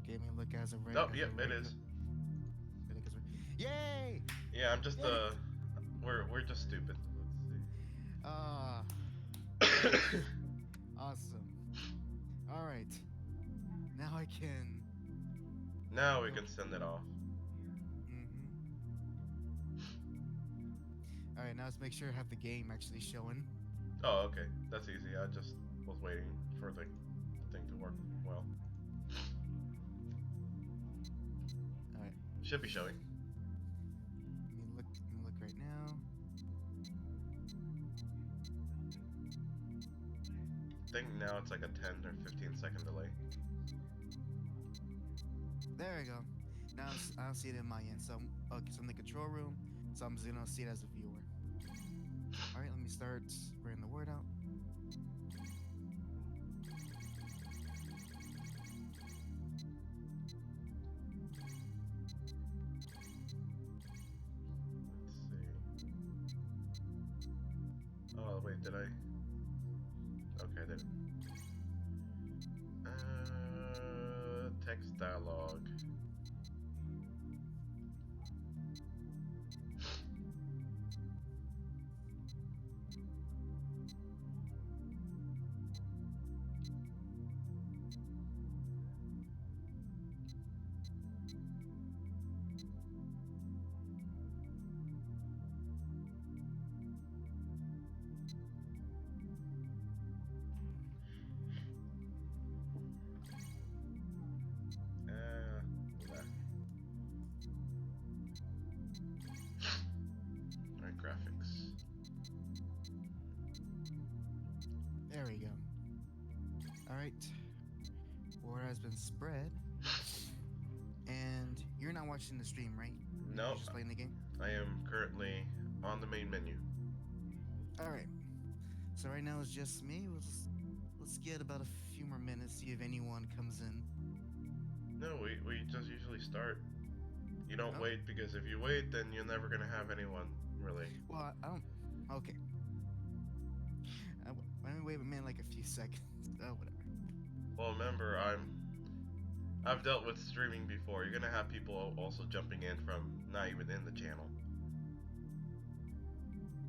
gaming look as a Oh, yep, it is. Yay! Yeah, I'm just Yay! we're just stupid. Ah, Let's see. awesome. All right, now I can. Now we can send it off. All right, now let's make sure I have the game actually showing. Oh, okay. That's easy. I just was waiting for the thing to work well. All right. Should be showing. Let me look right now. I think now it's like a 10 or 15-second delay. There we go. Now I don't see it in my end. So okay, so I'm in the control room. So I'm just gonna see it as a viewer. All right, let me start bringing the word out. Let's see. Oh wait, did I? Okay, I didn't. Text dialogue. Alright, graphics. There we go. All right, word has been spread. And you're not watching the stream, right? No, You're just playing the game. I am currently on the main menu. All right. So right now it's just me. Let's get about a few more minutes, see if anyone comes in. No, we just usually start. You don't Oh. wait, because if you wait, then you're never gonna have anyone, really. Well, I don't. Okay. Let me wait a minute, like a few seconds. Oh, whatever. Well, remember, I've dealt with streaming before. You're gonna have people also jumping in from not even in the channel.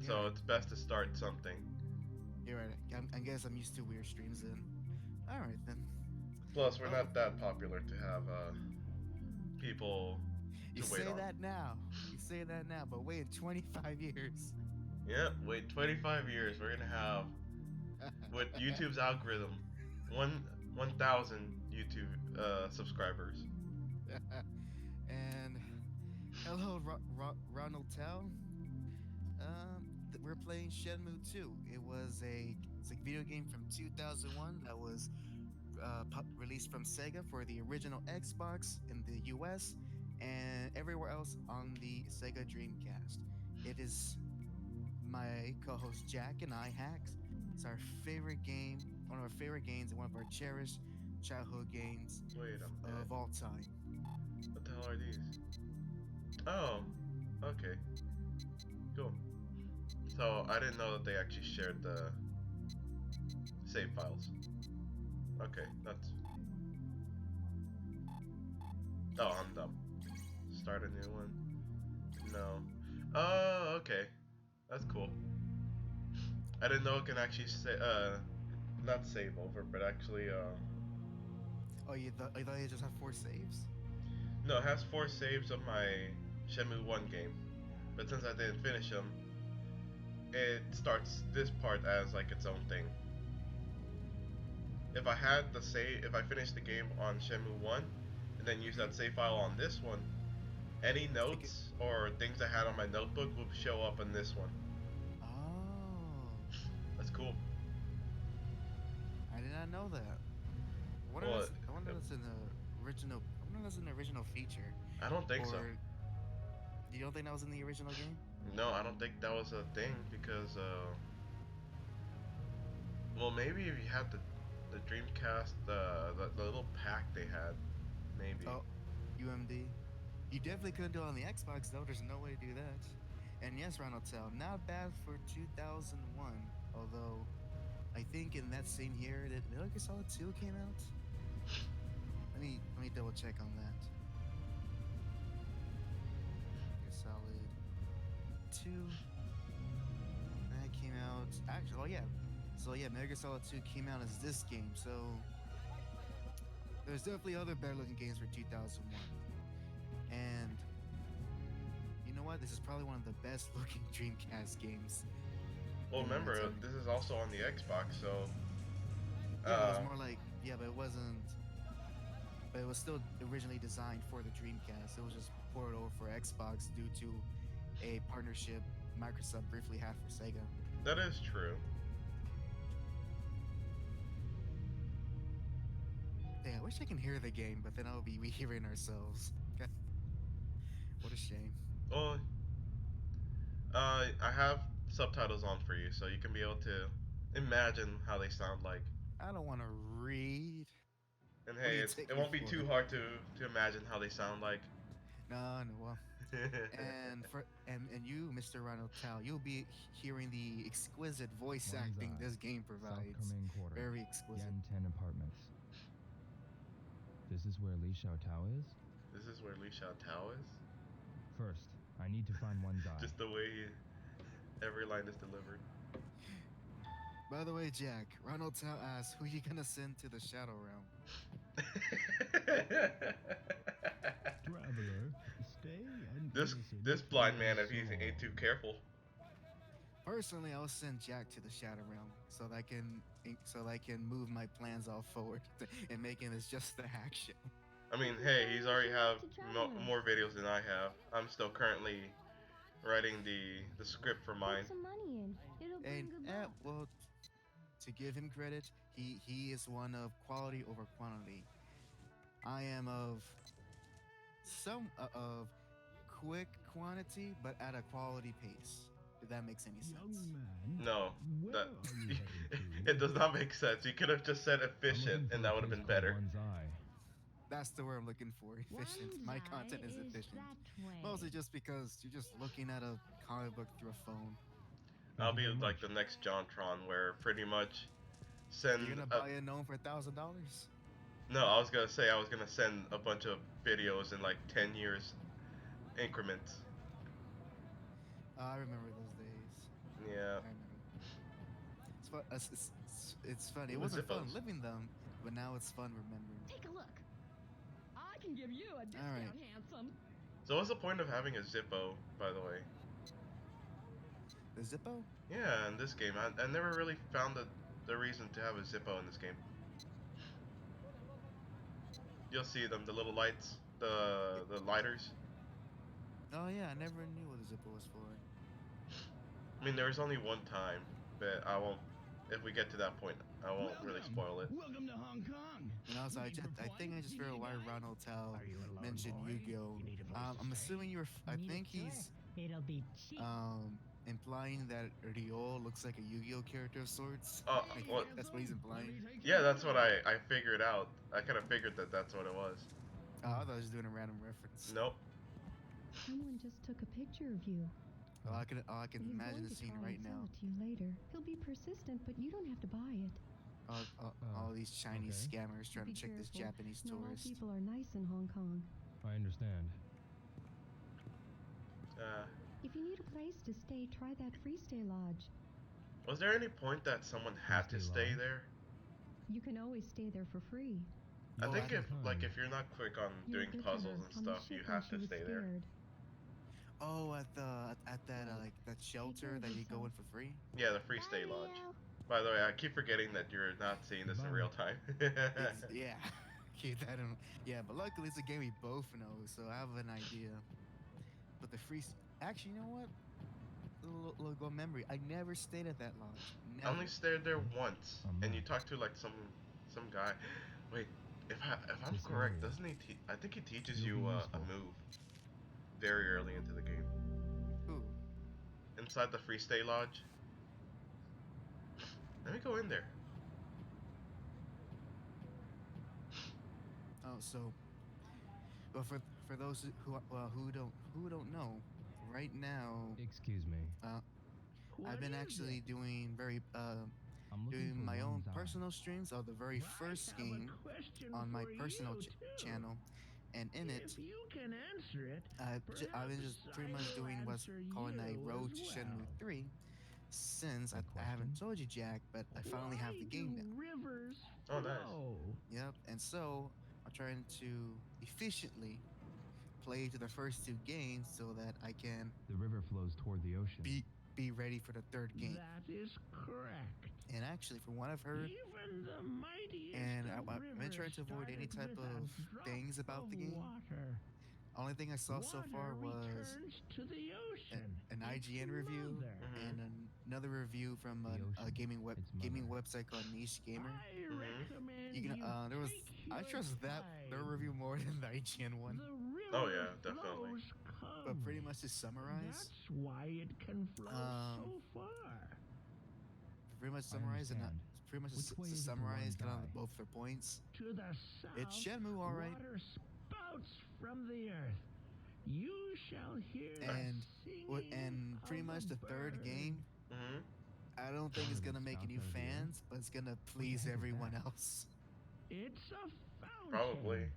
So it's best to start something. You're right. I guess I'm used to weird streams then. All right then. Plus, we're not that popular to have people You to wait say on. that now. You say that now, but wait in 25 years. Yeah, wait 25 years. We're gonna have, with YouTube's algorithm, 1,000 YouTube subscribers. And hello, Ronald Tell. We're playing Shenmue 2. It's a video game from 2001 that was released from Sega for the original Xbox in the US and everywhere else on the Sega Dreamcast. It is my co-host Jack and I, HAC. It's our favorite game, one of our favorite games, and one of our cherished childhood games of all time. What the hell are these? Oh, okay. Cool. So, I didn't know that they actually shared the save files. Okay, that's... Oh, I'm dumb. Start a new one? No. Oh, okay. That's cool. I didn't know it can actually not save over, but actually, Oh, you thought you just have 4 saves? No, it has 4 saves of my Shenmue 1 game. But since I didn't finish them, it starts this part as like its own thing. If I finished the game on Shenmue 1, and then use that save file on this one, any notes or things I had on my notebook will show up on this one. Oh. That's cool. I did not know that. I wonder if that's an original. I wonder if that's an original feature. I don't think so. You don't think that was in the original game? No, I don't think that was a thing because, well, maybe if you had the Dreamcast, the little pack they had, maybe. Oh, UMD. You definitely couldn't do it on the Xbox though. There's no way to do that. And yes, Ronald Tell, not bad for 2001. Although, I think in that same year that Metal Gear Solid 2 came out. let me double check on that. Metal Solid 2. That came out actually. Oh yeah. So yeah, Metal Gear Solid 2 came out as this game. So there's definitely other better looking games for 2001. And you know what? This is probably one of the best looking Dreamcast games Well, in that remember, time. this is also on the Xbox, so Yeah, it was more like yeah, but it wasn't. But it was still originally designed for the Dreamcast. It was just ported over for Xbox due to a partnership Microsoft briefly had for Sega. that is true. Yeah, I wish I can hear the game, but then I'll be we hearing ourselves. What a shame. Well, I have subtitles on for you, so you can be able to imagine how they sound like. I don't want to read. And What do hey, you it take me won't be for? too hard to imagine how they sound like. No, no. Well, and you, Mr. Ronald Tal, you'll be hearing the exquisite voice acting this game provides. South Command Quarter. Very exquisite. Yan 10 apartments. This is where Li Xiao Tao is? This is where Li Xiao Tao is? First, I need to find one's eye. Just the way every line is delivered. By the way, Jack, Ronald Tal asks, who you gonna send to the Shadow Realm? Traveler, stay and this blind man, if he ain't too careful. Personally, I'll send Jack to the Shadow Realm so that I can move my plans all forward and making this just the HAC Show. I mean, hey, he's already have more videos than I have. I'm still currently writing the script for mine. Put some money in. It'll bring And good luck. well, to give him credit, he is one of quality over quantity. I am of of quick quantity, but at a quality pace. If that makes any sense. Young man, No, where that are you headed to? it does not make sense. You could have just said efficient, and that would have been better. One's eye. That's the word I'm looking for. Efficient. One's My eye content is efficient. that way. Mostly just because you're just looking at a comic book through a phone. I'll be like the next JonTron, where pretty much send. You're gonna buy a gnome for $1,000? No, I was gonna say I was gonna send a bunch of videos in like 10 years increments. I remember those days. Yeah. I remember. It's fun. It's funny. It Ooh, wasn't fun Zippos. living them, but now it's fun remembering. Take a look. I can give you a discount, Alright. handsome. So what's the point of having a Zippo, by the way? The Zippo? Yeah, in this game, I never really found the reason to have a Zippo in this game. You'll see them, the little lights, the lighters. Oh yeah, I never knew what the Zippo was for. I mean, there was only one time, but I won't. If we get to that point, I won't really spoil it. Welcome to Hong Kong. And also, I think I just figured why Ronald Tal mentioned Yu-Gi-Oh. I'm assuming I think he's It'll be cheap. implying that Ryo looks like a Yu-Gi-Oh character of sorts. Oh, I think what? that's what he's implying. Yeah, that's what I figured out. I kind of figured that that's what it was. Oh, I thought I was doing a random reference. Nope. Someone just took a picture of you. Oh, I can He's imagine going the to scene try right and sell now. it to you later. He'll be persistent, but you don't have to buy it. All these Chinese okay. scammers trying Be to trick this careful. Japanese Not all tourist. people are nice in Hong Kong. I understand. If you need a place to stay, try that free stay lodge. Was there any point that someone had to stay there? You can always stay there for free. I Oh, think I- if you're not quick on You doing were with puzzles her and on the stuff, ship you when have she to was stay there. scared. Oh, at that like that shelter that you go in for free. Yeah, the free stay lodge. By the way, I keep forgetting that you're not seeing this in Bye. real time. Yeah, keep that in. Yeah, but luckily it's a game we both know, so I have an idea. But the actually, you know what? Little go memory. I never stayed at that lodge. I Never. only stayed there once, Oh, and no. you talked to like some guy. Wait, if I'm This correct, area. doesn't he? I think he teaches It'll you be a useful. move very early into the game. Ooh. Inside the free stay lodge. Let me go in there. Oh, so. But for those who don't know, right now Excuse me. I've been actually doing I'm looking doing for my own one's eye. personal streams of the very first game on my personal channel, and in it, If you can answer it, I've been just pretty much doing what's called a road to Shenmue 3. Since Good I haven't question. told you, Jack, but I finally have the game now. Rivers Oh, nice. flow? Yep, and so I'm trying to efficiently play to the first two games so that I can The river flows toward the ocean. be ready for the third game. That is correct. And actually, from what I've heard, Even the mightiest and of I've been trying to avoid any rivers type started of with a drop things about of the game. Water. Only thing I saw so far was returns to the ocean. an Its IGN review mother. and another review from The a ocean, gaming its gaming mother. website called Niche Gamer. I recommend You can there was take I your trust their time. review more than the IGN one. The river Oh, yeah, definitely. flows But pretty calmly. much to summarize, That's why it can flow so far. pretty much I summarize and understand. pretty much Which way to is it to summarize run, kind of guy? both their points. To the south, It's Shenmue, all right. water spouts from the earth. You shall hear And singing and pretty of much a the third bird. game, Mm-hmm. I don't think it's gonna make South any of the earth? fans, but it's gonna please heck is everyone that? else. It's a fountain. Probably.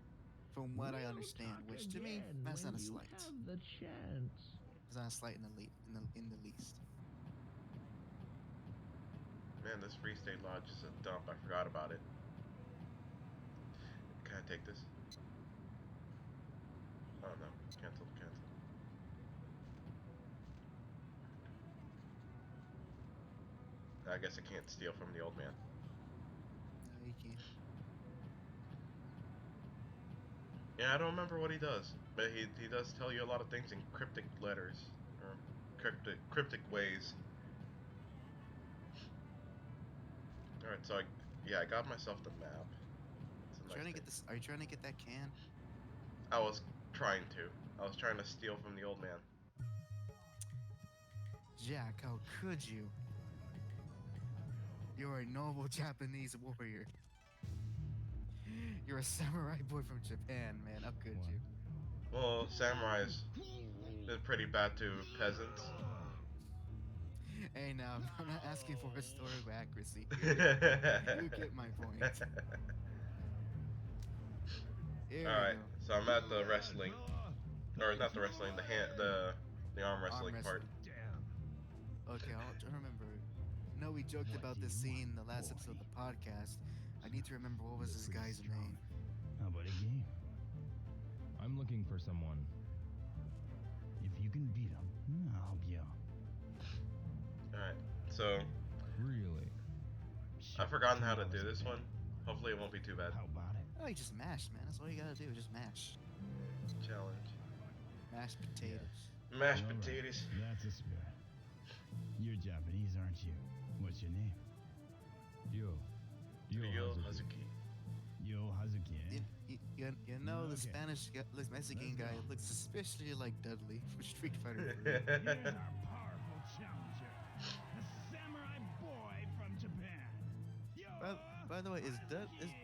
From what I We'll understand, talk which to me again that's not when a you slight. have the chance. It's not a slight in the least. Man, this Free State Lodge is a dump. I forgot about it. Can I take this? Oh no. Cancel. I guess I can't steal from the old man. No, you can't. Yeah, I don't remember what he does, but he does tell you a lot of things in cryptic letters or cryptic ways. All right, so I got myself the map. It's a nice Trying to thing. get this. Are you trying to get that can? I was trying to. I was trying to steal from the old man. Jack, how could you? You're a noble Japanese warrior. You're a samurai boy from Japan, man. How could What? you? Well, samurais been pretty bad to peasants. Hey, now I'm not asking for historical accuracy. You get my point. Here All right, we go. so I'm at the wrestling, or not the wrestling, the arm wrestling part. Okay, I'll try to remember. No, we joked about this scene in the last episode of the podcast. I need to remember what was this guy's name. How about a game? I'm looking for someone. If you can beat him, I'll help you. All right, so Really? I've forgotten how to do this one. Hopefully, it won't be too bad. How about it? Oh, you just mash, man. That's all you gotta do. Just mash. Challenge. Mashed potatoes. Mashed All right, potatoes. That's a spirit. You're Japanese, aren't you? What's your name? Yo Yo, Hazuki. Hazuki. Yo Hazuki, eh? You know the Okay. Spanish, the Mexican Let's guy go. looks suspiciously like Dudley from Street Fighter. Here's our powerful challenger, a samurai boy from Japan. Yo By the way, is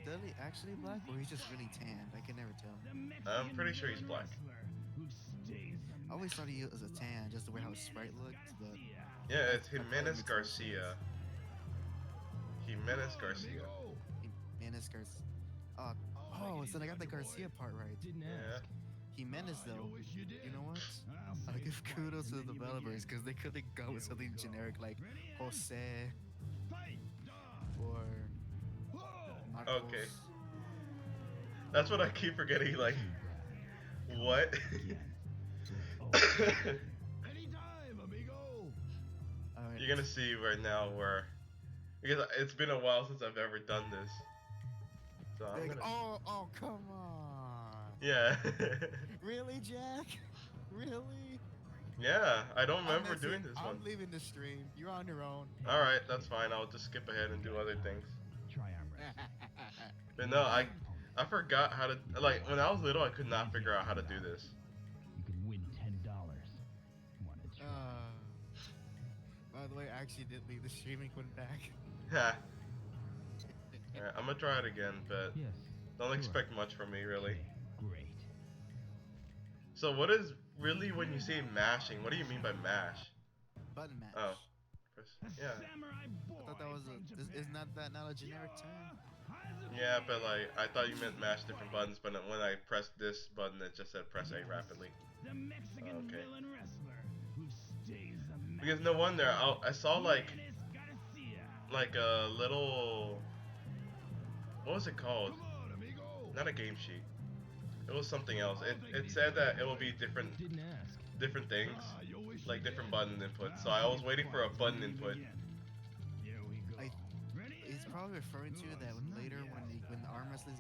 Dudley actually black or he's just really tanned? I can never tell. the I'm pretty sure he's Mexican black. wrestler who stays I always thought he was a tan, just the way how his sprite looked. But Yeah, it's That probably Jimenez makes more Garcia. Jimenez Garcia. Jimenez Garcia. Oh, so I got the Garcia part right. Didn't Yeah. ask. Jimenez I though. wish you did. You know what? I'll I say give twice, kudos to the and then you developers begin. because they could have gone with Here we something go. generic like Ready, eh? Jose Fight! or Whoa! Marcos. Okay. That's what I keep forgetting. Like, what? Anytime, amigo. All right. You're gonna see right now where, because it's been a while since I've ever done this. So I'm Like, gonna. oh, come on. Yeah. Really, Jack? Really? Yeah, I don't remember I'm doing missing- this one. I'm leaving the stream. You're on your own. All right, that's fine. I'll just skip ahead and do other things. Try arm wrestle. But no, I forgot how to, like, when I was little, I could not figure out how to do this. You could win $10. Want to try? By the way, I actually did leave the streaming went back. Ha. Alright, I'm gonna try it again, but Yes. don't sure. expect much from me, really. Okay, great. So what is really when you say mashing, what do you mean by mash? Button mash. Oh, Yeah. I thought that was isn't that not a generic term? Yeah, but like I thought you meant mash different buttons, but when I pressed this button, it just said press A rapidly. The Mexican Okay. villain wrestler who stays the Because no wonder I saw like Garcia. a little, what was it called? Not a game sheet. It was something else. It said that it will be different Didn't ask. things, like different button inputs. So I was waiting for a button input. Here we go. I- Ready? He's probably referring to that when later when the arm wrestling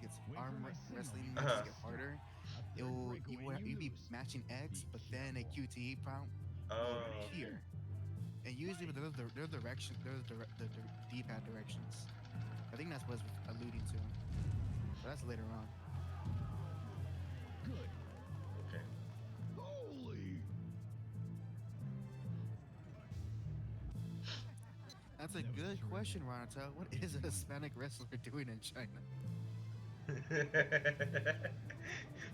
wrestling Uh-huh. moves get harder, you'd be matching X, but then a QTE prompt Oh. here, and usually they're the direction, the D-pad directions. I think that's what it's alluding to. But that's later on. Good. Okay. Holy. That's a good question, Ronata. What is a Hispanic wrestler doing in China?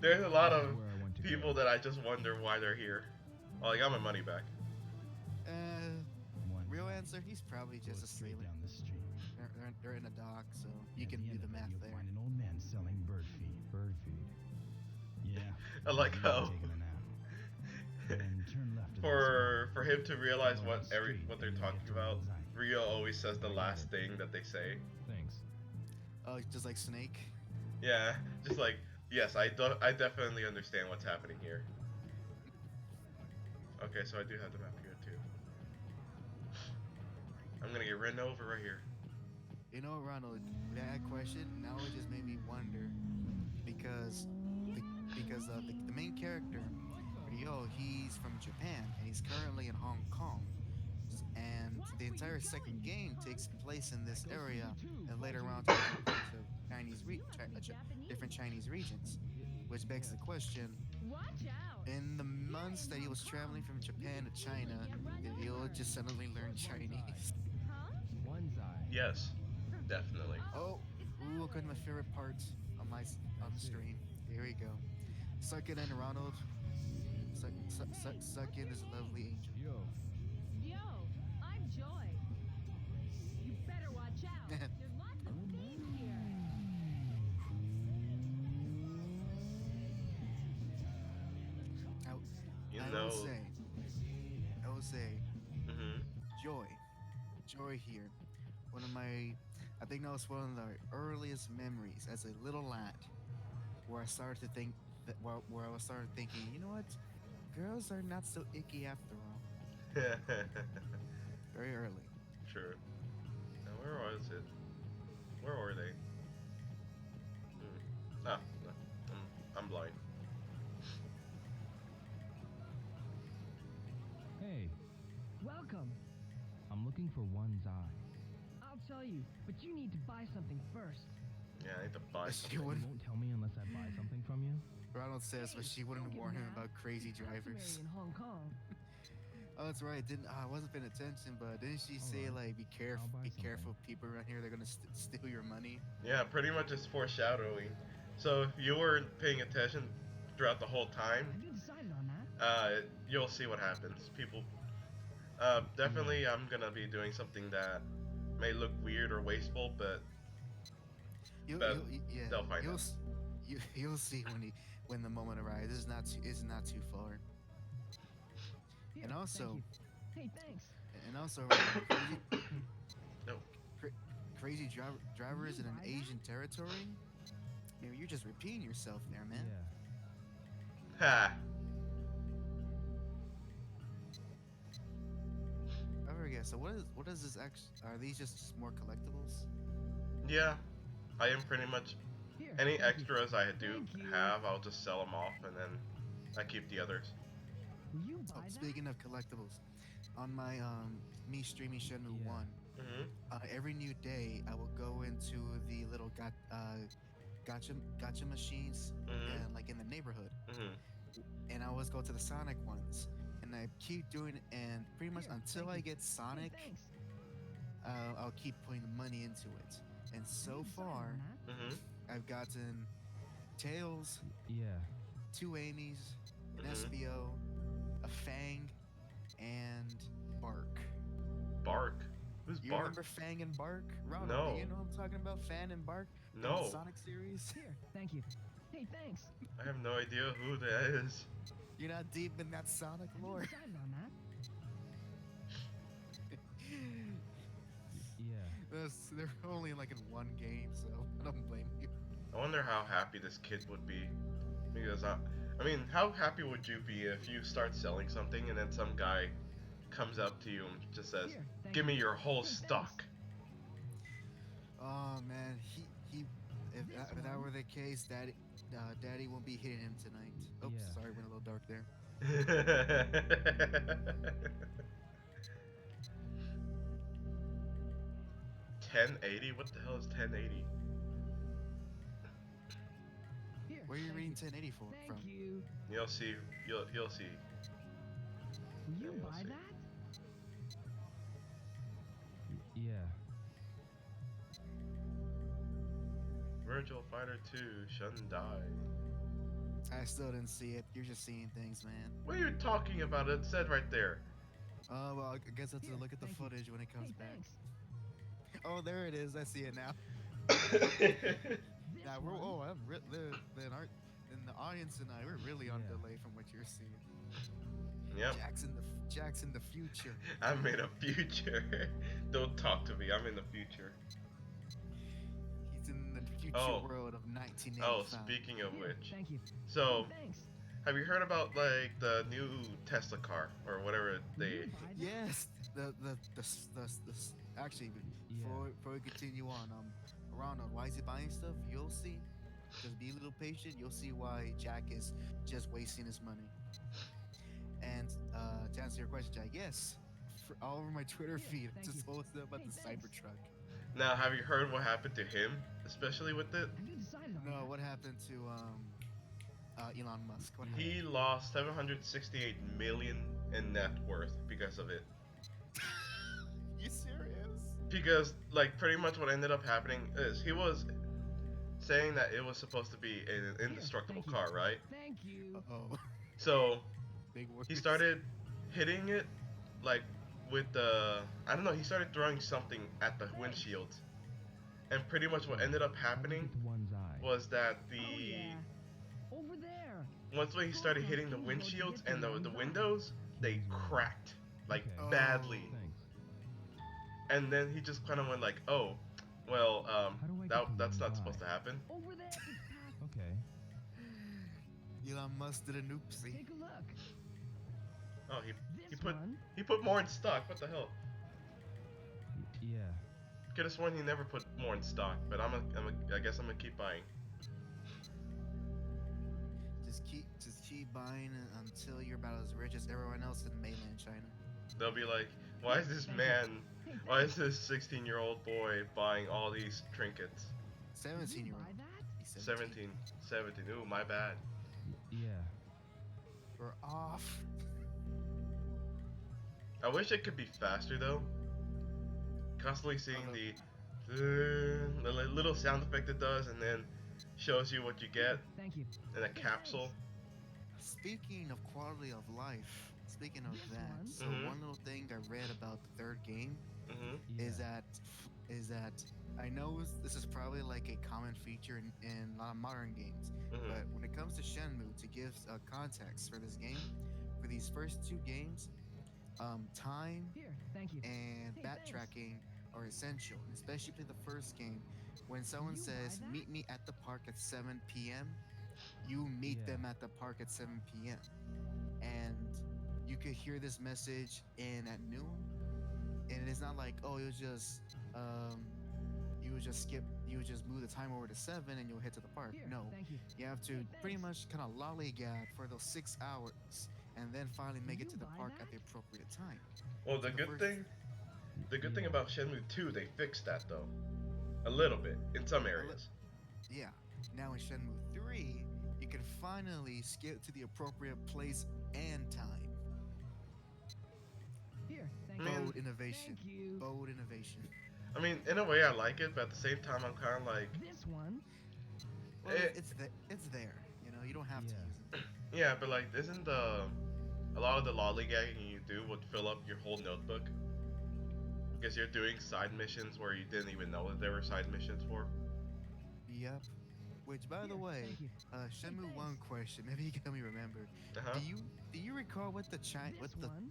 There's a lot of Where I want to go. people that I just wonder why they're here. Well, I got my money back. One Real answer, he's probably goes just a straight sailor. down the street. They're in a dock, so you At can the do end the of it, math you'll there. find an old man selling bird feed. Bird feed. Yeah. I like he's how taking a nap. Then turn left. for him to realize Follow what the street what they're and you'll talking get to about, Bullseye. Rio always says the last thing that they say. Thanks. Oh, just like Snake. Yeah, just like, yes, I definitely understand what's happening here. Okay, so I do have the map here too. I'm gonna get ridden over right here. You know, Ronald, that question now it just made me wonder because the main character, Ryo, he's from Japan and he's currently in Hong Kong, and the entire second game takes place in this area and later on to different parts of different Chinese regions, which begs the question: Watch out! in the months that he was traveling from Japan to China, did Ryo just suddenly learn Chinese? Huh? One's eye. Yes, definitely. Oh, ooh, look at my favorite part on the screen. Here we go. Suck it in, Ronald. Suck in this lovely angel. Yo. Yo, I'm Joy. You better watch out. There's lots of thieves here. You I know. will say, Mhm. Joy here. I think that was one of the earliest memories as a little lad, where I started to think where I started thinking, you know what, girls are not so icky after all. Very early. True. Now where was it? Where were they? Ah, no. I'm blind. Hey, Welcome. I'm looking for One's eye. I'll tell you, but you need to buy something first. Yeah, I need to buy She something. You wouldn't. won't tell me unless I buy something from you? Ronald says, but she wouldn't Don't get warn him mad. about crazy It's drivers. customary in Hong Kong. Oh, that's right. I wasn't paying attention, but didn't she say Alright, like, be careful, I'll buy careful, people around here, they're gonna steal your money. Yeah, pretty much it's foreshadowing. So if you weren't paying attention throughout the whole time, Have you decided on that? you'll see what happens. People, definitely I'm gonna be doing something that may look weird or wasteful, but But Yeah, they'll find out. You'll see when the moment arrives. It's not too far. Here, And also, thank you. Hey, thanks. and also, No. crazy drivers in an buy that? Asian territory. Maybe you're just repeating yourself there, man. Yeah. Ha! I forget. So what is this are these just more collectibles? Yeah, I am pretty much Here, any thank you. extras I do Thank you. have, I'll just sell them off and then I keep the others. Will you Oh, buy that? speaking of collectibles, on my me streaming Shenmue Yeah. 1, Mhm. every new day I will go into the little gotcha machines Mhm. and like in the neighborhood, Mhm. and I always go to the Sonic ones, and I keep doing it, and pretty much Here, until thank I you. get Hey, Sonic, thanks. I'll keep putting money into it. And Have so you decided far, on that? Mhm. I've gotten Tails, Yeah. 2 Amy's, an Mhm. SBO, a Fang, and Bark. Bark? Who's You Bark? remember Fang and Bark? Ronald, No. do you know what I'm talking about? Fan and Bark? From the No. Sonic series? Here, thank you. Hey, thanks. I have no idea who that is. You're not deep in that Sonic Have you lore. decided on that? Yeah. They're only like in one game, so I don't blame you. I wonder how happy this kid would be. Because I mean, how happy would you be if you start selling something and then some guy comes up to you and just says, Here, thank "Give me you. your whole Hey, stock." Oh man, if This that one. were the case, Daddy won't be hitting him tonight. Oops, Yeah. sorry, went a little dark there. 1080? What the hell is 1080? Here, Where are you thank reading you. 1080 from? Thank you. You'll see. You'll see. Will you you'll buy see. that? Yeah. Virtual Fighter 2 Shundai. I still didn't see it. You're just seeing things, man. What are you talking about? It said right there. Well, I guess I have to Here, look at the thank you. footage when it comes Hey, back. thanks. Oh, there it is. I see it now. This Yeah, we're one. in the audience and I, we're really on Yeah. delay from what you're seeing. Yep. Jack's in the future. I'm in a future. Don't talk to me. I'm in the future. He's in the future Oh. world of 1985. Oh, speaking of Here, which, thank you. so Hey, thanks. have you heard about like the new Tesla car or whatever Will they? you buy that? Yes, actually, before we continue on, Ronald, why is he buying stuff? You'll see. Just be a little patient. You'll see why Jack is just wasting his money. And to answer your question, Jack, yes, all over my Twitter Here, feed, thank just you. posted about Hey, the thanks. Cybertruck. Now, have you heard what happened to him, especially with it? Have you decided on No, that? what happened to Elon Musk? What happened? He lost 768 million in net worth because of it. You serious? Because like pretty much what ended up happening is he was saying that it was supposed to be an indestructible thank you. car, right? Thank you. Oh, So big words. he started hitting it like with the I don't know, he started throwing something at the windshield. And pretty much what ended up How happening to one's eye. was that Oh yeah. Over there. once when he started hitting the windshields and the windows, they cracked like Oh. badly. Thanks. And then he just kind of went like, "Oh, well, How do I get to that's one's not eye? supposed to happen." Over there. It's past. Okay. Elon Musk did an oopsie. Take a look. Oh, he This put one. he put more in stock. What the hell? Yeah. Could have sworn he never put more in stock, but I guess I'm gonna keep buying. Just keep buying until you're about as rich as everyone else in mainland China. They'll be like, "Why is this Thank you. man? Hey, Why thanks. is this 16-year-old boy buying all these trinkets?" Will you 17-year-old. buy that? He's 17. Ooh, my bad. Yeah. We're off. I wish it could be faster though. Constantly seeing the little sound effect it does, and then shows you what you get Thank you. in a capsule. Speaking of quality of life, speaking of This that, one. so Mhm. one little thing I read about the third game Mhm. Yeah. is that I know this is probably like a common feature in a lot of modern games, Mhm. but when it comes to Shenmue, to give context for this game, for these first two games, time Here, thank you. and Hey, thanks. backtracking are essential, especially for the first game. When someone you buy says, that? "Meet me at the park at 7 p.m.," you meet Yeah. them at the park at 7 p.m. And you could hear this message in at noon, and it's not like, oh, you would just move the time over to 7 and you'll head to the park. Here, No, thank you. you have to Hey, pretty thanks. much kind of lollygag for those 6 hours, and then finally make it you to the buy park at that? the appropriate time. Well, the the good first- thing about Shenmue 2, they fixed that though, a little bit in some areas. Yeah. Now in Shenmue 3, you can finally skip to the appropriate place and time. Here, thank Man. you. Bold innovation. Thank you. Bold innovation. I mean, in a way, I like it, but at the same time, I'm kind of like, This one. Well, Eh. it's there. You know, you don't have to Yeah. use it. yeah, but like, isn't a lot of the lollygagging you do would fill up your whole notebook? Because you're doing side missions where you didn't even know that there were side missions for. Yep. Which, by the Here, way, thank you. Shenmue Hey, one thanks. question. Maybe you can help me remember. Uh-huh. Do you recall what This one.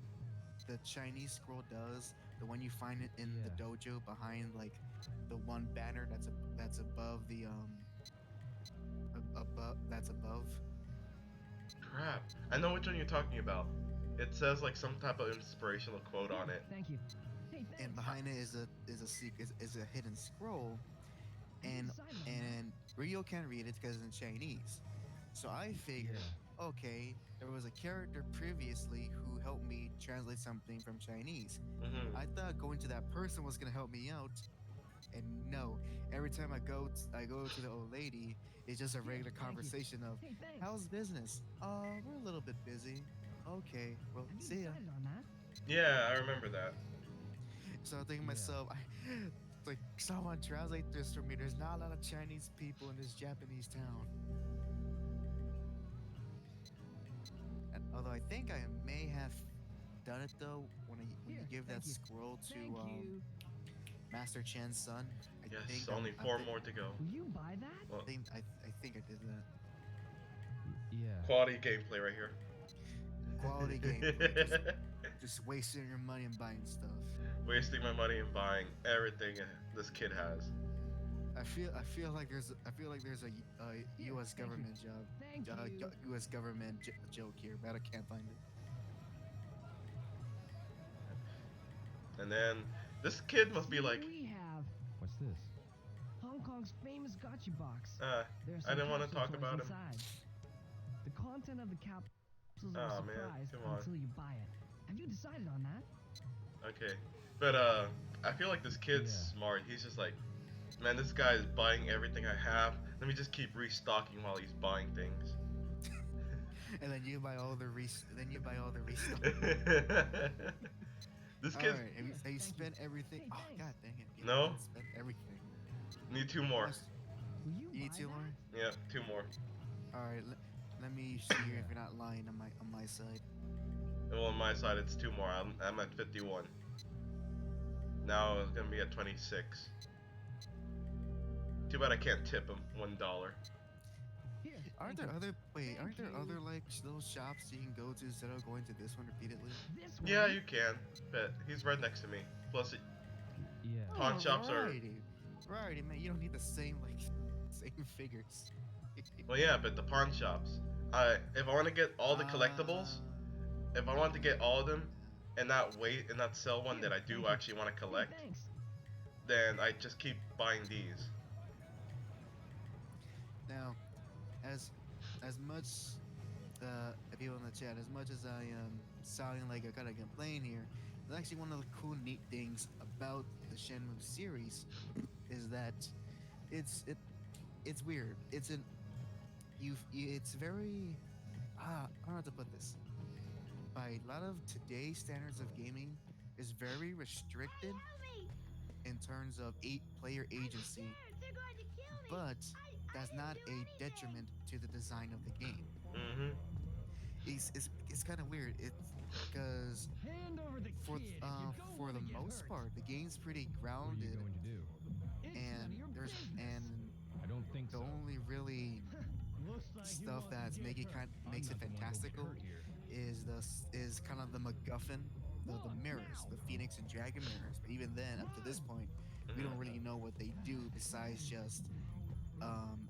the Chinese scroll does? The one you find it in the Yeah. dojo behind like the one banner that's above the above that's above. Crap. I know which one you're talking about. It says like some type of inspirational quote Here, on it. thank you. Hey, thanks. And behind it is a secret is a hidden scroll, Have you and decided on that? and Rio can't read it because it's in Chinese. So I figured, Yeah. okay, there was a character previously who helped me translate something from Chinese. Mm-hmm. I thought going to that person was gonna help me out, and no. Every time I go to the old lady, it's just a Here, regular thank you. conversation of, Hey, thanks. "How's business? We're a little bit busy. Okay, well, Have you see ya." decided on that? Yeah, I remember that. So I'm thinking to Yeah. myself, like, someone translate this for me. There's not a lot of Chinese people in this Japanese town. And although I think I may have done it though when you Here, give that thank you. scroll to Thank you. Master Chen's son. I Yes, think only I 4 more to go. Will you buy that? Well, I think I did that. Yeah. quality gameplay right here. Quality gameplay. Just wasting your money and buying stuff. Wasting my money and buying everything this kid has. I feel like there's a Here, U.S. thank you. government job, Thank you. U.S. government joke here, but I can't find it. And then this kid must be Here like, we have What's this? Hong Kong's famous gotcha box. There's I some didn't want to capsule talk toys about him. inside. The content of the capsules are Aw, a man, surprise come on. until you buy it. Have you decided on that? Okay, but I feel like this kid's Yeah. smart. He's just like, man, this guy is buying everything I have. Let me just keep restocking while he's buying things. And then you buy all the restock. This All kid's right, have you Thank you. spent everything? Hey, Oh thanks. god dang it! You No. haven't spent everything. need 2 more. Yes. Will you You need buy two that? more. Yep, 2 more. All right, let me see here if you're not lying on my side. Well, on my side, it's 2 more. I'm at 51. Now it's gonna be at 26. Too bad I can't tip him $1. Here, Aren't thank there you. other Thank aren't there you. other like little shops you can go to instead of going to this one repeatedly? This Yeah, one? you can, but he's right next to me. Plus, Yeah. Pawn shops are- variety, man. You don't need the same like same figures. well, yeah, but the pawn shops. If I want to get all the collectibles, if I want to get all of them, and not wait and not sell one Here, that I do thank you. actually want to Hey, collect, thanks. then I just keep buying these. Now, as much people in the chat, as much as I am sounding like I gotta complain here, there's actually one of the cool, neat things about the Shenmue series is that it's weird. It's very I don't know how to put this. By a lot of today's standards of gaming, is very restricted in terms of player agency, but that's not a detriment to the design of the game. Mm-hmm. It's kind of weird. It's because Hand over the for kid if you don't for wanna the get most hurt. part, the game's pretty What are you grounded, going to do? It's none of your business. I don't think the so. only really Looks like you stuff want to that's get makes hurt. makes it I'm not the one who'll get fantastical hurt here. is kind of the MacGuffin, the Look, mirrors, now. the Phoenix and Dragon mirrors. But even then, up to this point, we don't really know what they do besides just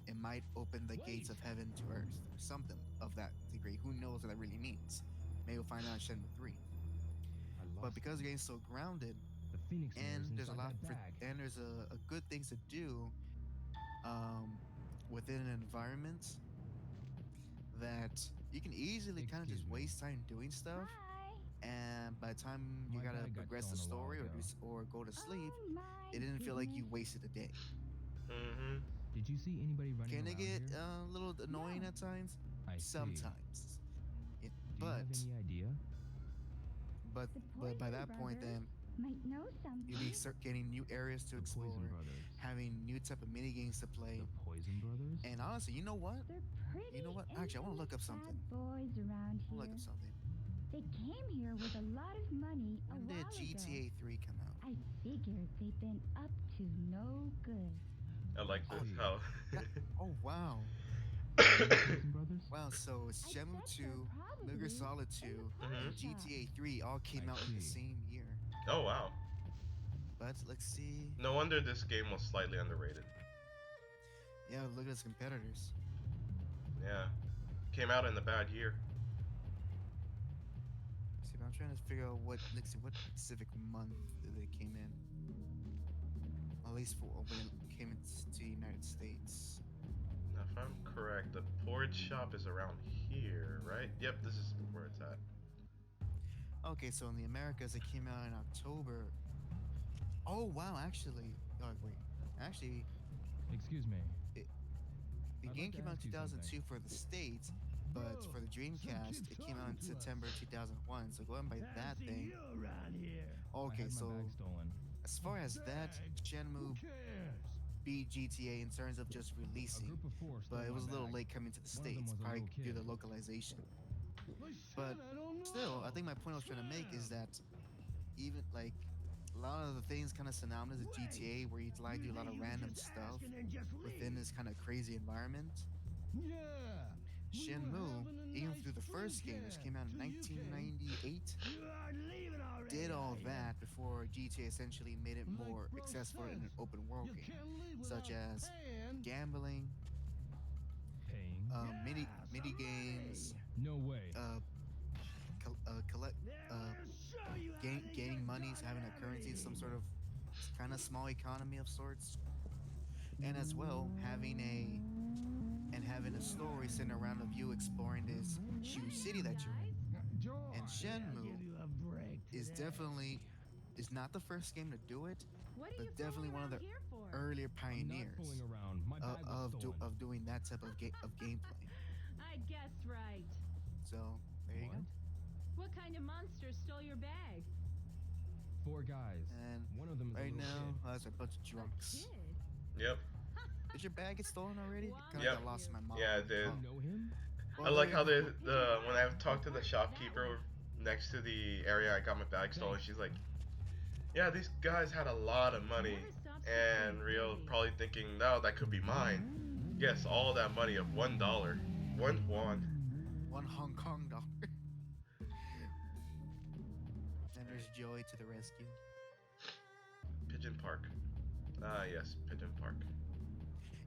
it might open the gates of heaven to earth or something of that degree. Who knows what that really means? Maybe we'll find out in Shenmue 3. I lost But because the game's so grounded, the Phoenix and mirrors there's a inside lot that bag. and there's a good things to do within an environment that you can easily kind of just Excuse me. waste time doing stuff, and by the time you My gotta bag got progress the stolen a while story ago. or go to sleep, Oh, my it didn't feel like you goodness. wasted a day. Mm-hmm. Did you see anybody running Can around it get here? a little annoying at times? I see. Sometimes. Do you But have any idea? but The but by Poison that point Brothers then might know something. you'll be start getting new areas to The explore, Poison Brothers. having new type of mini games to play. The Poison Brothers? And honestly, you know what? They're pretty. You know what? Actually, I wanna look up infamous something. bad boys around I'll here. look up something. They came here with a lot of money a When did while GTA 3 come out? ago. I figured they'd been up to no good. I like this see. how. Oh wow. Wilson Brothers? Wow, so I Shenmue bet 2, they're Metal Gear probably Solid 2, in the pawn and Mhm. shop. GTA 3 all came I out in the see. same year. Oh wow. But let's see. No wonder this game was slightly underrated. Yeah, look at its competitors. Yeah. Came out in a bad year. See, but I'm trying to figure out what, let's see, what specific month they came in. At least for when it came into the United States. Now, if I'm correct, the port shop is around here, right? Yep, this is where it's at. Okay, so in the Americas, it came out in October. Oh wow, actually, oh wait, actually, Excuse me. the I'd game like to came out in ask you 2002 for the States, but for the Dreamcast, it came out in September 2001. So going by that thing, you around here. I okay, had my so bag stolen. as far as that, Shenmue cares? beat GTA in terms of just A releasing, group of four stole but it my was a little bag. late coming to the One of them States, was a probably little due to kid. localization. But But son, I don't know. still, I think my point I was trying to make is that even like a lot of the things kind of synonymous with GTA, where you like do a lot of random stuff within this kind of crazy environment. Yeah. we were Shenmue, having a even nice through the first game, which came out in till you came. 1998, You are leaving already, did all are ya? that before GTA essentially made it Makes more no accessible in an sense. open world You game, can't leave such without as paying. gambling, Paying? mini Yeah, some games, No way. collect, Then we'll show you how to gaining get money, so having a currency, some sort of kind of small economy of sorts, and as well having a story centered around of you exploring this huge city that you're in. Joy, And I'll Shenmue give you a break is today. definitely is not the first game to do it, What are but you definitely fooling one of the around here for? earlier I'm not pioneers fooling around. My bag was stolen. of doing that type of gameplay. I guessed right. So there you go. What? What kind of monster stole your bag? 4 guys. And One of them is a right little now, kid. that's a bunch of drunks. Kid. Yep. Did your bag get stolen already? Wow. Kind of Yep. got lost in my mouth. Yeah, it did. You know him? I like how the when I talked to the shopkeeper next to the area I got my bag stolen, she's like, "Yeah, these guys had a lot of money," and Rio probably thinking, "No, that could be mine." Yes, all that money of $1, 1 won. One Hong Kong dollar. And there's Joey to the rescue. Pigeon Park. Ah, yes, Pigeon Park.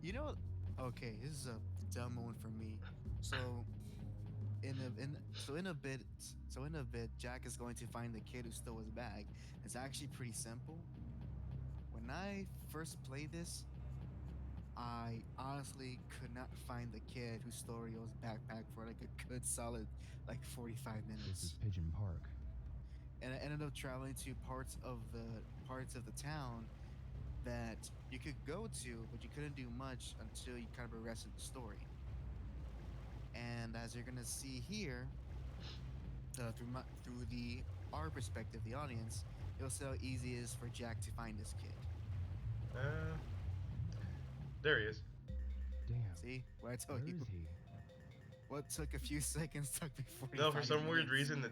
You know, okay, this is a dumb moment for me. So, in a bit, Jack is going to find the kid who stole his bag. It's actually pretty simple. When I first played this, I honestly could not find the kid who stole Rio's backpack for like a good solid like 45 This minutes. is Pigeon Park. And I ended up traveling to parts of the town that you could go to, but you couldn't do much until you kind of progressed in the story. And as you're gonna see here, through our perspective, the audience, you'll see how easy it is for Jack to find this kid. There he is. Damn. See what I Where told you? is he? What took a few seconds took me 45 No, for some weird minutes. reason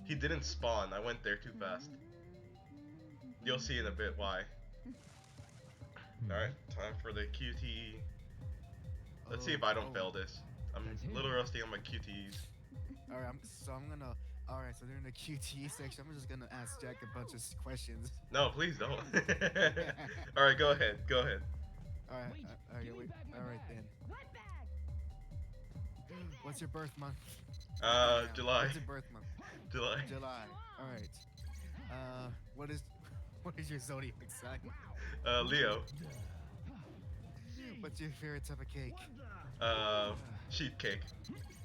he didn't spawn. I went there too fast. You'll see in a bit why. Alright, time for the QTE. Let's see if I don't fail this. I'm a little rusty on my QTEs. Alright, Alright, so during the QTE section, I'm just gonna ask Jack a bunch of questions. No, please don't. Alright, go ahead. Alright, Wait, give me back my alright bag. then. What bag? What's your birth month? July. What's your birth month? July. July. Alright. What is your zodiac sign? Leo. What's your favorite type of cake? Sheep cake.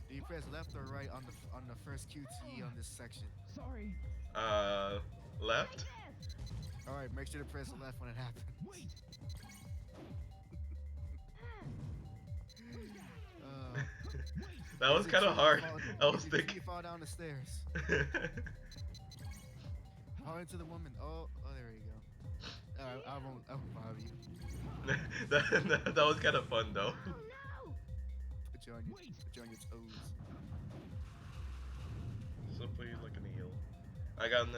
Do you press left or right on the first QTE on this section? Sorry. Left. Alright, make sure to press left when it happens. Wait. That was kind of hard. I was You thinking. fall down the stairs. Fall into the woman. Oh, there you go. I won't bother you. that was kind of fun though. Oh no! Put you on your toes. So Simply like an eel. I got an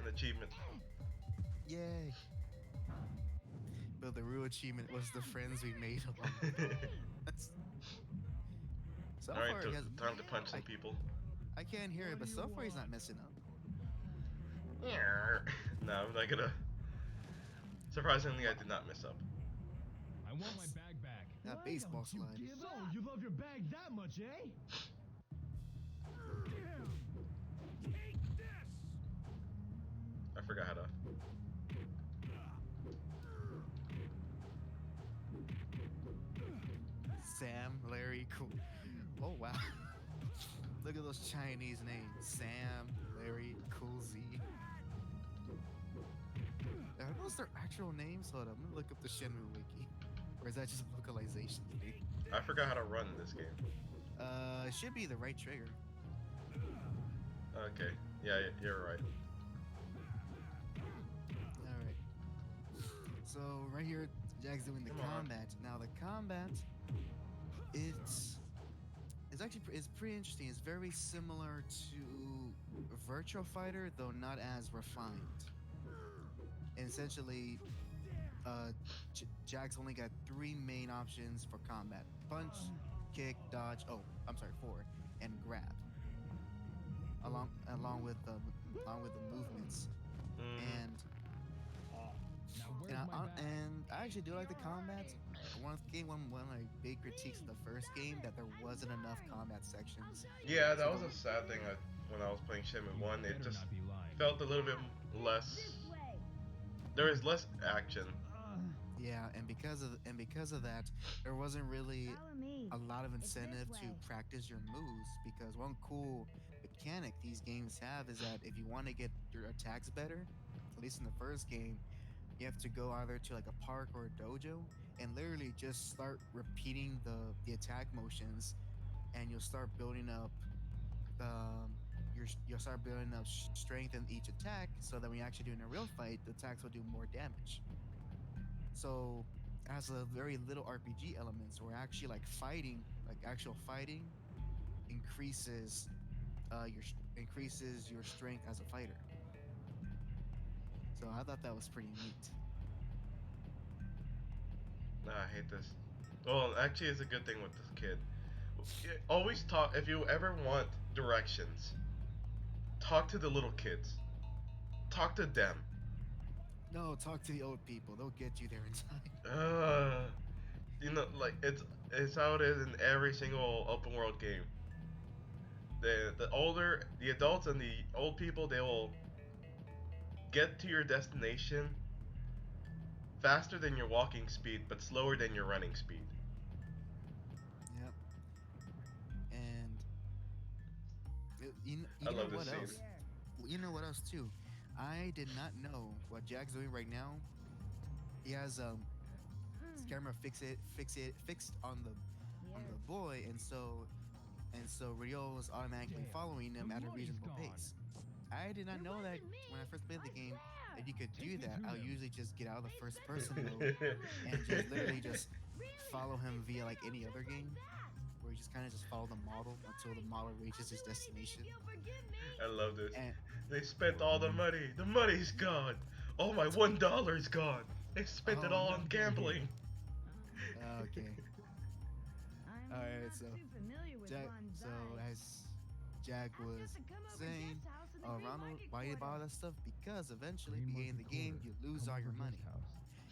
achievement. Yay! But the real achievement was the friends we made along the way. So Alright, far, he has, time to punch some people. I can't hear it, but so far he's not messing up. No, I'm not gonna. Surprisingly, I did not mess up. I want my bag back. That baseball slide. So, you love your bag that much, eh? I forgot how to. Sam, Larry, cool. Oh wow. Look at those Chinese names. Sam, Larry, Cool Z. Are those their actual names? Hold up, I'm gonna look up the Shenmue wiki. Or is that just a localization thing? I forgot how to run in this game. It should be the right trigger. Okay, yeah, you're right. Alright. So right here, Jack's doing the Come on. combat. Now the combat, it's actually it's pretty interesting. It's very similar to Virtua Fighter, though not as refined. And essentially, Jack's only got 3 main options for combat: punch, kick, dodge. Oh, I'm sorry, 4, and grab. Along with the movements. Mm. And I actually do like the combat. One of my big critiques of the first game that there wasn't enough combat sections. Yeah, that was a sad thing. When I was playing Shenmue 1, it just felt a little bit less. There is less action. Yeah, and because of that, there wasn't really a lot of incentive to practice your moves, because one cool mechanic these games have is that if you want to get your attacks better, at least in the first game, you have to go either to like a park or a dojo and literally just start repeating the attack motions, and you'll start building up you'll start building up strength in each attack, so that when you actually do in a real fight, the attacks will do more damage. So it has a very little RPG elements where actually actual fighting increases your strength as a fighter. So I thought that was pretty neat. Nah, I hate this. Well, actually, it's a good thing with this kid. Always talk. If you ever want directions, talk to the little kids. Talk to them. No, talk to the old people. They'll get you there in time. You know, like it's how it is in every single open world game. The adults and the old people, they will get to your destination faster than your walking speed, but slower than your running speed. Yep. And you I know love this what scene. else? You know what else too? I did not know what Jack's doing right now. He has his camera fixed on the boy, and so Rio is automatically following him at a reasonable pace. I did not know that when I first played the game that you could do that. I'll usually just get out of the first person mode and just literally just follow him via like any other game, where you just kind of just follow the model until the model reaches his destination. I love this. And They spent all the money. The money's gone. Oh, my $1's gone. They spent it Oh, all no. on gambling. okay. Alright, so as Jack was saying, Ronald, why you buy all that stuff? Because eventually, at the beginning of the game, you lose all your money,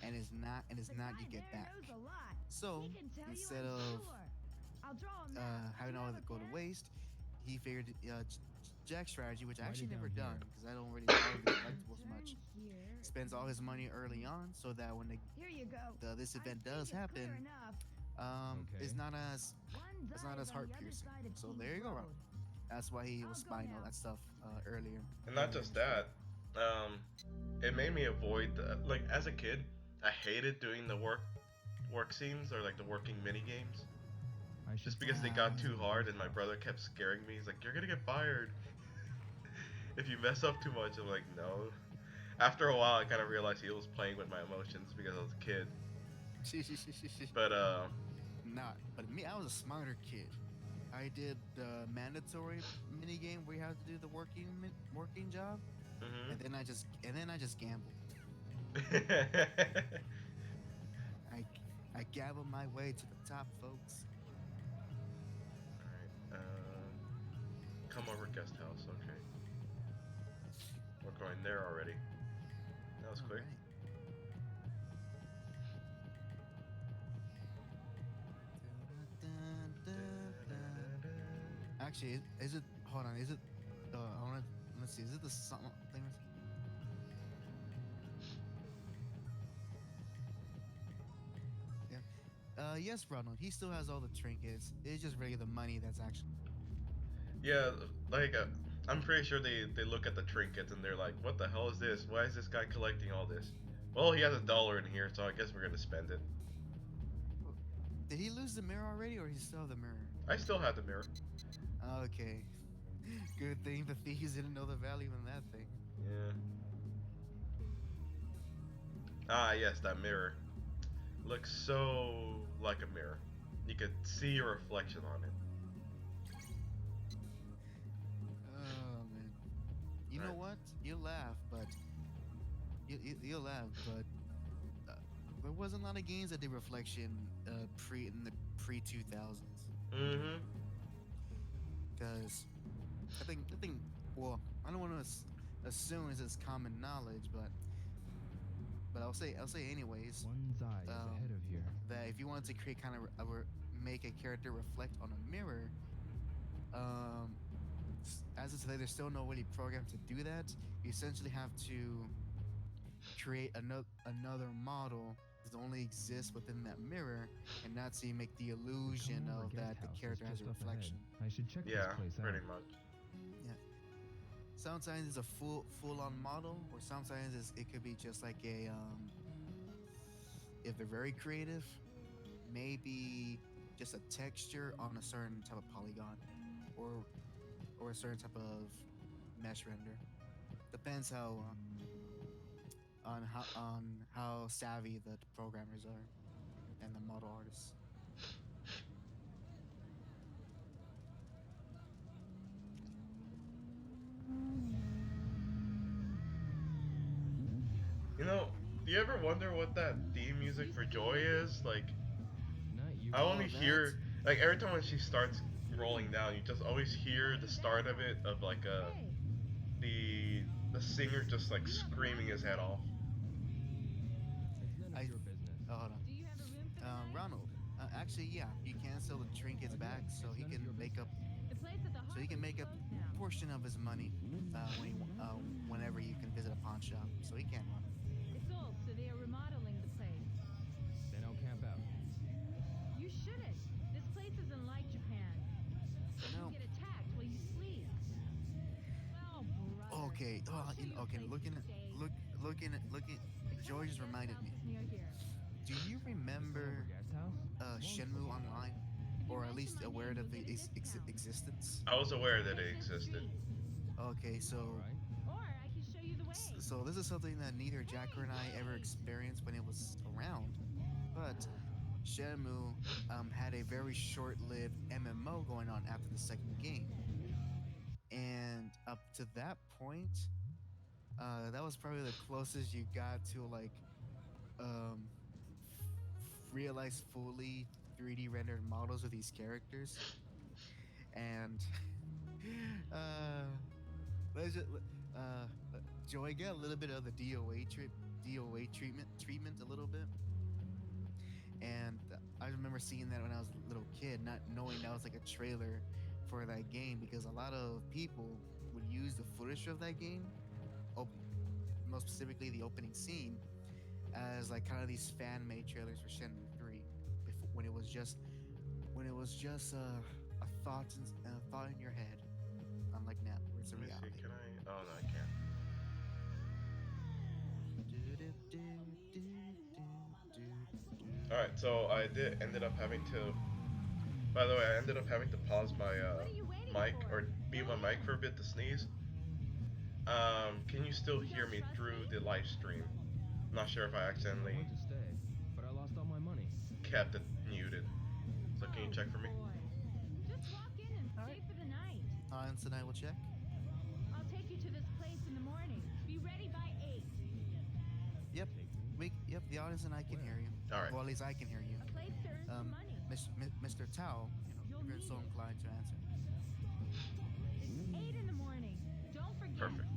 and it's not you get back. So instead of having all of it go to waste, he figured Jack's strategy, which I actually never done because I don't really follow the collectibles much. Spends all his money early on, so that when this event does happen, it's not as heart piercing. So there you go, Ronald. That's why he was buying all that stuff earlier. And not just that, it made me avoid like as a kid, I hated doing the work scenes or like the working mini games. Just because they got too hard, and my brother kept scaring me. He's like, "You're gonna get fired if you mess up too much." I'm like, "No." After a while, I kind of realized he was playing with my emotions because I was a kid. But But me, I was a smarter kid. I did the mandatory mini game where you have to do the working job, Mm-hmm. and then I just gambled. I I gambled my way to the top, folks. Alright, come over guest house, okay. We're going there already. That was All quick. right. Dun, dun, dun, dun. Actually, is it? Hold on. Is it? I want to. Let's see. Is it the song thing? Yeah. Yes, Ronald. He still has all the trinkets. It's just really the money that's actually. Yeah, like, I'm pretty sure they look at the trinkets and they're like, what the hell is this? Why is this guy collecting all this? Well, he has $1 in here, so I guess we're gonna spend it. Did he lose the mirror already, or he still have the mirror? I still have the mirror. Okay. Good thing the thieves didn't know the value in that thing. Yeah. Ah, yes, that mirror. Looks so like a mirror. You could see your reflection on it. Oh man. You know Right. what? You'll laugh, but you'll laugh, but there wasn't a lot of games that did reflection in the pre 2000s. Mm-hmm. Because I think well, I don't want to assume it's common knowledge, but I'll say anyways One's eye is Um, ahead of here. that if you wanted to create kind of make a character reflect on a mirror, as of today, there's still no really program to do that. You essentially have to create another model that only exists within that mirror, and that's how you make the The illusion Come Over of guest that the house is character has a just up ahead. reflection. I should check Yeah, this place pretty out. much. Yeah. Sometimes it's a full on model, or sometimes it could be just like a if they're very creative, maybe just a texture on a certain type of polygon, or a certain type of mesh render. Depends on how savvy the programmers are and the model artists. You know, do you ever wonder what that theme music for Joy is? Like, Not you. I only Oh, hear, like, every time when she starts rolling down, you just always hear the start of it of like Hey, the singer just like screaming his head off. It's none of I your business. hold on. do you have a room for the night? Ronald. Actually, yeah, you can sell the trinkets back, so It's he none of can your make up The place at the so he Harbour can is make a closed now. portion of his money whenever you can visit a pawn shop. So he can run. It's old, so they are remodeling the place. Then I'll camp out. You shouldn't. This place isn't like Japan. No. You get attacked while you sleep. Oh, brother. Okay. I'll show you a Okay. place to Looking stay. looking. The George just guest reminded house me. is near here. Do you Come Over remember guest house? Long Shenmue story. Online, or at least aware of the existence? I was aware that it There's no existed. street. Okay, so Alright. Or I can show you the way. so this is something that neither Jacker and I ever experienced when it was around, but Shenmue had a very short-lived MMO going on after the second game, and up to that point, that was probably the closest you got to like um, realize fully 3D rendered models of these characters, and uh, let's just, uh, Joy get a little bit of the DOA treatment a little bit, and I remember seeing that when I was a little kid, not knowing that was like a trailer for that game because a lot of people would use the footage of that game, op- most specifically the opening scene, as like kind of these fan made trailers for Shenmue 3 before, when it was just a thought in your head, unlike now where it's a Let me see, reality. can I? Oh no, I can't. Alright, so I ended up having to. By the way, I ended up having to pause my What are you waiting mic for? or mute my mic for a bit to sneeze. Can you still hear me through the live stream? I'm not sure if I I accidentally wanted to stay, but I lost all my money. kept it muted. So can you check for me? Boy. Just walk in audience and I will check. I'll take you to this place in the morning. Be ready by 8. Yep. Yep. The audience and I can hear you. All right. Well, at least I can hear you. A place to earn some money. Mr. Tao, You'll you're need so it. inclined to answer. It's 8 in the morning. Don't forget. Perfect.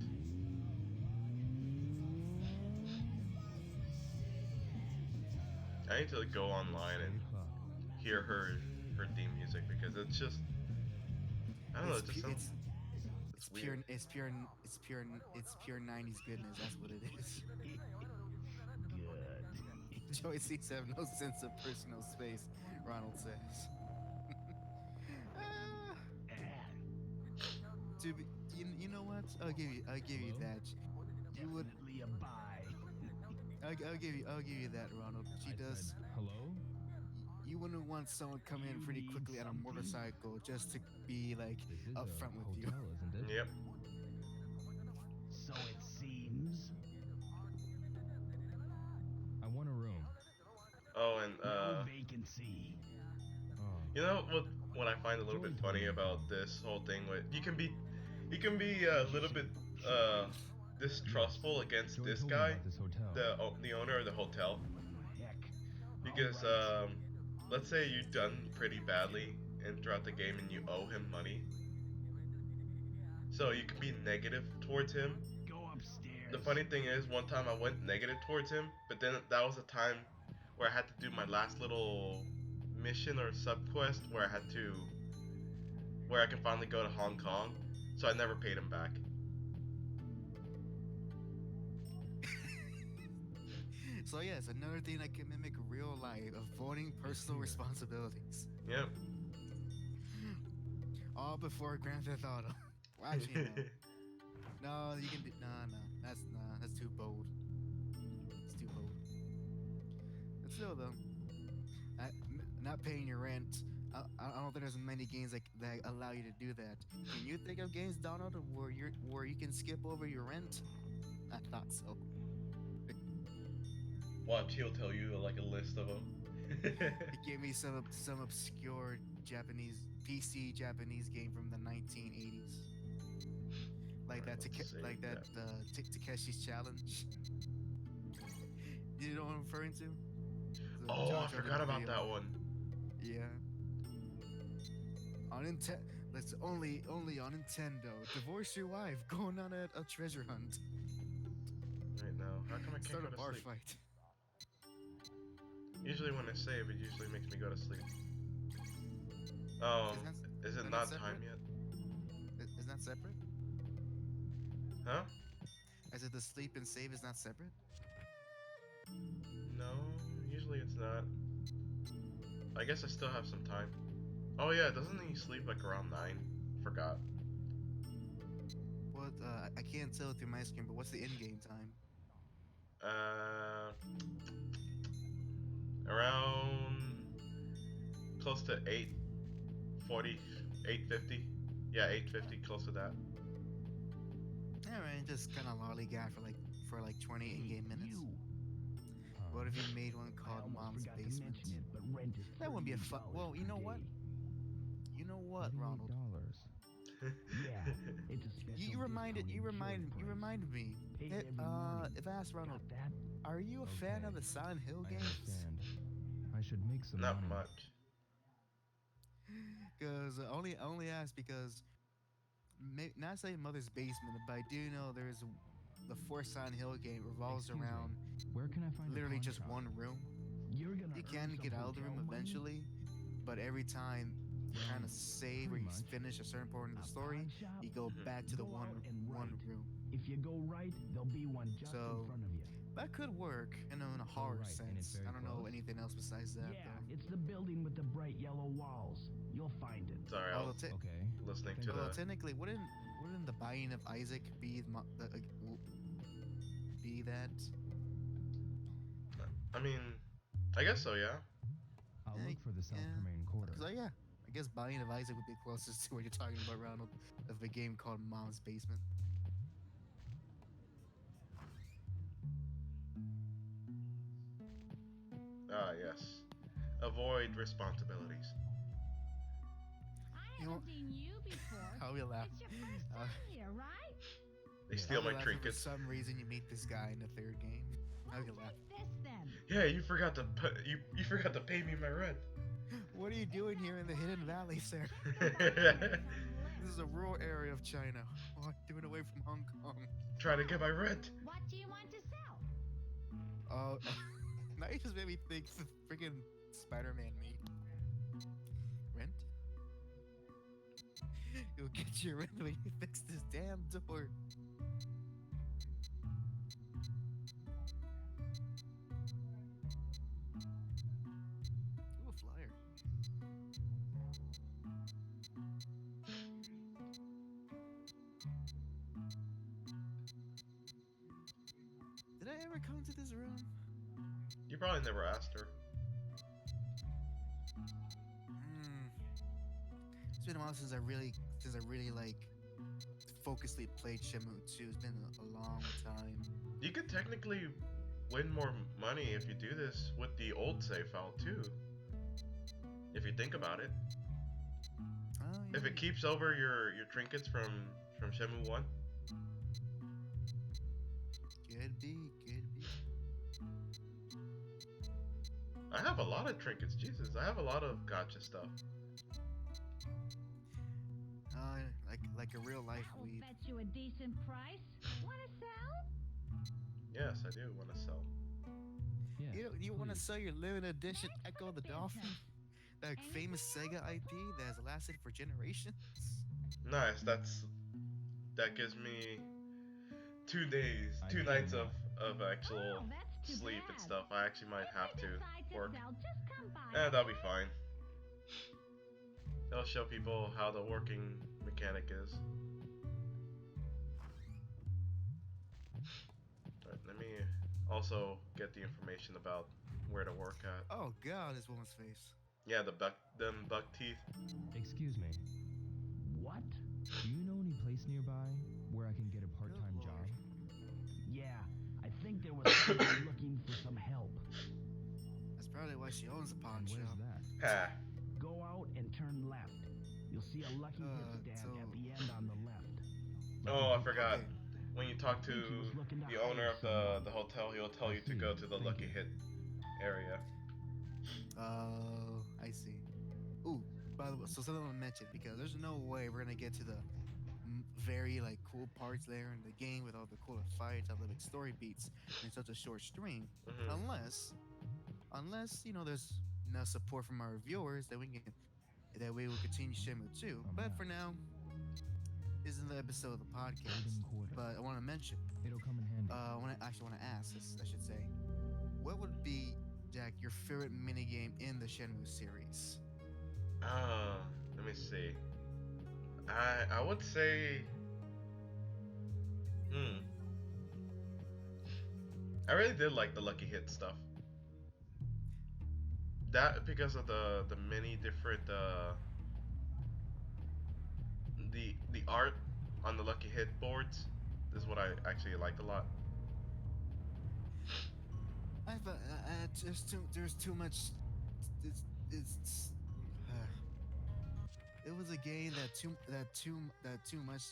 I need to go online and hear her theme music because it's just I don't know. It just sounds. It's weird. It's pure 90s goodness. That's what it is. Good. Joey seems to have no sense of personal space, Ronald says. Ah. To be, you know what? I'll give you that. You would. Definitely a buy. I'll give you that, Ronald. She does. Hello? You wouldn't want someone coming in pretty quickly on a motorcycle just to be like This is upfront a with you. hotel, isn't it? Yep. So it seems. I want a room. Oh, and No vacancy. Oh. you know what I find a little bit funny about this whole thing with you can be a little bit distrustful against Joey this told me guy, about this hotel. the owner of the hotel, Heck. because Alright. let's say you've done pretty badly and throughout the game and you owe him money, so you can be negative towards him. Go upstairs. The funny thing is, one time I went negative towards him, but then that was a time where I had to do my last little mission or sub quest where I can finally go to Hong Kong, so I never paid him back. So yes, another thing that can mimic real life: avoiding personal responsibilities. Yep. All before Grand Theft Auto. Well, actually, no. No, you can do. That's too bold. It's too bold. But still, though, not paying your rent. I don't think there's many games that allow you to do that. Can you think of games, Donald, where you can skip over your rent? I thought so. Watch, he'll tell you like a list of them. Give me some obscure PC Japanese game from the 1980s, like that. Takeshi's Challenge. You know what I'm referring to? The Oh, I JoJo forgot about video. that one. Yeah. On that's only on Nintendo. Divorce your wife, going on a treasure hunt. Right now, how come I can't Start go a to bar sleep? fight. Usually when I save, it usually makes me go to sleep. Is it that not separate? time yet? Isn't that separate? Huh? I said the sleep and save is not separate. No, usually it's not. I guess I still have some time. Oh yeah, doesn't he sleep like around 9? Forgot. What? I can't tell through my screen, but what's the in-game time? Around close to 8:40, 8:50. Yeah, 8:50, close to that. Alright, just kind of lollygag for like 20 in-game minutes. What if you made one called Mom's Basement? That wouldn't be a fun. Well, you know what? You know what, Ronald? Yeah, it's a special You reminded me. Paid If every morning. I asked Ronald, Got that? are you a fan Okay. of the Silent Hill I games? understand. I should make some Not money. much. Because only asked because not saying Mother's Basement, but I do know there's the fourth Silent Hill game revolves Excuse me. around Where can I find a literally pawn just shop? one room. You're gonna You earn can some get out of the room hotel money? eventually, but every time you Well, kind of save or pretty you much. finish a certain part of the A story, pawn shop? you go Mhm. back to the Go one out and one right. room. If you go right, there'll be one just So, in front of you. That could work in a horror right, and it's sense. very I don't know close? anything else besides that. Yeah, though. it's the building with the bright yellow walls. You'll find it. Sorry, I Although, was Okay. listening to although the. technically, wouldn't the buying of Isaac be be that? I mean, I guess so, yeah. I'll Yeah, look for the South yeah. Permain quarter. Because yeah, I guess buying of Isaac would be closest to what you're talking about, Ronald, of a game called Mom's Basement. Ah, yes. Avoid responsibilities. I You know- haven't seen you before. How we laugh. It's your first Uh, time here, right? They Yeah. steal I'll be my laughing trinkets. For some reason, you meet this guy in the third game. Well, I'll be laughing. take this then. Yeah, you forgot to you forgot to pay me my rent. What are you doing here in the Hidden Valley, sir? This is a rural area of China. What, doing away from Hong Kong? Trying to get my rent. What do you want to sell? Oh, now you just made me think of freaking Spider-Man me. Rent? You'll get your rent when you fix this damn door. Ooh, a flyer. Did I ever come to this room? You probably never asked her. It's been a while since I really like focusedly played Shenmue 2. It's been a long time. You could technically win more money if you do this with the old save file too. If you think about it. Oh, yeah. If it keeps over your trinkets from Shenmue 1. Could be. I have a lot of trinkets, Jesus. I have a lot of gotcha stuff. Like a real life That will weed. fetch you a decent price. Want to sell? Yes, I do want to sell. Yeah. You want to please. sell your limited edition Thanks Echo for the the Dolphin? business. That famous Sega IP that has lasted for generations? Nice. That gives me 2 days, I 2 need nights that. of actual Oh, that's too sleep and bad. stuff. I actually might If have you to decide to work. sell, just come by. That'll be fine. It'll show people how the working mechanic is. Alright, let me also get the information about where to work at. Oh god, this woman's face. Yeah, them buck teeth. Excuse me. What? Do you know any place nearby where I can get a part-time Good job? lord. Yeah, I think there was someone looking for some help. That's probably why she owns a pawn And where's shop. that? Ha. Go out and turn left. You'll see a lucky hit stand so- at the end on the left. Oh, I forgot. Okay. When you talk to Think he was looking to the hire owner of someone. the hotel, he'll tell I you to see. go to the Thank lucky you. hit area. Oh, I see. Ooh, by the way, so something I want to mention because there's no way we're gonna get to the very like cool parts there in the game with all the cool fights, all the big story beats in such a short stream, Mhm. unless you know there's enough support from our viewers that we will continue Shenmue 2. Oh, But yeah. for now, this isn't the episode of the podcast. Golden quarter. But I want to mention, It'll come in handy. I want to ask this, I should say, what would be, Jack, your favorite minigame in the Shenmue series? Let me see. I would say, I really did like the lucky hit stuff. That because of the many different the art on the lucky hit boards. This is what I actually liked a lot. There's too much. It's it was a game that too much.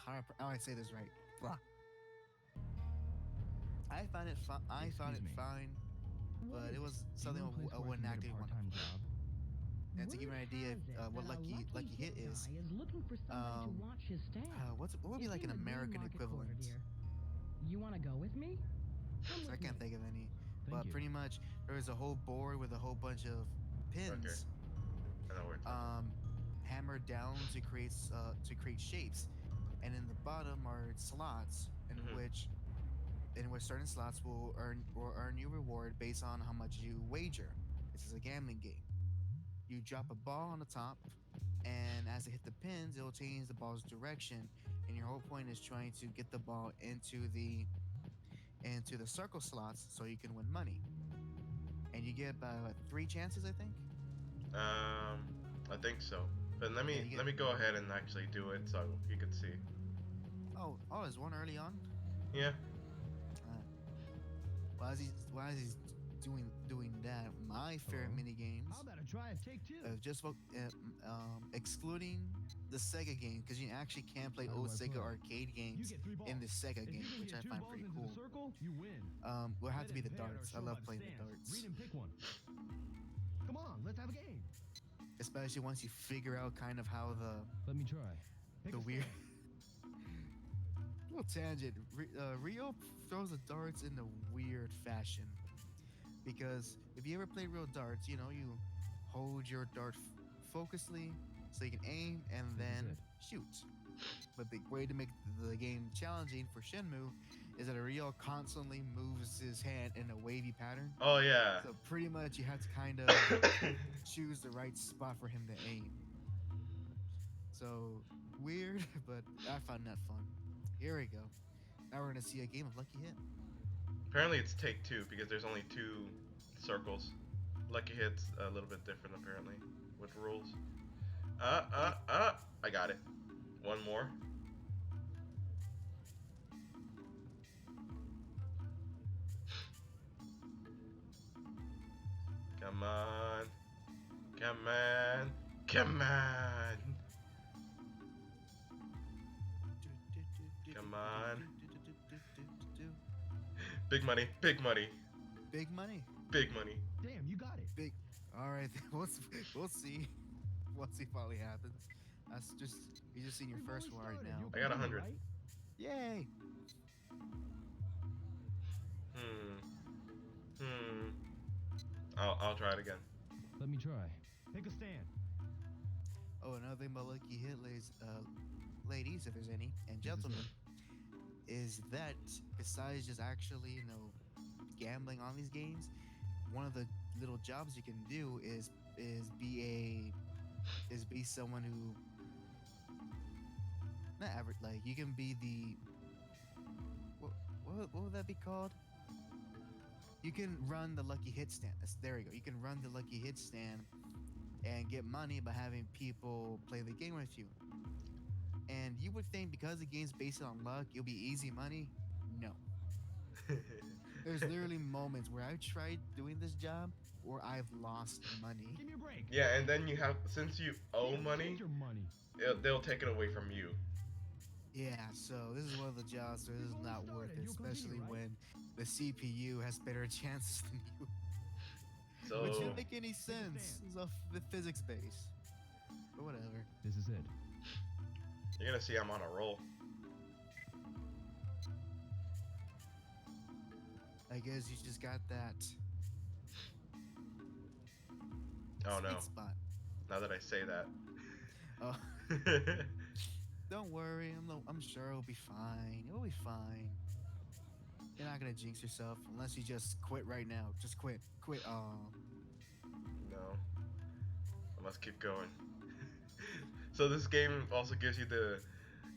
How do I say this right? Blah. I found it Excuse me. fine, but it was Do you something know a place I where wouldn't can get actively a want to part-time play. job? And to give you an idea of what Lucky Hit is, Guy is looking for someone um, to watch his staff. what would be It's like in an the Green American Market Quarter, equivalent? dear. You want to go with me? Come So I with can't me. think of any. Thank But you. pretty much there is a whole board with a whole bunch of pins I know where it's at. hammered down to create shapes, and in the bottom are slots in Mhm. which certain slots will earn you reward based on how much you wager. This is a gambling game. You drop a ball on the top, and as it hit the pins, it will change the ball's direction. And your whole point is trying to get the ball into the circle slots so you can win money. And you get about 3 chances, I think. I think so. But let me Yeah, you let me go ahead and actually do it so you can see. Oh, there's one early on. Yeah. Why is he doing that, my favorite Hello? mini games, How about a try and take two? excluding the Sega game, because you actually can play How do old I Sega play? arcade You games get 3 balls. in the Sega If game, you can which get I 2 find balls pretty into cool. the circle, you win. Will have to be Red the and pear darts. I are shown love by the playing the stands. darts, Read and pick one. Come on, let's have a game. especially once you figure out kind of how Let me try. Pick the a weird. stand. Little tangent. Rio throws the darts in a weird fashion, because if you ever play real darts, you know you hold your dart focusedly so you can aim and This is then it. shoot. But the way to make the game challenging for Shenmue is that Rio constantly moves his hand in a wavy pattern. Oh yeah. So pretty much you have to kind of choose the right spot for him to aim. So weird, but I found that fun. Here we go. Now we're gonna see a game of Lucky Hit. Apparently it's take two because there's only 2 circles. Lucky Hit's a little bit different apparently with rules. I got it. One more. Come on. Come on. Come on. Come on. Big money. Big money. Big money. Big money. Damn, you got it. Big. All right, we'll see. Once it finally happens. That's just you're just seeing your We've first only one right started. now. You'll I got continue, 100. right? Yay! I'll try it again. Let me try. Pick a stand. Oh, another thing about Lucky Hit, ladies, if there's any, and gentlemen, is that besides just actually, gambling on these games, one of the little jobs you can do is be someone who not average, like you can be the what would that be called? You can run the Lucky Hit stand. There we go. You can run the Lucky Hit stand and get money by having people play the game with you. And you would think because the game's based on luck, it'll be easy money. No. There's literally moments where I've tried doing this job where I've lost money. Give me a break. Yeah, and then you have, since you owe Damn, money, take your money. they'll take it away from you. Yeah, so this is one of the jobs where this is We've not only worth started. it, You'll continue, especially right? when the CPU has better chances than you. So Which didn't make any sense. It's off the physics base. But whatever. This is it. you're gonna see I'm on a roll. I guess you just got that Oh sweet no! spot. Now that I say that. Oh, don't worry. I'm sure it'll be fine. It'll be fine. You're not gonna jinx yourself unless you just quit right now. Just quit. Quit. No. I must keep going. So this game also gives you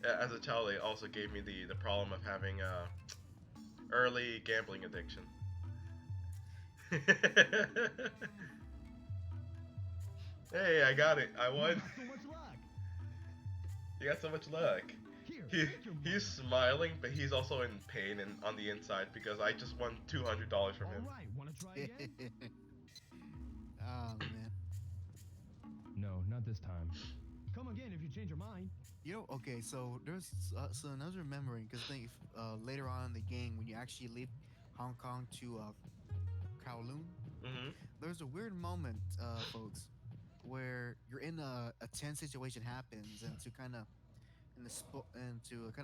as a child, it also gave me the problem of having early gambling addiction. Hey, I got it. I You won. got so much luck. You got so much luck. Here, He, take your money. he's smiling, but he's also in pain and on the inside because I just won $200 from him. All right, want to try again? Oh man. No, not this time. Come again if you change your mind. Okay, so there's so I was remembering because I think later on in the game when you actually leave Hong Kong to Kowloon, there's a weird moment, folks, where you're in a tense situation happens, and to kind of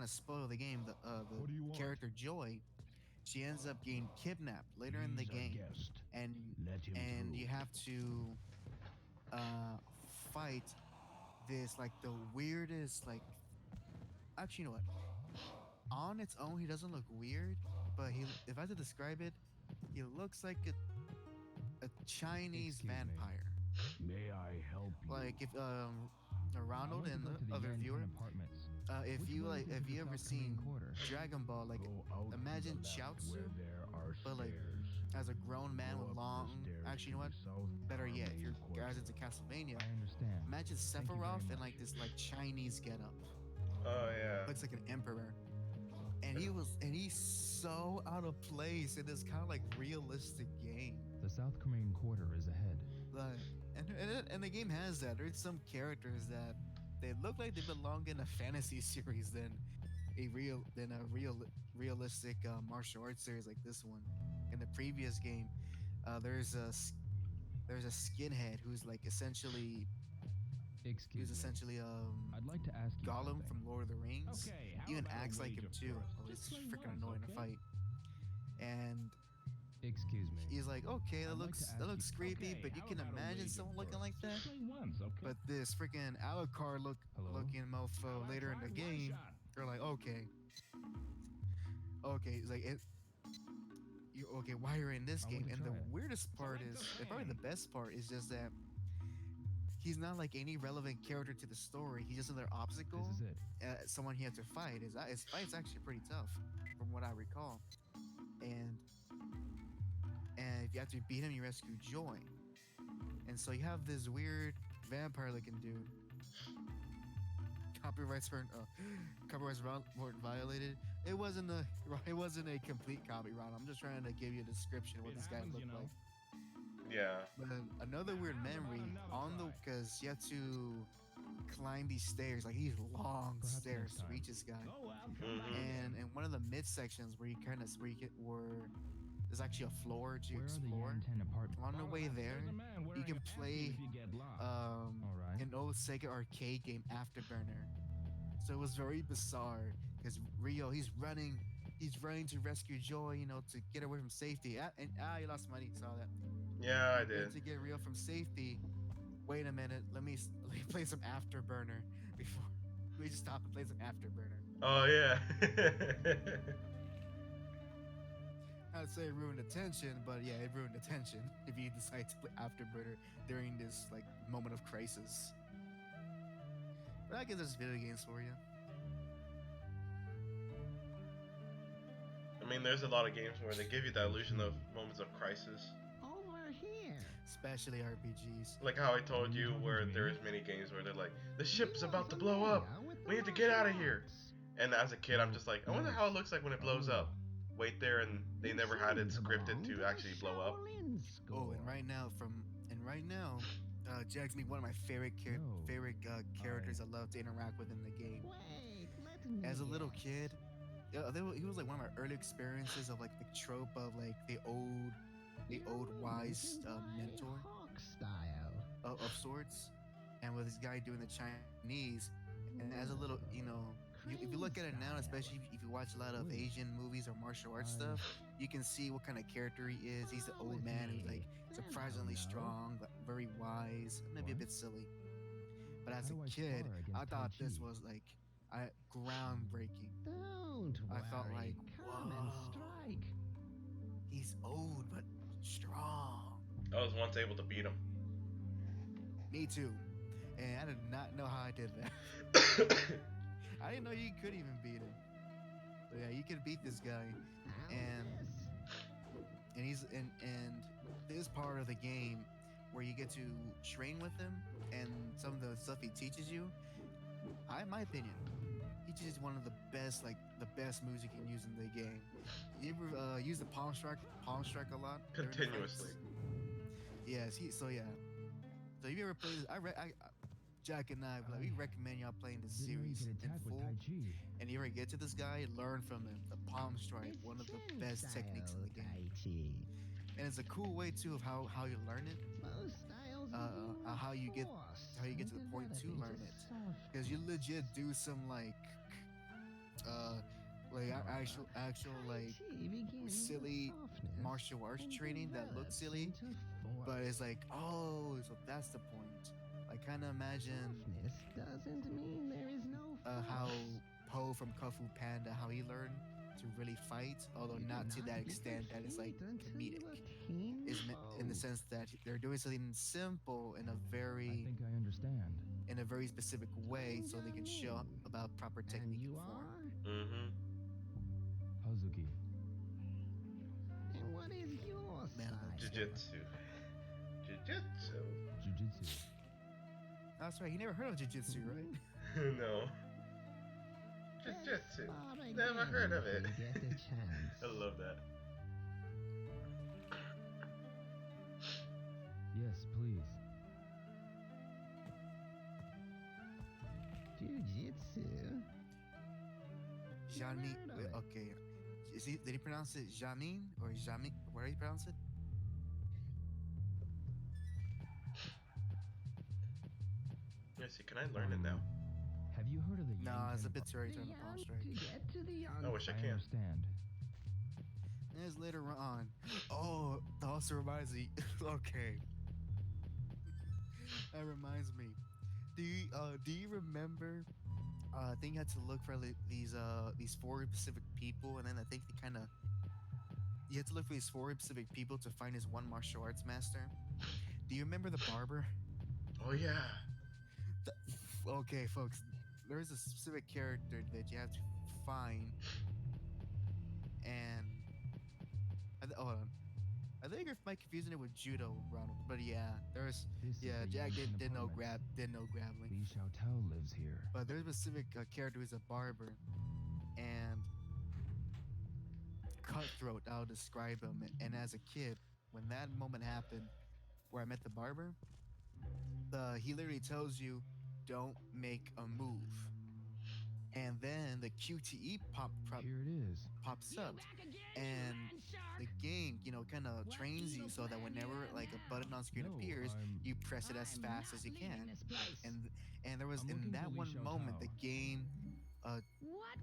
spoil the game, What do you the want? character Joy, she ends up getting kidnapped later in the He's a game, guest. and Let him and through. you have to fight this like the weirdest like actually you know what, on its own he doesn't look weird, but if I had to describe it, he looks like a Chinese Excuse me. vampire. May I help you? Like if I Ronald want to and go to the the other Yanton viewer, apartments. if Which you one like is if the you ever South Korean seen quarter? Dragon Ball, like Go out to imagine the left Chaozu, where there are but like stairs. as a grown man Go with up the long. stairs Actually, you know to what? the south Better yet, if main you're guys courtyard. into Castlevania, I understand. imagine Thank you very Sephiroth in much. like this like Chinese getup. Oh yeah. Looks like an emperor, and he's so out of place in this kind of like realistic game. The South Korean quarter is ahead. Like, and the game has that. There's some characters that they look like they belong in a fantasy series than realistic martial arts series like this one. In the previous game, there's there's a skinhead who's like essentially Excuse me. I'd like to ask you Gollum something. from Lord of the Rings. Okay, how He even about a acts like him wager too. for us? Oh, it's Just play freaking once, annoying to okay? fight. And Excuse me. he's like, okay, I'd like to ask that looks you- creepy, Okay, but you how can about a imagine wager someone for looking us? like that. Just play once, okay? But this freaking Alucard Hello? looking mofo How later in about the try one game, shot? they're like, okay, it's like it. You okay? Why you're in this I want game? to And the try it. weirdest part Select is, a and probably the fan. best part is just that he's not like any relevant character to the story. He's just another obstacle. This is it. Someone he had to fight. His fight's actually pretty tough, from what I recall. And if you have to beat him, you rescue Joy. And so you have this weird vampire-looking dude. Copyrights weren't violated. It wasn't a complete copyright. I'm just trying to give you a description of what It this guy happens, looked you know. like. Yeah. But another weird memory because you have to climb these stairs, like these long Perhaps stairs next to time. reach this guy. Oh, well, come Mhm. back again. And one of the mid sections where there's actually a floor to Where are the explore. Yanten apartments? On the Follow way us. there, There's a man you wearing can a hat play if you get lost. All right. an old Sega arcade game, Afterburner. So it was very bizarre because Rio, he's running to rescue Joy, to get away from safety. You lost money, saw that. Yeah, I He went did. to get Rio from safety. Wait a minute, let me play some Afterburner before we just stop and play some Afterburner. Oh yeah. I'd say it ruined the tension, but yeah, it ruined the tension if you decide to play Afterburner during this like moment of crisis. But I guess there's video games for you. I mean, there's a lot of games where they give you the illusion of moments of crisis. Over here. Especially RPGs. Like how I told you, where there's many games where they're like, the ship's about to blow up. We need to get out of here. And as a kid, I'm just like, I wonder how it looks like when it blows up. Wait there, and they never had it scripted to actually blow up. Oh, and right now, Jack's me one of my favorite characters I love to interact with in the game. Wait, let me As a little guess. kid, he was like one of my early experiences of like the trope of like the old wise mentor Hawk style. of sorts, and with this guy doing the Chinese. And as a little, if you look at it now, especially if you watch a lot of Asian movies or martial arts stuff, you can see what kind of character he is. He's the old man who's like surprisingly strong, but very wise, maybe a bit silly. But as How do a I kid, spar against I thought Tai this Chi? was like groundbreaking. Don't I felt worry. like, Come and whoa. strike. He's old but strong. I was once able to beat him. Me too. And I did not know how I did that. I didn't know you could even beat him. But yeah, you can beat this guy. And this part of the game where you get to train with him and some of the stuff he teaches you, in my opinion, he teaches one of the best moves you can use in the game. You ever use the palm strike a lot? during the fights? Continuously. Yes, so yeah. So you ever play this? Jack and I, we recommend y'all playing this Didn't know you series could in attack with full. Tai Chi. And you ever get to this guy, learn from him. The palm strike, It's one of the Shen best techniques in the style game. Tai Chi. And it's a cool way too of how you learn it. Most styles How you get to the point to learn it. Because you legit do some actual silly martial arts training that looks silly, but it's like, oh, so that's the point. I kind of imagine doesn't mean there is no how Po from Kung Fu Panda, how he learned to really fight, although not to that extent that it's like comedic. Is in the sense that they're doing something simple in a I very think I understand. specific way, so they can show about proper And technique you and form. are? Mm-hmm. Hazuki. And what is your Man, style? Jiu-jitsu. Jiu-jitsu. Jiu-jitsu. That's right. He never heard of jiu-jitsu, right? No. Let's Jiu-jitsu. spar Never again heard of if it. we get the chance. I love that. Yes, please. Jujitsu. Janine. Never heard of it. Okay. Did he pronounce it Janine or Jami? Where do you pronounce it? Let's see, can I learn it now? Have you heard of the No, Yang it's a Ken bit too early The to turn the pawn young strike. to get to the young. I wish I I can. understand. It's later on. Oh, that also reminds me. Okay. That reminds me. Do you remember? I think you had to look for these four specific people, and then I think they kind of you had to look for these four specific people to find his one martial arts master. Do you remember the barber? Oh yeah. Okay, folks. There's a specific character that you have to find, and hold on. I think I might confusing it with judo, Ronald. But yeah, there's This yeah. is the Jack Yang Ken did no apartment. grappling. Li Xiaotao lives here. But there's a specific character who's a barber, and cutthroat. I'll describe him. And as a kid, when that moment happened, where I met the barber, he literally tells you, "Don't make a move," and then the QTE Here it is. pops up, and the game, kind of trains you so that whenever like a button on screen No, appears, I'm- you press it as fast as you can. And there was I'm in looking that for Li one moment, Xiaotao. the game What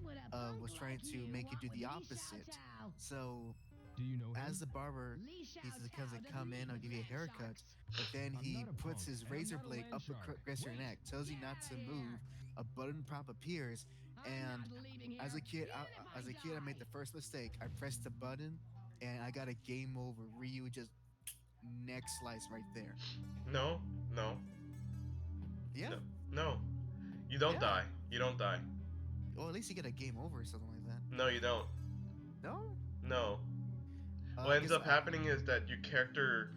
would a punk was trying like to you make you do want the with Li opposite. Xiaotao? So Do you know him? as the barber, Li he Xiaotao comes to doesn't come need in, I'll the give you a land haircut, sharks. but then I'm he not a puts punk, his and I'm razor not a blade land up shark. across your Wait, neck, tells you get not to outta move. here. A button prop appears, I'm and not leaving as a here, kid, even if as a kid, I made the die. first mistake. I pressed the button, and I got a game over. Ryu just neck slice right there. No, no, Yeah. no, no. You don't Yeah. die. You don't die. Well, at least you get a game over or something like that. No, you don't. No. No. I What ends guess up happening is that your character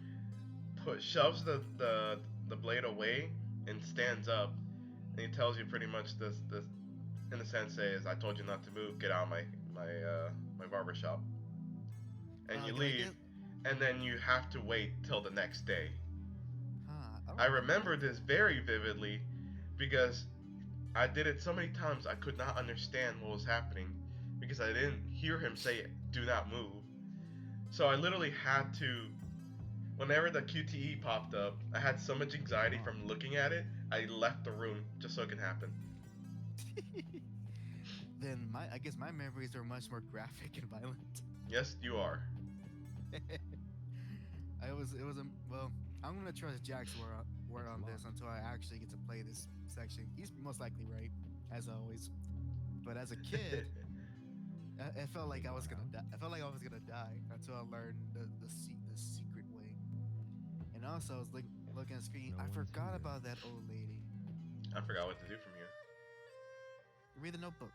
shoves the blade away and stands up, and he tells you pretty much this in a sense is, I told you not to move, get out of my barber shop. And you can I leave, get- and then you have to wait till the next day. Huh, I remember this very vividly because I did it so many times I could not understand what was happening because I didn't hear him say do not move. So I literally had to, whenever the QTE popped up, I had so much anxiety from looking at it, I left the room just so it could happen. Then I guess my memories are much more graphic and violent. Yes, you are. Well, I'm gonna trust Jack's word It's on this locked. until I actually get to play this section. He's most likely right, as always. But as a kid, I felt like I was gonna die. I felt like I was gonna die until I learned the secret way. And also, I was looking at the screen. No I one's forgot here. about that old lady. I forgot what to do from here. Read the notebook.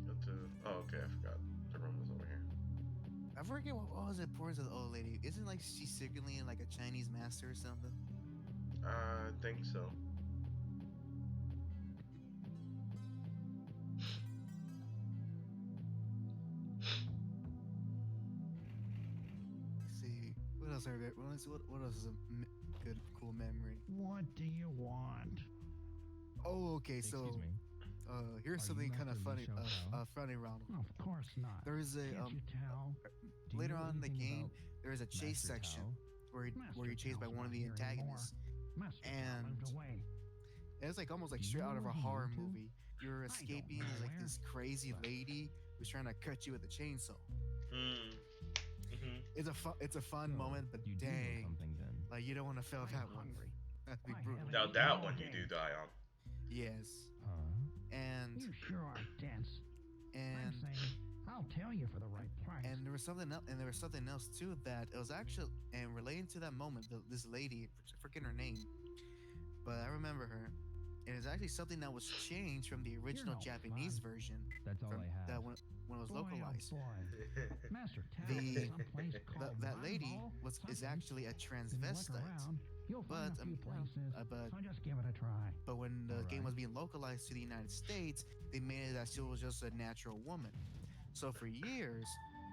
Go to, oh, okay, I forgot. The room was over here. I forget what was the importance of the old lady. Isn't like she's secretly in like a Chinese master or something? I think so. Let's see, what else are there? What else is a good, cool memory? What do you want? Oh, okay. Excuse So, me. here's Are something you kind of Master Li funny. Xiaotao? Funny, Ronald. Of course not. There is a Can't you tell? Do you later know on in the anything game, there is a about chase Master section Tao? where Master you're chased by Tao's one of not the here anymore. antagonists. Master Tao And moved away. And it's like almost like Do you straight know out of a where he horror moved to? movie. You're don't escaping know like where, this crazy but- lady who's trying to cut you with a chainsaw. Hmm. Mm-hmm. It's a fun So, moment, but you do know dang, something then. like you don't want to fail I'm that one. hungry. That'd be I brutal. haven't Now eaten that all one you day. do die on. Yes, Huh? and You sure are dense. I'm and saying, I'll tell you for the right price. and there was something else, and there was something else too that it was actually and relating to that moment. This lady, I forget her name, but I remember her. And it's actually something that was changed from the original no Japanese fun. version. That's all From I have. that when it was Boy, oh localized. boy. Master Tao The- is someplace called That lady Rhino, is something. actually a If you look transvestite. around, you'll But, find a few places. but So just give it a try. But when the game Alright. was being localized to the United States, they made it that she was just a natural woman. So for years,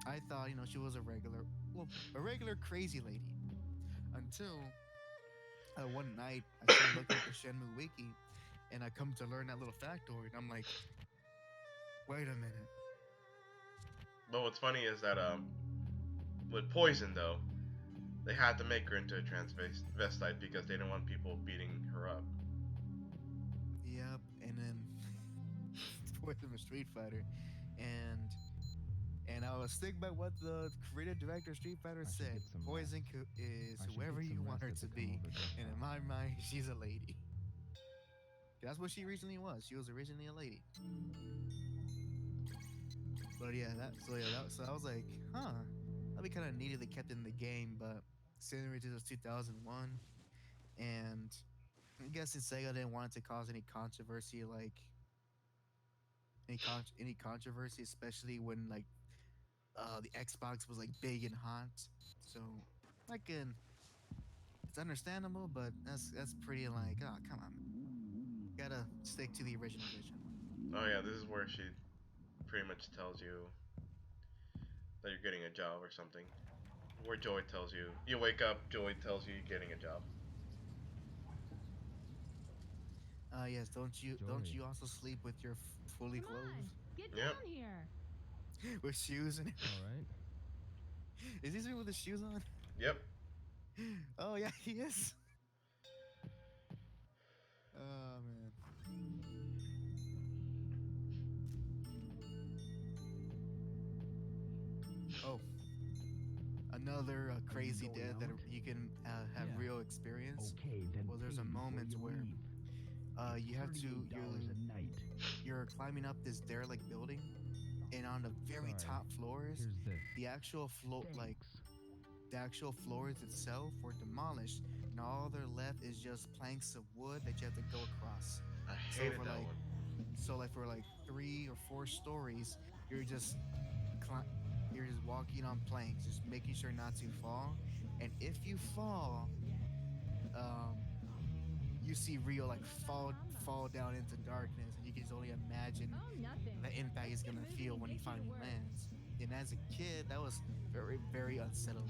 I thought, she was a regular crazy lady until one night I started looking at the Shenmue wiki, and I come to learn that little factoid, and I'm like, wait a minute. But what's funny is that with Poison though, they had to make her into a transvestite because they didn't want people beating her up. Yep, and then Poison was Street Fighter, and I will stick by what the creative director of Street Fighter I should said. get some Poison rest. is I should whoever get you some want her rest to at the be, Come Over Guest and in House. my mind, she's a lady. That's what she originally was. She was originally a lady. But yeah, so I was like, huh, that'd be kind of neat if they kept it in the game. But considering it was 2001, and I'm guessing Sega didn't want it to cause any controversy, like any controversy, especially when like the Xbox was like big and hot. So I can, it's understandable, but that's pretty like, oh come on, gotta stick to the original vision. Oh yeah, this is where she pretty much tells you that you're getting a job or something. Where Joy tells you, you wake up, Joy tells you you're getting a job. Yes, don't Joy. you also sleep with your fully Come on, clothed get Yep. down here. with shoes and All right. is he with the shoes on? Yep. Oh yeah, he is. Oh man. Oh, another crazy going death that out? you can have Yeah. real experience. Okay, then Well, there's a pay before moment you where leave. you have to $38 a night. you're climbing up this derelict building, and on the very Sorry. top floors, Here's this. the actual Thanks. the actual floors itself were demolished, and all there left is just planks of wood that you have to go across. I So hated for that like, one. for like 3 or 4 stories, you're just you're just walking on planks, just making sure not to fall. And if you fall, um, you see Rio like fall down into darkness, and you can just only imagine Oh, nothing. the impact he's Let's get gonna moving feel and when he get you to finally work. lands. And as a kid, that was very, very unsettling.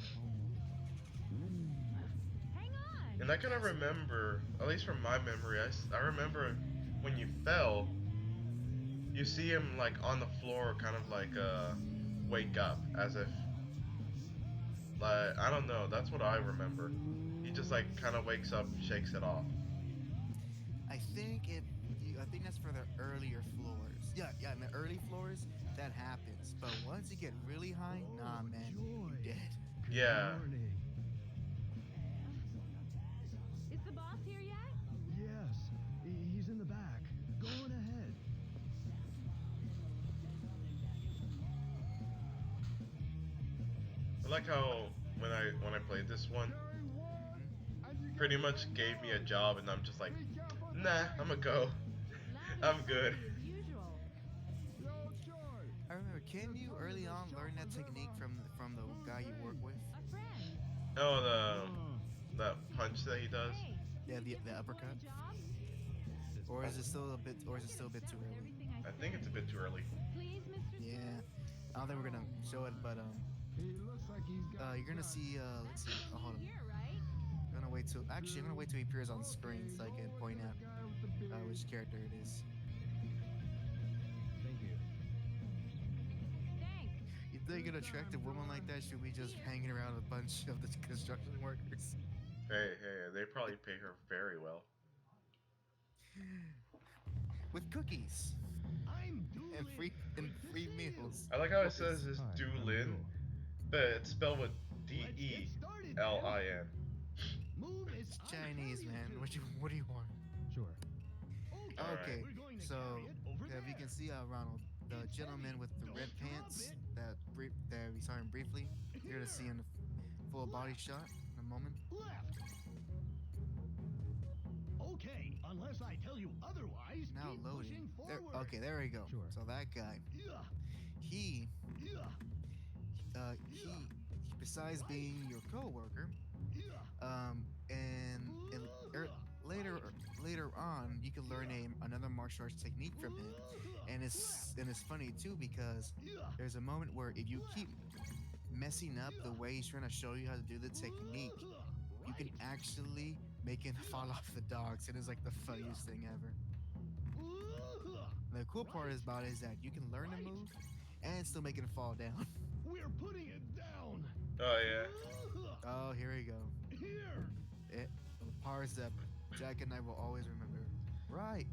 Hang on. And I kind of remember, at least from my memory, I remember when you fell, you see him like on the floor, kind of like wake up, as if, like, I don't know. That's what I remember. He just like kind of wakes up, shakes it off. I think that's for the earlier floors. Yeah, in the early floors that happens. But once you get really high, nah, man, you're dead. Yeah. Morning. Is the boss here yet? Yes. He's in the back. Go on ahead. I like how when I played this one, pretty much gave me a job, and I'm just like, nah, I'm gonna go. Loud I'm and good. crazy as usual. I remember. Can you early on learn that technique from the guy you work with? A friend. Oh, that punch that he does. Hey, Yeah, can you get the this boy a uppercut. job? Or is it still a bit? Or is it still a bit too early? Everything I think it's a bit too early. Please, Mr. Yeah, I don't think we're gonna show it, but He looks like he's got you're gonna see. Let's see. Oh, hold on. Here, right? I'm gonna wait till. Actually, I'm gonna wait till he appears on screen so I can point out which character it is. Thank you. Thanks. You think an attractive woman like that should be just hanging around a bunch of the construction workers? Hey, they probably pay her very well. With cookies I'm and free meals. I like how it says it's Hi, I'm Doolin, Jewel. but it's spelled with D-E-L-I-N. Move is It's Chinese, man. What do you want? Sure. Okay, We're going to so carry it over if you there. can see, Ronald, the gentleman with the red pants that we saw him briefly, you're gonna see in the full body shot in a moment. Left. Okay, unless I tell you otherwise, Now keep loading. pushing There, forward. okay, there we go. Sure. So that guy, Yeah, he yeah, he besides being your coworker, yeah. and later on on, you can learn another martial arts technique from him, and it's funny too because there's a moment where if you keep messing up the way he's trying to show you how to do the technique, you can actually make him fall off the dogs, and it's like the funniest thing ever. The cool part about it is that you can learn a move and still make it fall down. We're putting it down. Oh yeah. Oh, here we go. Here. The parts that Jack and I will always remember. Right.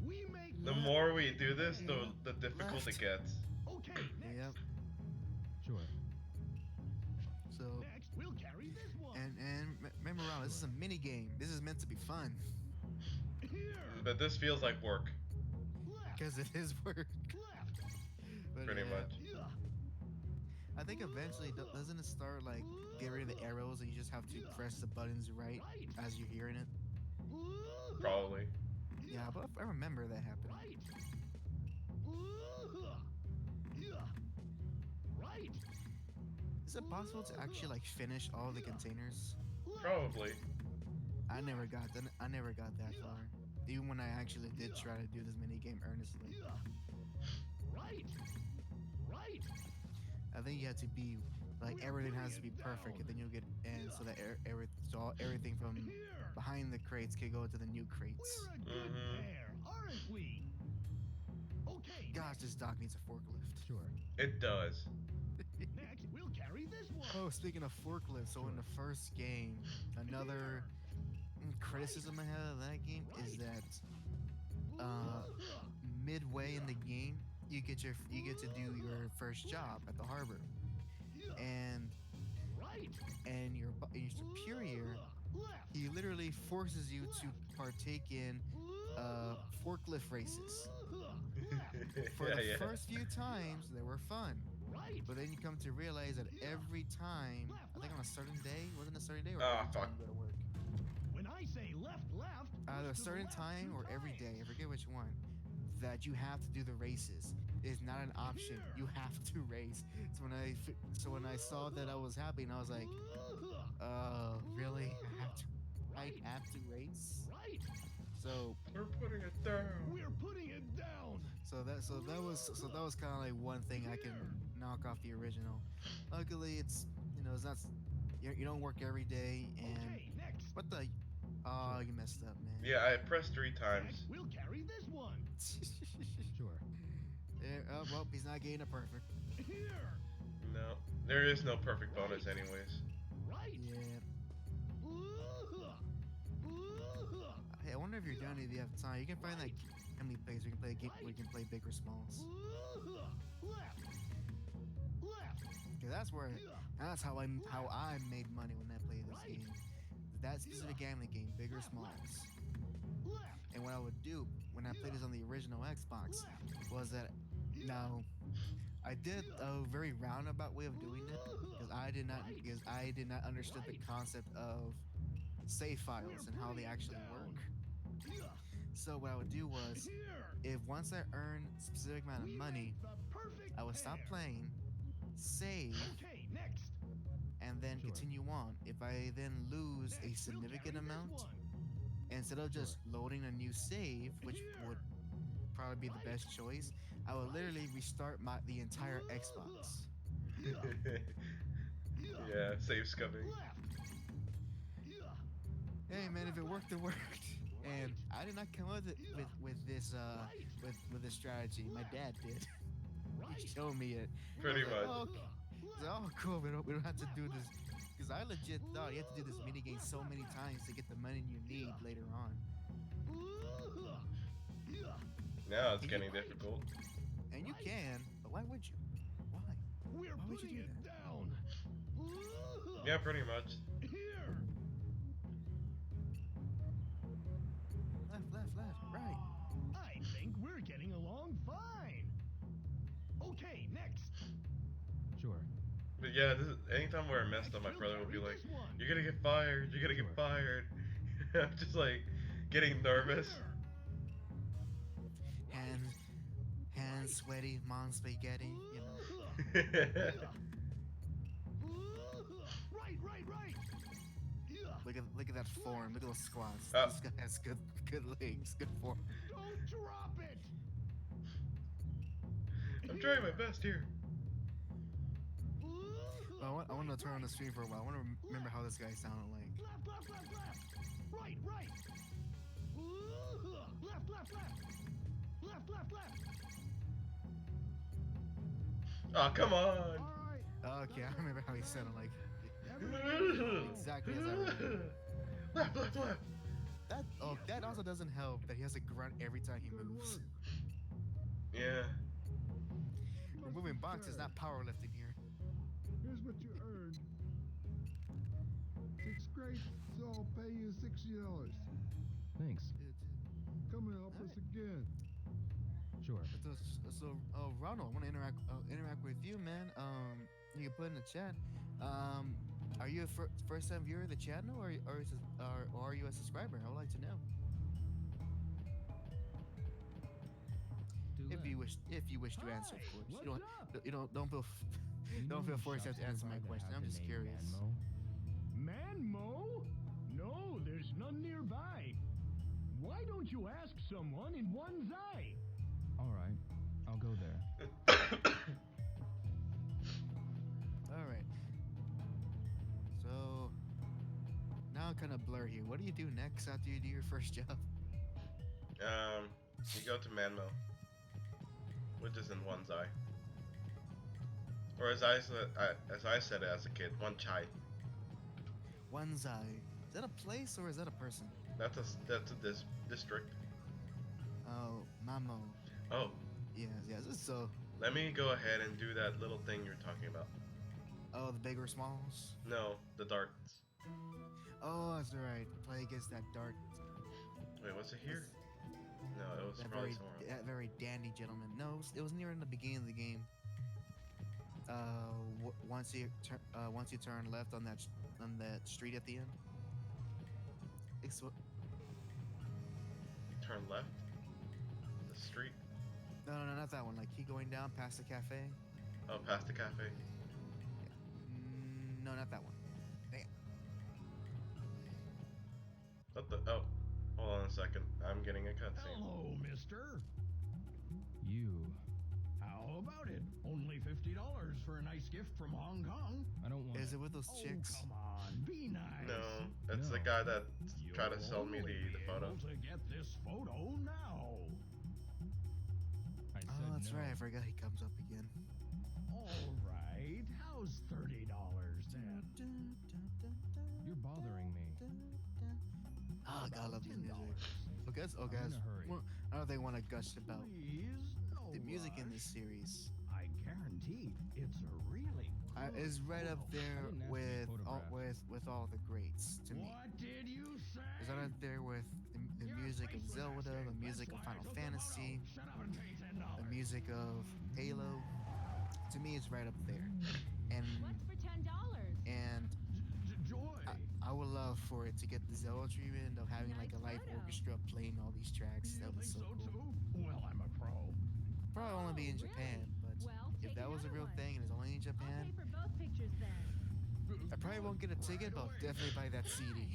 We make The more we do this, the difficult it gets. Okay, next. Yep. Sure. So Next, we'll carry this one. and remember, Ron, this is a mini game. This is meant to be fun Here. But this feels like work, Left. because it is work. Left. But pretty yeah, much. Yeah. I think eventually doesn't it start like get rid of the arrows and you just have to press the buttons right as you're hearing it. Probably. Yeah, but I remember that happened. Right. Yeah. Right. Is it possible to actually like finish all the containers? Probably. I never got that far. Even when I actually did try to do this mini game earnestly. Right. Right. I think you have to be like everything has to be perfect, and then you'll get so that everything from behind the crates can go to the new crates. We're a good pair, aren't we? Okay. Gosh, this dock needs a forklift. Sure. It does. Next, we'll carry this one. Oh, speaking of forklift, so in the first game, another criticism I have of that game is that midway in the game, you get to do your first job at the harbor, and your superior, he literally forces you to partake in forklift races. For the first few times, they were fun. But then you come to realize that every time, I think on a certain day, wasn't a certain day or every time you go to work? When I say left, Either a certain time or every day, I forget which one, that you have to do the races. It's not an option. You have to race. So when I saw that I was happening, I was like, really? I have to race? So We're putting it down. We're putting it down. So that was kind of like one thing I can knock off the original. Luckily, it's it's not you don't work every day, and Okay, next. what the you messed up, man. Yeah, I pressed 3 times. Next, we'll carry this one. Sure. Yeah, well, he's not getting a perfect. Here. No, there is no perfect bonus, anyways. Right. Yeah. Hey, I wonder if you're down if you have time. You can find like how many plays we can play a game where you can play big or smalls. Left. Left. Cause that's how I made money when I played this game. That specific gambling game, big or smalls. Left. And what I would do when I played this on the original Xbox was that now I did a very roundabout way of doing it because I did not understand the concept of save files and how they actually work. So what I would do was, if once I earned a specific amount of money, I would stop playing, save, Okay, next. and then Sure. continue on. If I then lose a significant amount, instead of just loading a new save, which would probably be the best choice, I would literally restart the entire Xbox. Yeah, save's coming. Hey man, if it worked, it worked. And I did not come up with this strategy. My dad did. He showed me it. Pretty I was like, much. "Oh, okay." I was like, oh, cool. We don't have to do this because I legit thought you have to do this mini game so many times to get the money you need later on. Now it's getting difficult. And you can, but why would you? Why? We're Why would you putting do it that? down. Yeah, pretty much. Here. Left, right. I think we're getting along fine. Okay, next. Sure. But yeah, anytime where I messed up, my brother would be like, "You're gonna get fired. You're gonna get fired." I'm just like getting nervous. Hands sweaty, mom spaghetti, Right. But look at that form. Look at those squats. Oh. This guy has good legs, good form. Don't drop it! I'm trying my best here. I want to turn on the stream for a while. I want to remember how this guy sounded like. Left, left, left, left! Right, right! Left, left, left! Left, left, left! Oh, come on. Alright, Okay, I remember how he sounded like. Exactly as I remember. Left, left, left. That also doesn't help that he has a grunt every time he moves. Yeah. Moving box is not powerlifting here. Here's what you earned. 6th grade, so I'll pay you $60. Thanks. Come and help us again. Sure. So, Ronald, I want to interact with you, man. You can put in the chat. Are you a first-time viewer of the channel, or are you a subscriber? I would like to know. If you wish to answer, of course. Don't feel forced to answer my question. I'm just curious. Manmo? No, there's none nearby. Why don't you ask someone in one's eye? All right, I'll go there. All right. So now I'm kind of blur here. What do you do next after you do your first job? You go to Manmo, which is in one's eye, or as I said it as a kid, one chai. One's eye. Is that a place or is that a person? That's a district. Oh, Mamo. Oh, Yes. So, let me go ahead and do that little thing you're talking about. oh, the big or smalls? No, the darts. Oh, that's right. Play against that dart. Wait, was it here? No, it was That probably somewhere else. that very dandy gentleman. No, it was near in the beginning of the game. Once you turn left on that street at the end. Turn left. The street. No, not that one. Like keep going down past the cafe. Oh, past the cafe. No, not that one. Damn. What the? Oh, hold on a second. I'm getting a cutscene. Hello, mister. You. How about it? Only $50 for a nice gift from Hong Kong. I don't want. Is it with those chicks? Oh, come on, be nice. No, it's the No. guy that You'll tried to sell me only the be photo. able to get this photo now. I said Oh, that's no. right. I forgot he comes up again. All right, how's $30 then? You're bothering me. Oh, God, I love this music. Okay, I'm in a hurry. Well, I don't know if they want to gush about Please, no the music in rush. this series. I guarantee it's a really Is right up good there I didn't ask with for all, photographs. with all the greats to me. What did you say? Is that up there with the music of Zelda, the music of Final Fantasy, Shut up and pay $10. the music of Halo? To me, it's right up there. And What's for $10? and Joy. I would love for it to get the Zelda treatment of having like a Nice live photo. orchestra playing all these tracks. You That was think so so cool. too? Well, I'm a pro. Probably only be in Oh, Japan, really? but Well, if take that was a another real one. thing and it's only in I'll Japan, pay for both pictures then. I probably won't get a ticket, but I'll definitely buy that CD.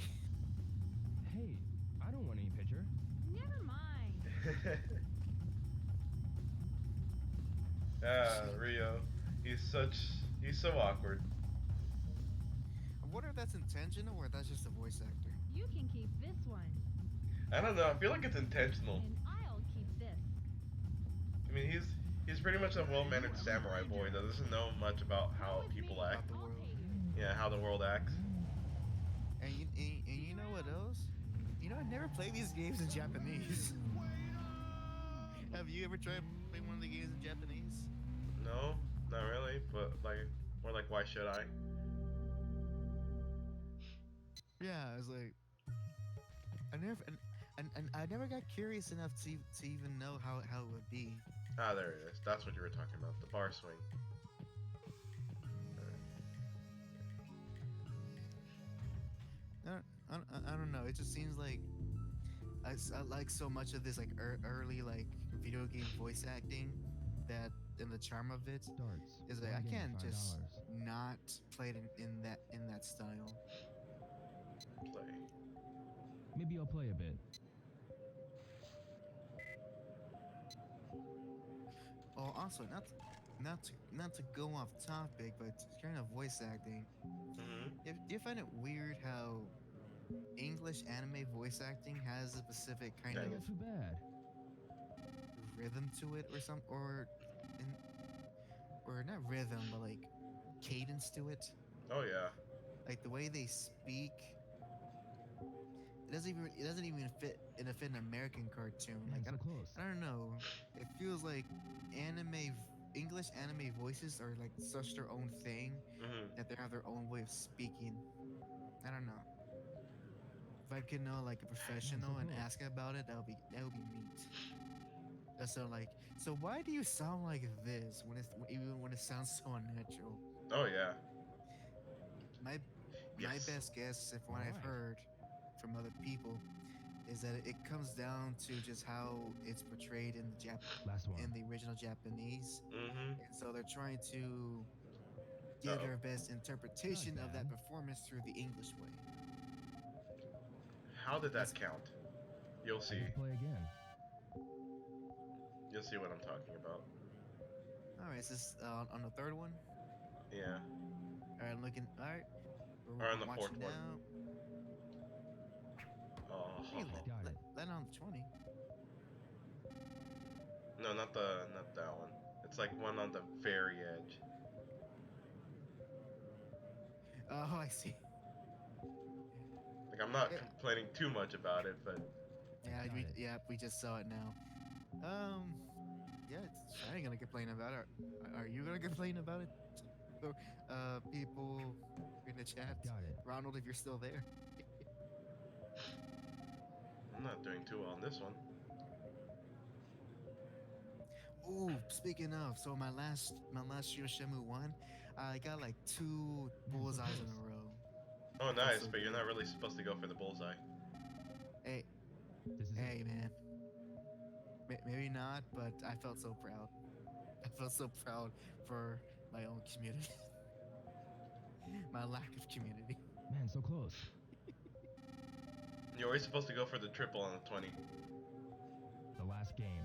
Hey, I don't want any picture. Never mind. Rio. He's so awkward. I wonder if that's intentional or if that's just a voice actor. You can keep this one. I don't know. I feel like it's intentional. And I'll keep this. I mean, he's pretty much a well-mannered samurai boy that doesn't know much about how Go with people me. act. the I'll world. pay you. Yeah, how the world acts. And you know what else? You know, I never play these games in Japanese. Have you ever tried playing one of the games in Japanese? No, not really. But like, more like, why should I? Yeah, I was like, I never got curious enough to even know how it would be. Ah, there it is. That's what you were talking about. The bar swing. I don't know. It just seems like I like so much of this like early like video game voice acting that and the charm of it Darts. is like one I game, can't just $5. not play it in that style. Play. I'll play a bit. Oh, also, not to go off topic, but kind of voice acting. Mm-hmm. Do you find it weird how English anime voice acting has a specific kind Yeah, of Not too bad. rhythm to it, in, or not rhythm, but like cadence to it? Oh yeah. Like the way they speak, it doesn't even fit an American cartoon. Man, Like so close. I don't know. It feels like English anime voices are like such their own thing Mm-hmm. that they have their own way of speaking. I don't know. If I could know like a professional and close. ask about it, that would be neat. So like, so why do you sound like this even when it sounds so unnatural? Oh yeah. My my Yes. best guess, if what I've Alright. heard from other people, is that it comes down to just how it's portrayed in Last one. in the original Japanese, Mm-hmm. and so they're trying to give Uh-oh. their best interpretation of that bad. performance through the English way. How did That's- that count? You'll I see. get to play again. You'll see what I'm talking about. All right, is this on the third one? Yeah. All right, I'm looking. All right, Or on the watching fourth one. now. Oh. Hey, Got it. let on the 20. No, not that one. It's like one on the very edge. Oh, I see. Like I'm not Yeah. complaining too much about it, but Yeah, Got it. we just saw it now. Yeah, I ain't gonna complain about it. Are you gonna complain about it? Or, people in the chat. Got it. Ronald, if you're still there. I'm not doing too well on this one. Ooh, speaking of, so my last Shenmue 1, I got like 2 bullseyes in a row. Oh, nice, so but you're good. not really supposed to go for the bullseye. Hey, This is hey, it. man. Maybe not, but I felt so proud. I felt so proud for my own community. My lack of community. Man, so close. You're always supposed to go for the triple on the 20. The last game.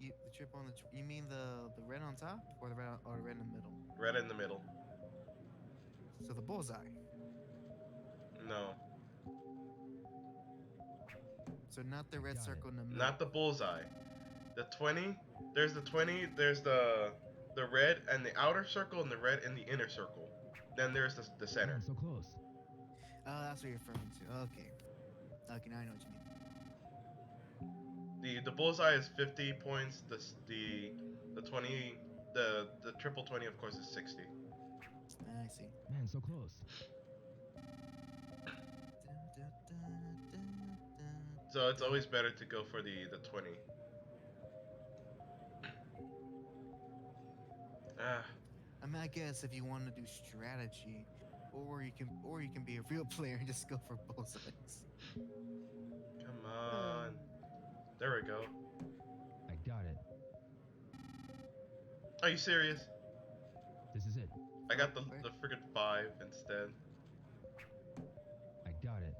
The trip on you mean the red on top or the red in the middle? Right in the middle. So the bullseye. No, So not the red Got it. circle in the middle. not the bullseye. The 20. There's the 20. There's the red and the outer circle and the red in the inner circle. Then there's the center. Man, so close. Oh, that's what you're referring to. Okay. Okay, now I know what you mean. The bullseye is 50 points. The 20 the triple 20 of course is 60. I see. Man, so close. So it's always better to go for the 20. Ah, I mean, I guess if you want to do strategy, or you can be a real player and just go for bullseyes. come on. There we go. I got it. Are you serious? This is it. I got the freaking 5 instead. I got it.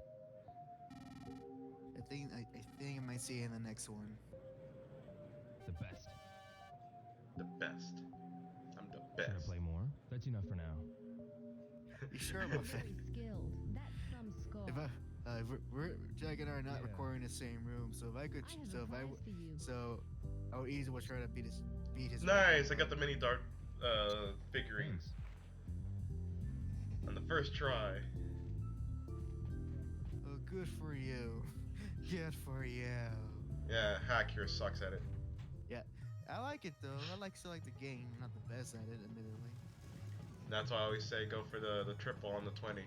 I think I might see it in the next one. The best. The best. I'm the Should I best. play more? That's enough for now. You sure about that? Very skilled. That's some score. If Jack and I are not Yeah. recording in the same room, so if I could, I have so a if I, prize w- for you. so I would easily try to beat his. Nice, I got the mini dart figurines Thanks. on the first try. Oh, good for you. Good for you. Yeah, HAC here sucks at it. I like it though. I like the game. I'm not the best at it, admittedly. That's why I always say go for the triple on the 20.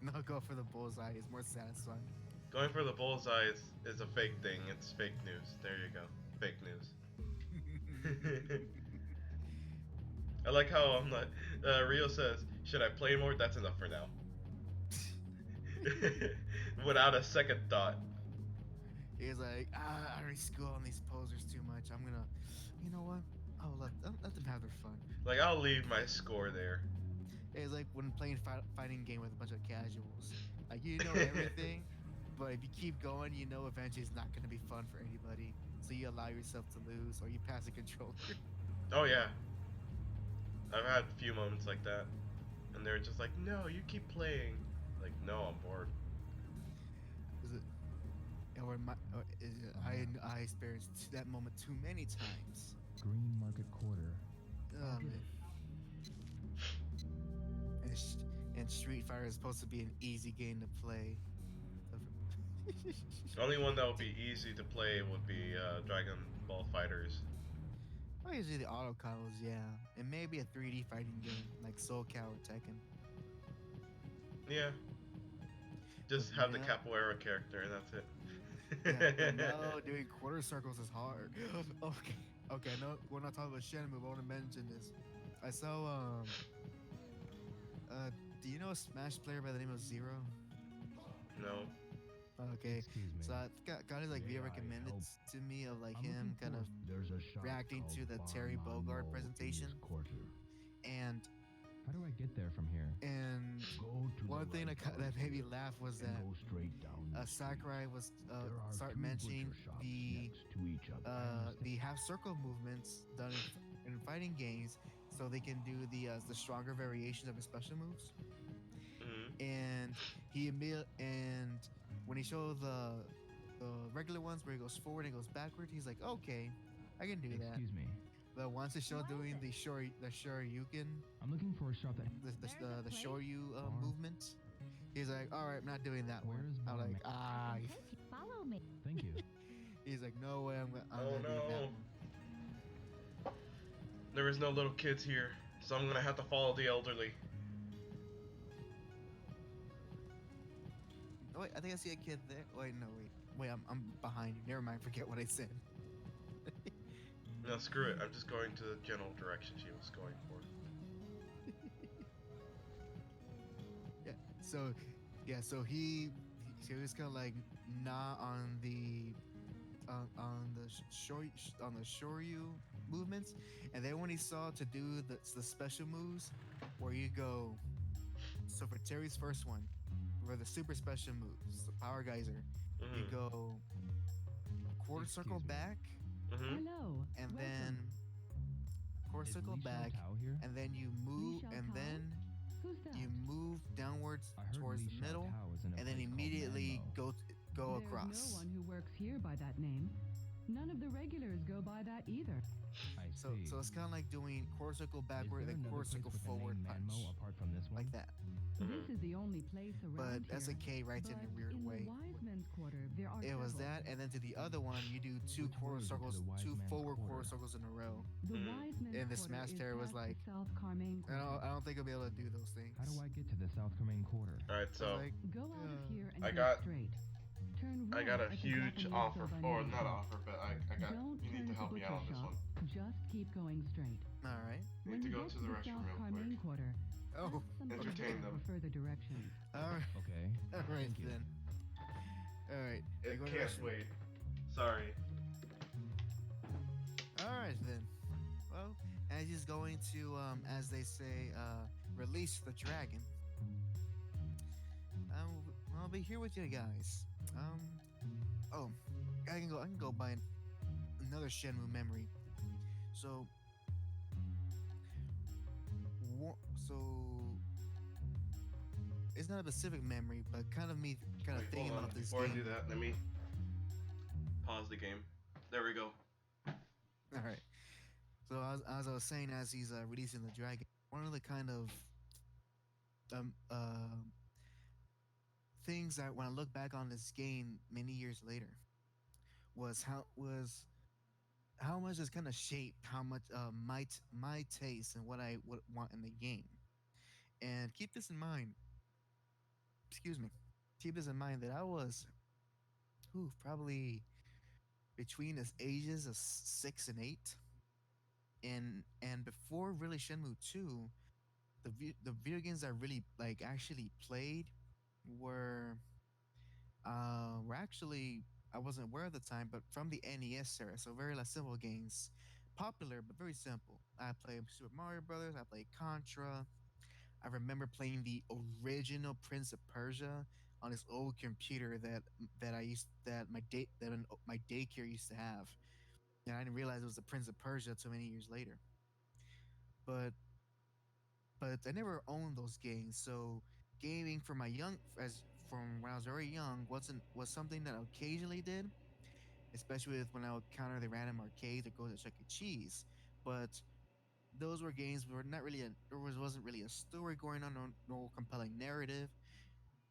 No, go for the bullseye. It's more satisfying. Going for the bullseye is a fake thing. It's fake news. There you go. Fake news. I like how I'm like, Rio says, should I play more? That's enough for now. Without a second thought. He's like, I already school on these posers too much. I'm gonna, you know what? I'll let them have their fun. Like, I'll leave my score there. It's like when playing fighting game with a bunch of casuals. Like you know everything, But if you keep going, you know eventually it's not going to be fun for anybody. So you allow yourself to lose, or you pass the controller. Oh yeah, I've had a few moments like that, and they're just like, "No, you keep playing." Like, no, I'm bored. Is it? Or is it, I experienced that moment too many times. Green Market Quarter. Oh man. And, and Street Fighter is supposed to be an easy game to play. The only one that would be easy to play would be Dragon Ball Fighters. Well, usually the auto combos, yeah, and maybe a 3D fighting game like Soul Cal or Tekken. Yeah, just But have the now- capoeira character, and that's it. Yeah, but no, doing quarter circles is hard. Okay, okay. No, we're not talking about Shenmue. But I want to mention this. I saw do you know a Smash player by the name of Zero? No. Okay, Excuse me. so I got his like video May I recommended help? to me of like I'm him looking kind of for- There's a shop reacting to called the Terry Farm Bogard Mall presentation. in this quarter. and How do I get there from here? and Go to one the thing right that made me elevator laugh was and that go straight down the street. Sakurai was There are start two mentioning butcher shops the next to each other. I understand. the half circle movements done in fighting games, so they can do the stronger variations of his special moves. Mm-hmm. And and when he showed the regular ones where he goes forward and goes backward, he's like, okay, I can do that. Excuse me. But once he showed doing the Shoryuken, I'm looking for a shop that. the place. Shoryu Farm. movement, he's like, all right, I'm not doing that Where one. is I'm Farm? like, ah. Follow me. Thank you. He's like, no way, I'm Oh gonna do that no. one. There is no little kids here, so I'm gonna have to follow the elderly. Oh, wait, I think I see a kid there. Wait, no, wait, I'm behind you. Never mind, forget what I said. No, screw it. I'm just going to the general direction she was going for. So he was kind of like not on the Shoryu movements, and then when he saw to do the special moves, where you go, so for Terry's first one, for the super special moves, the Power Geyser, you Mm-hmm. go quarter circle Excuse me. back, Mm-hmm. Hello. and welcome. then quarter Is circle Li back, Xiaotao here? and then you move, Li and Xiaotao? then Who's that? you move downwards I heard towards Li the middle, Xiaotao is in a and then place called immediately Manmo. go There's across. no one who works here by that name. None of the regulars go by that either. I So see. it's kind of like doing quarter circle Is backward, there then another quarter place circle with the forward name punch, Manmo apart from this one? like that. This is the only place But around that's a here. K writes in But a weird in way. the Wise Men's Quarter, there are It was several. that, and then to the other one, you do two Which quarter way is it to circles, the Wise two Man's forward Quarter? quarter circles in a row. The Mhm. Wise Men's And this Quarter Smash is Terror was past the like, South Carmaine I Quarter. don't think I'll be able to do those things. How do I get to the South Carmaine Quarter? Alright, I so was like, Go out of here and I go got- straight. Turn I right got a at the huge Japanese offer, soba or near not the offer, but I got. Don't You need turn to at help the me out on butcher this shop. one. Just keep going straight. all right. Need When to you go get to the restroom South real Carmaine quick. Quarter, Oh, ask somebody Entertain there them. for further directions. all right, Okay. all right Thank you. then. All right. It you going to can't restroom? wait. Sorry. All right then. Well, as he's going to, as they say, release the dragon. I'll be here with you guys. Oh, I can go by another Shenmue memory. So, so it's not a specific memory, but kind of me kind of Wait, thinking hold on. about this Before game. I do that, let me pause the game. There we go. All right. So as I was saying, as he's releasing the dragon, one of the kind of things that when I look back on this game many years later was how much it's kind of shaped how much my taste and what I would want in the game. And keep this in mind. Excuse me. Keep this in mind that I was, probably between the ages of 6 and 8, and before really Shenmue 2, the video games I really like actually played were actually, I wasn't aware at the time, but from the NES era, so very like simple games, popular but very simple. I played Super Mario Brothers. I played Contra. I remember playing the original Prince of Persia on this old computer that my daycare used to have, and I didn't realize it was the Prince of Persia too many years later. But I never owned those games, so gaming for my young as from when I was very young was something that I occasionally did, especially when I would counter the random arcades or go to Chuck E. Cheese. But those were games where not really wasn't really a story going on, no compelling narrative,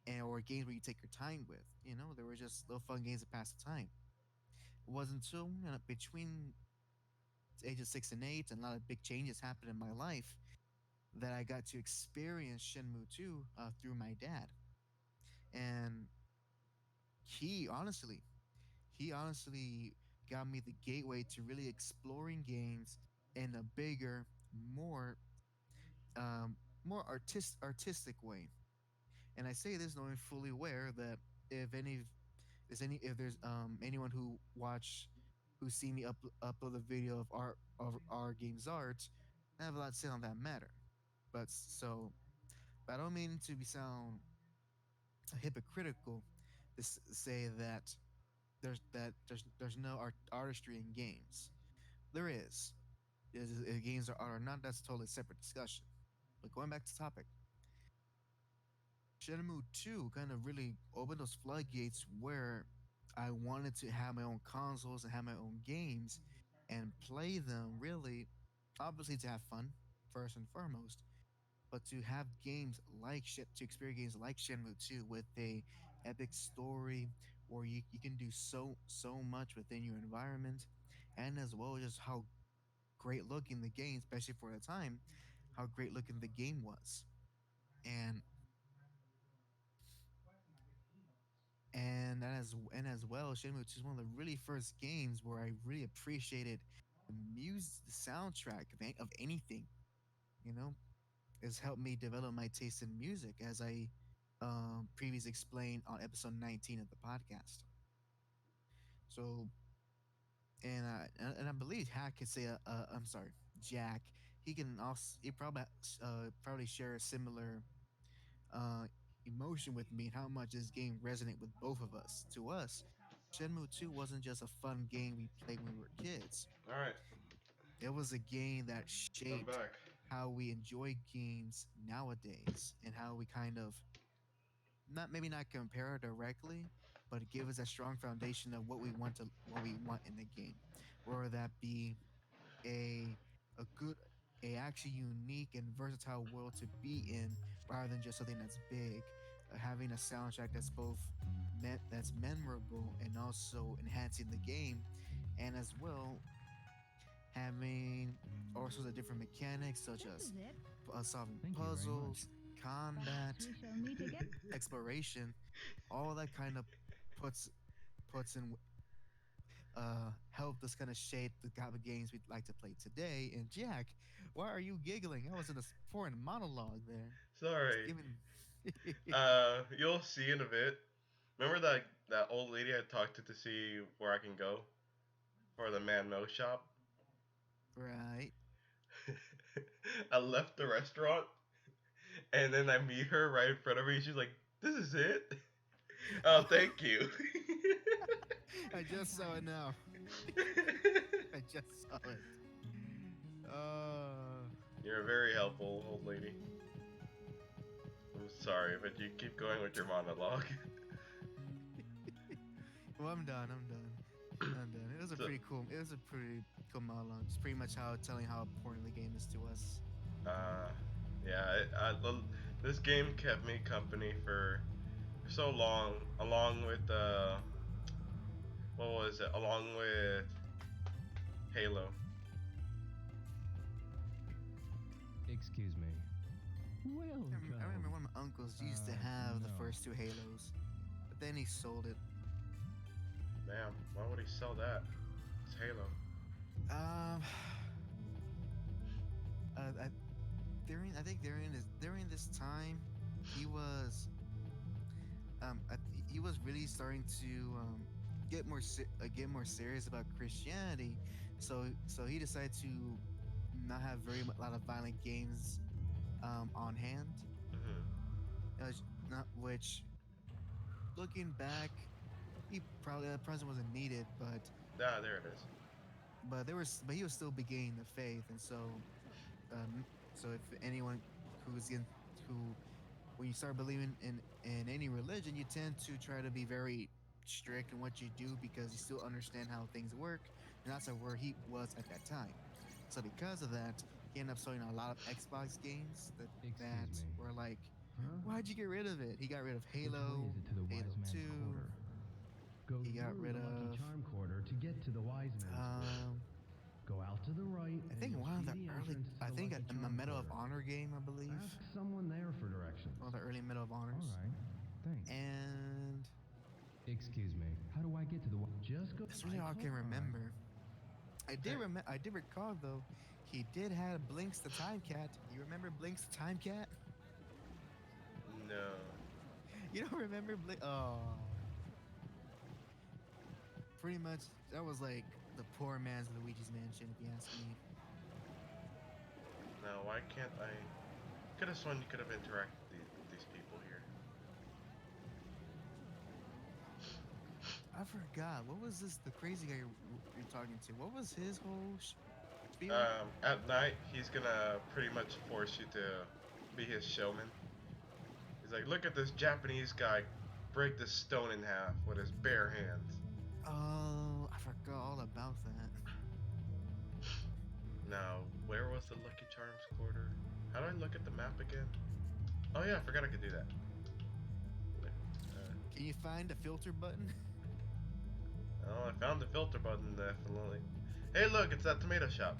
and or games where you take your time with. They were just little fun games to pass the time. It wasn't until between ages 6 and 8, and a lot of big changes happened in my life that I got to experience Shenmue 2 through my dad, and he honestly he honestly got me the gateway to really exploring games in a bigger, more artistic way. And I say this knowing fully aware that if any if there's anyone who see me upload a video of our game's art, I have a lot to say on that matter. But I don't mean to be sound hypocritical to say that there's no artistry in games. There is. If games are art or not, that's a totally separate discussion. But going back to topic, Shenmue 2 kind of really opened those floodgates where I wanted to have my own consoles and have my own games and play them really, obviously to have fun, first and foremost, but to have games like to experience games like Shenmue 2 with a epic story where you can do so much within your environment, and as well just how great looking the game, especially for the time, how great looking the game was. And as well, Shenmue 2 is one of the really first games where I really appreciated the music, the soundtrack of anything. You know, it's helped me develop my taste in music, as I previously explained on episode 19 of the podcast. So, and I believe Hack could say, I'm sorry, Jack. He probably share a similar uh, emotion with me and how much this game resonated with both of us. To us, Shenmue 2 wasn't just a fun game we played when we were kids. All right, It was a game that I'm shaped back. how we enjoy games nowadays and how we kind of not compare directly, but give us a strong foundation of what we want in the game. Whether that be a a good a actually unique and versatile world to be in rather than just something that's big, having a soundtrack that's both that's memorable and also enhancing the game, and as well having all sorts of different mechanics such This as is it. solving Thank you very much. puzzles, combat, We shall meet again. exploration, all that kind of puts puts in helped us kind of shape the type of games we'd like to play today. And Jack, why are you giggling? I was in a foreign monologue there. It's Sorry. giving. You'll see in a bit. Remember that old lady I talked to see where I can go for the Man Mo shop? Right. I left the restaurant and then I meet her right in front of me. She's like, "This is it." Oh, thank you. I just saw it now. I just saw it. You're a very helpful old lady. I'm sorry, but you keep going with your monologue. Well, I'm done. I'm done. I'm done. It was a So- pretty cool. It was a pretty cool monologue. It's pretty much telling how important the game is to us. Yeah, this game kept me company for so long, along with what was it? Along with Halo. Excuse me. Welcome. I remember one of my uncles used to have the no. first two Halos, but then he sold it. Damn, why would he sell that? It's Halo. Um, I, I think during this time, he was he was really starting to get more serious about Christianity, so he decided to not have a lot of violent games on hand, Hmm. not which looking back, he probably that present wasn't needed, Ah, there it is. but he was still beginning the faith, and so so if anyone who's in who when you start believing in any religion, you tend to try to be very strict in what you do because you still understand how things work, and that's where he was at that time. So because of that, he ended up selling a lot of Xbox games that Excuse me. were like, Huh? why'd you get rid of it? He got rid of Which way Halo, is it to the Halo wise man's 2. quarter? Go He got through rid the Lucky of Charm quarter to get to the wise man's quarter. um, Go out to the right. I and think you'll one of see the early, entrance to I the think Lucky a Charm Medal of quarter. Honor game, I believe. Ask someone there for directions. One of the early Medal of Honors. All right. Thanks. And Excuse me. How do I get to the? Just go. that's really all I can remember. I did recall though, he did have Blinks the Time Cat. You remember Blinks the Time Cat? No. You don't remember Blink? Oh. Pretty much, that was like the poor man's Luigi's Mansion, if you ask me. Now, why can't I? Could have sworn you could have interacted with these people here. I forgot. What was this? The crazy guy you're talking to? What was his whole spiel? At night, he's gonna pretty much force you to be his showman. He's like, look at this Japanese guy break this stone in half with his bare hands. Oh, I forgot all about that. Now, where was the Lucky Charms quarter? How do I look at the map again? Oh yeah, I forgot I could do that. Can you find the filter button? Oh, I found the filter button, definitely. Hey, look, it's that tomato shop.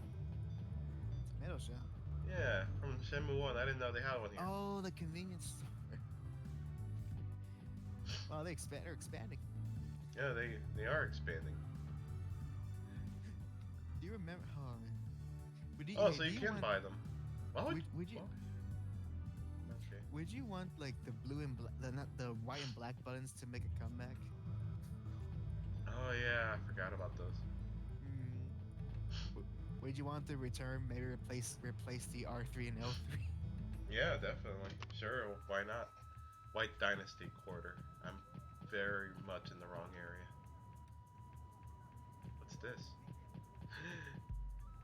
Tomato shop. Yeah, from Shenmue 1. I didn't know they had one here. Oh, the convenience store. Well, they're expanding. Yeah, they are expanding. Do you remember? Oh, man. Oh, hey, so do you can want- buy them. Why Would you? Okay. Would you want like the blue and not the white and black buttons to make a comeback? Oh yeah, I forgot about those. Would you want to return? Maybe replace the R3 and L3. Yeah, definitely. Sure, why not? White Dynasty quarter. I'm very much in the wrong area. What's this?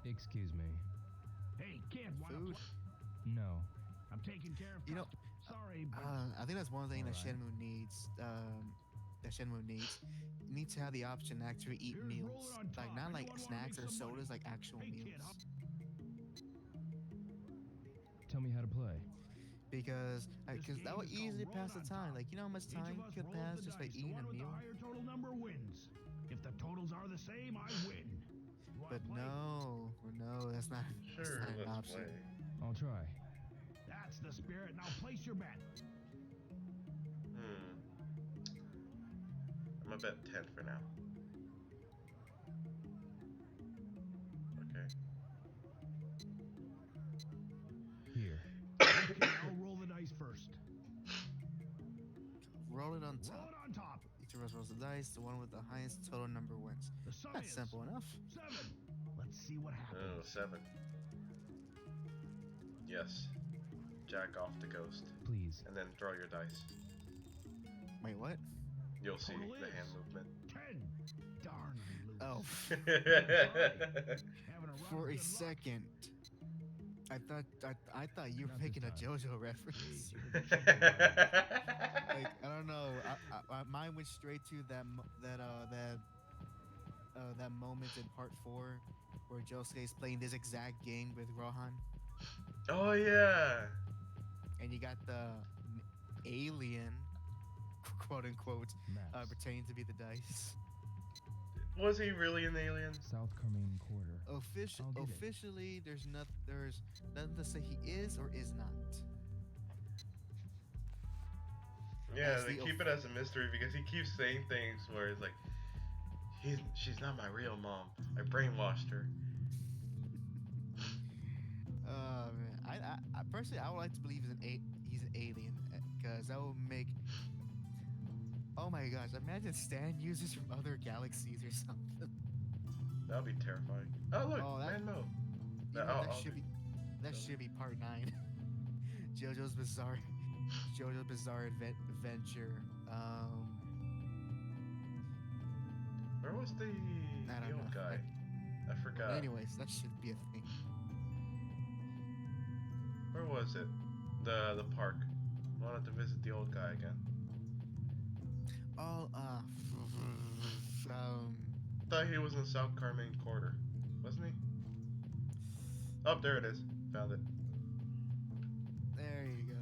Excuse me. Hey, kid, wanna Food. No. I'm taking care of You know, Sorry, but I think that's one thing that Alright. Shenmue needs. You need to have the option to actually eat Here's meals, rolling on like top. not like Anyone wanna snacks make or some money? sodas, like actual Hey, kid, meals. Tell me how to play. Because This that game would is called easily Roll pass It the on time. Top. Like you know how much Each time of us could rolls pass the just by dice. The eating one a with meal. the higher total number wins. If the totals are the same, I win. You wanna But play? no, that's not. Sure, that's not an let's option. play. I'll try. That's the spirit. Now place your bet. I'm gonna bet 10 for now. Okay. Here. Okay, I'll roll the dice first. Roll it on Roll top. it on top. Each of us rolls the dice. The one with the highest total number wins. The sum That's is simple enough. 7. Let's see what Oh, happens. 7. Yes. Jack off the ghost. Please. And then throw your dice. Wait, what? You'll see Total the is hand movement. 10. Darn loose. Oh, Having a run for of a good luck. second, I thought you were Not this making a time. JoJo reference. Like I don't know, mine went straight to that moment in part 4 where Josuke's playing this exact game with Rohan, Oh yeah. and you got the alien, quote unquote, Maps. pretending to be the dice. Was he really an alien? South Carmine Quarter. I'll get it. Officially, there's nothing to say he is or is not. Yeah, As they the keep it as a mystery because he keeps saying things where it's like, she's not my real mom. I brainwashed her. Man, I personally I would like to believe he's an alien because that would make. Oh my gosh! Imagine stand users from other galaxies or something. That would be terrifying. Oh look, Oh, that- Manmo. You know, I'll should do- be part 9. JoJo's Bizarre Adventure. Where was the I don't old know. guy? I forgot. Anyways, that should be a thing. Where was it? The park. Wanted to visit the old guy again. Oh, Thought he was in South Carmine Quarter, wasn't he? Oh, there it is. Found it. there you go.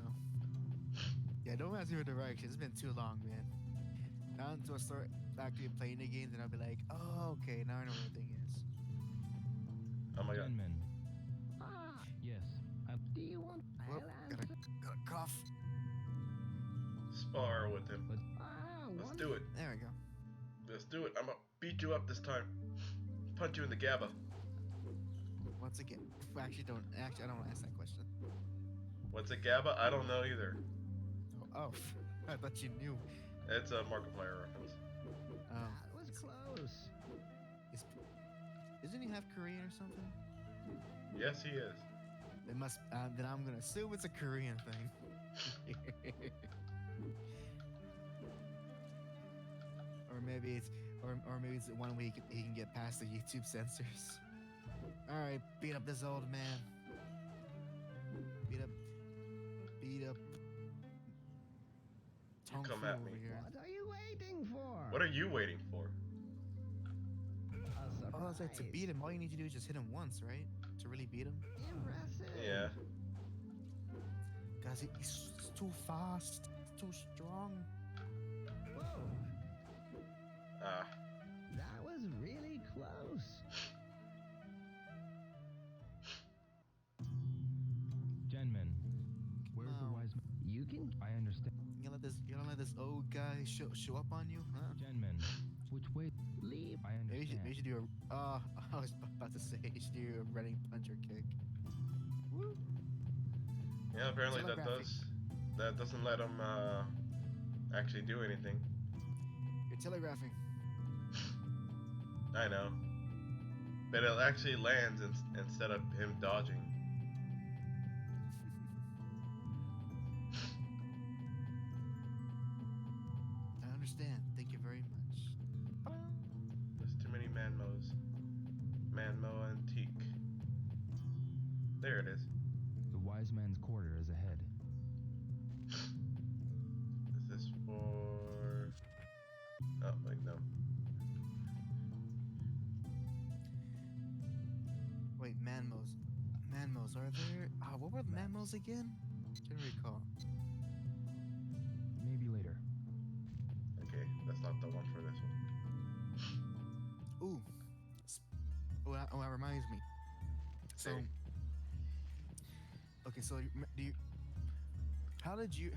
Yeah, don't ask me for directions. It's been too long, man. Now until I start actually playing the game, then I'll be like, oh, okay, now I know where everything is. Oh my god. Genman. Ah, Yes. do you want Whoop, got a cough. Spar with him. Let's do it. There we go. Let's do it. I'm gonna beat you up this time. Punch you in the GABA. Once again, I actually don't want to ask that question. What's a GABA? I don't know either. Oh, I thought you knew. It's a Markiplier reference. That was close. Isn't he half Korean or something? Yes, he is. It must. Then I'm gonna assume it's a Korean thing. Or maybe it's one way he can get past the YouTube censors. All right, beat up this old man. Beat up. You come at me. Over here. What are you waiting for? What are you waiting for? A Oh, I was like, to surprise. beat him, all you need to do is just hit him once, right? To really beat him. Impressive. Yeah. Guys, he's too fast, too strong. Whoa, Ah. that was really close. Genman. Where's the Oh. wise man? You can. I understand. You gonna let this old guy show up on you, huh? Genman. Which way? Leave. I Maybe understand. you should do a. I was about to say you should do a running punch or kick. Woo. Yeah, apparently Telegraphy. that doesn't let him actually do anything. You're telegraphing. I know. But it actually lands instead of him dodging. I understand. Thank you very much. There's too many Manmos. Manmo Antique. There it is. The wise man's quarter is ahead. Is this for... Oh, wait, no. Wait, Manmos. Manmos, are there? What were the Manmos again? Can't recall. Maybe later. Okay, that's not the one for this one. Ooh. That reminds me. So. Hey. Okay, so how did you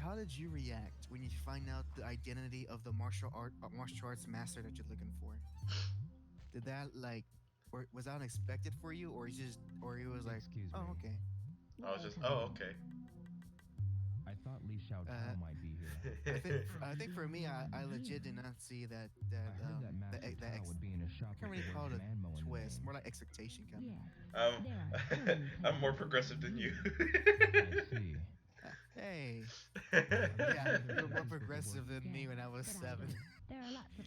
react when you find out the identity of the martial arts master that you're looking for? Did that or was that unexpected for you, or it was like, Excuse oh, me. okay. I was just... Oh, okay. I thought Li Xiao Tao might be here. I think for me, I legit did not see that I heard that Master Tao would be in a shop I can't really with the call word it Manmo a in the twist, name. more like expectation kind of. Yes. I'm more progressive than you. I see. Hey, There yeah, are you're more progressive than me when I was 7. There are lots of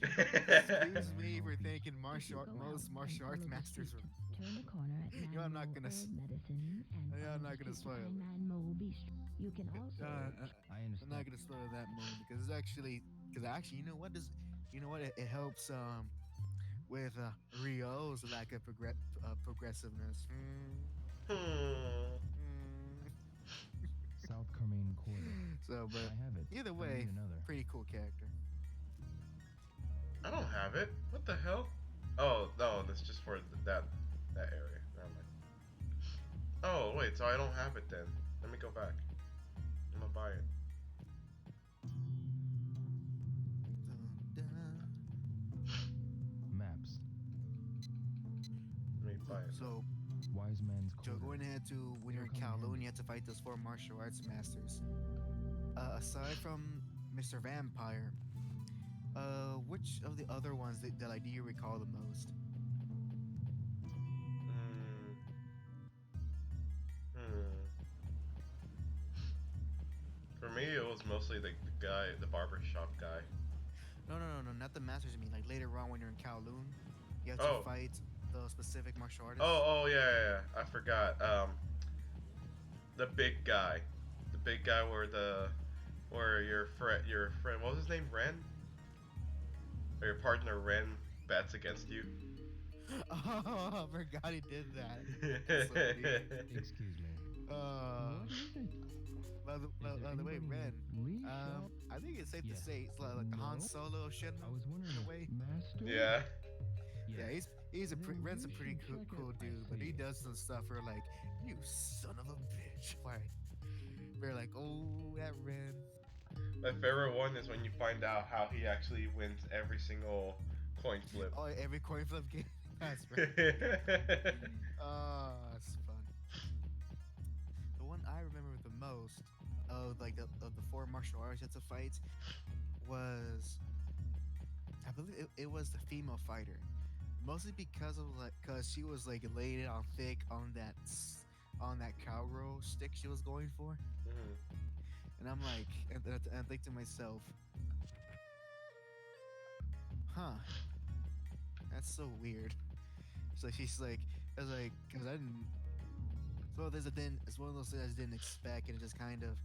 Excuse me for thinking most martial arts masters were. Turn the corner at You know, I'm not gonna Old Medicine and Yeah, I'm find not gonna spoil it. Manmo Bistro. You can also I I'm understand. not gonna spoil that moment because it's actually, you know what it helps with Rio's lack of progressiveness. South Carmine Quarter. So, but I have it. either I way, need another. pretty cool character. I don't have it. What the hell? Oh, no, that's just for that area. Never mind. Oh, wait, so I don't have it then. Let me go back. I'm gonna buy it. Dun, dun. Maps. Let me buy it. So, Wise man's Joe, quarter. going ahead to when you're in Kowloon, you have to fight those 4 martial arts masters. Aside from Mr. Vampire, which of the other ones that do you recall the most? For me, it was mostly the guy, the barbershop guy. No, not the masters. I mean, like later on when you're in Kowloon, you have Oh. to fight the specific martial artist. Oh, yeah. I forgot. The big guy, where your friend, what was his name, Ren, or your partner Ren bets against you. Oh, I forgot he did that. That's so weird. Excuse me. Uh, What is it? by the way, Ren. Lee Shao? I think it's safe Yes. to say it's like the Han No? Solo of I Shenmue was wondering in a if way. Master? Yeah. Yeah, Yes. Ren's a You pretty should cool, check it. cool I dude, but he see. does some stuff where like, you son of a bitch. Why? We're like, oh, that Ren. My favorite one is when you find out how he actually wins every single coin flip. Oh, every coin flip game. That's right. It's fun. The one I remember the most of like of the four martial arts you had to fight was, I believe it was the female fighter, mostly because of like because she was like laying it on thick on that cowgirl stick she was going for, Mhm. and I'm like, and I think to myself, huh, that's so weird. So she's like, I was like, because I didn't. So it's one of those things I just didn't expect, and it just kind of.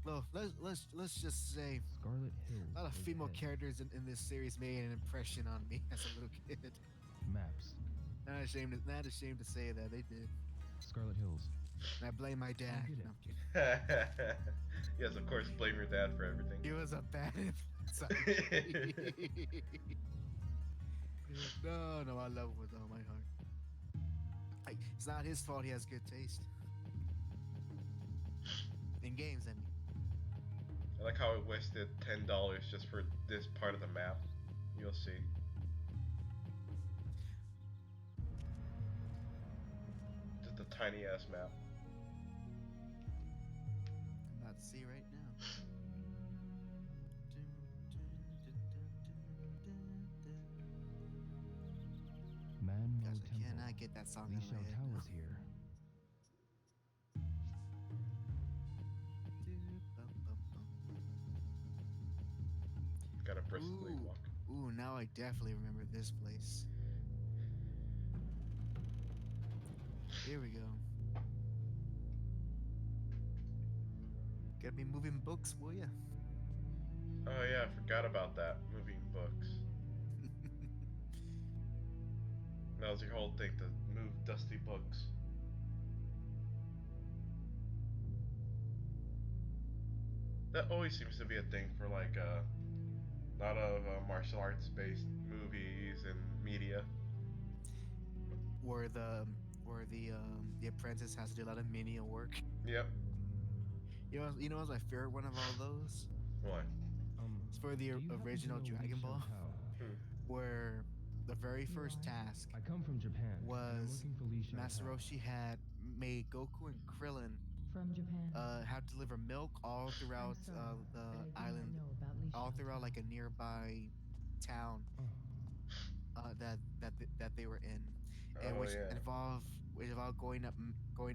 Well, let's just say Scarlet Hills. a lot of was female ahead. characters in this series made an impression on me as a little kid. Maps. Not ashamed to say that they did. Scarlet Hills. And I blame my dad. get it. No, I'm kidding. Yes, of course, blame your dad for everything. He was a bad influence on me. No, I love him with all my heart. Like, it's not his fault he has good taste. In games, I mean. I like how I wasted $10 just for this part of the map. You'll see. Just a tiny ass map. I'm about to see right now. Man Mo Gosh, I Temple. cannot get that song Lee out of Shao my head Tao now. is here. Gotta briskly Ooh. walk. Ooh, now I definitely remember this place. Here we go. Gotta be moving books, will ya? Oh yeah, I forgot about that. Moving books. That was your whole thing, to move dusty books. That always seems to be a thing for like a lot of martial arts based movies and media. where the apprentice has to do a lot of menial work. Yep. You know what's my favorite one of all those? What? It's for the Do you happen to original know Lee Dragon Shao Ball, Tao? where the very first task I come from Japan. and I'm was looking for Lee Shao Tao. Masaroshi had made Goku and Krillin From Japan. have to deliver milk all throughout I'm sorry, the but I do not island, know about Lee all Shao throughout Tao. like a nearby town Oh. that they were in, and Oh, which yeah. involved going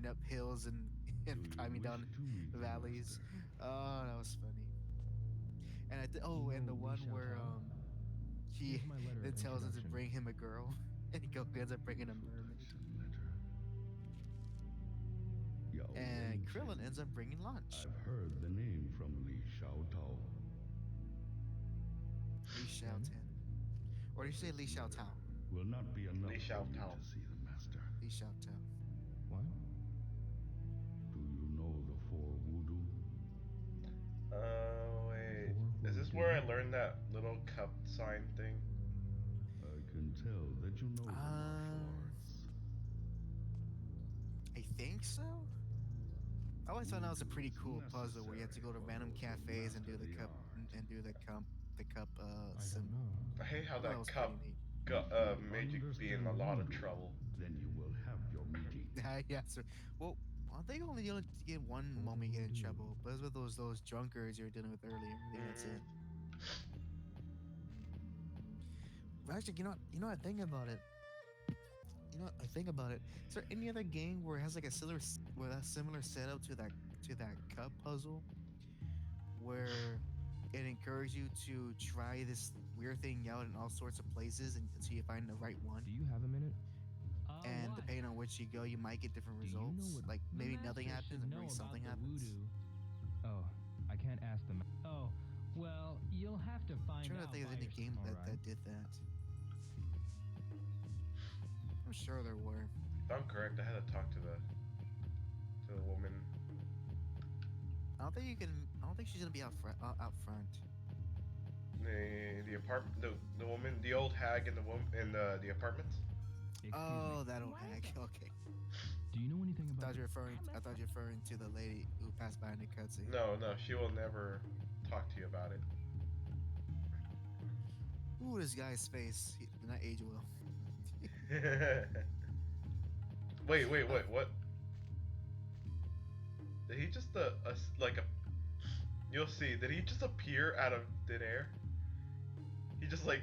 up hills and climbing down valleys. Oh, that was funny. And and the one where he Here's my letter then of tells him to introduction. bring him a girl, and Goku ends up bringing a mermaid, and Krillin ends up bringing lunch. I've heard the name from Li Shao Tao. Li Shao Tan, or did you say Li Shao Tao? Will not be enough Li Shao for you Tao. to see the master. Li Shao Tao. What? Do you know the four voodoo? Wait. Four Is this voodoo? where I learned that little cup sign thing? I can tell that you know the martial arts. I think so. I always thought that was a pretty cool puzzle where you had to go to random cafes and do the cup I sim. don't know. I hate how I thought that was cup pretty neat. made you be in a lot of trouble. Then you will have your meeting. Yeah, so, well, I think only you only get one moment you get in trouble, but it's with those drunkards you were dealing with earlier. I think that's it. But actually, I think about it. I think about it. Is there any other game where it has like a similar setup to that cup puzzle, where it encourages you to try this weird thing out in all sorts of places until you find the right one. Do you have a minute? And What? depending on which you go, you might get different Do you know results. what- Like The maybe nothing master happens, should and know maybe about something the happens. voodoo. Oh, I can't ask them. Oh, well, you'll have to I'm find trying to out think of by any yourself. game that Alright. did that. I'm sure there were. If I'm correct, I had to talk to the woman. I don't think you can. I don't think she's gonna be out front. Out front. The apartment, the woman, the old hag in the woman in the apartments. Excuse Oh, me. that old Why is hag. it- Okay. Do you know anything I about thought you're referring. I thought you're referring to the lady who passed by in the cutscene. No, she will never talk to you about it. Ooh, this guy's face. He did not age well. Wait, what? Did he just like a? You'll see. Did he just appear out of thin air? He just like.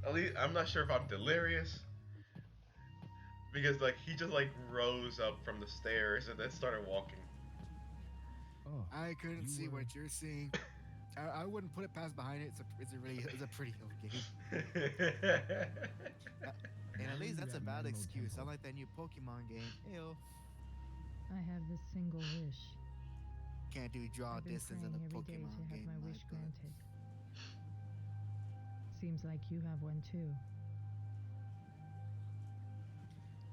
At least I'm not sure if I'm delirious. Because like he just like rose up from the stairs and then started walking. Oh, I couldn't You see were- what you're seeing. I wouldn't put it past behind it. It's a pretty old game. And at least that's a valid Nemo excuse. Temple. Unlike that new Pokemon game. Ew. I have this single wish. Can't do draw I've been distance in praying a every day Pokemon to have game. my my wish God. granted. Seems like you have one too.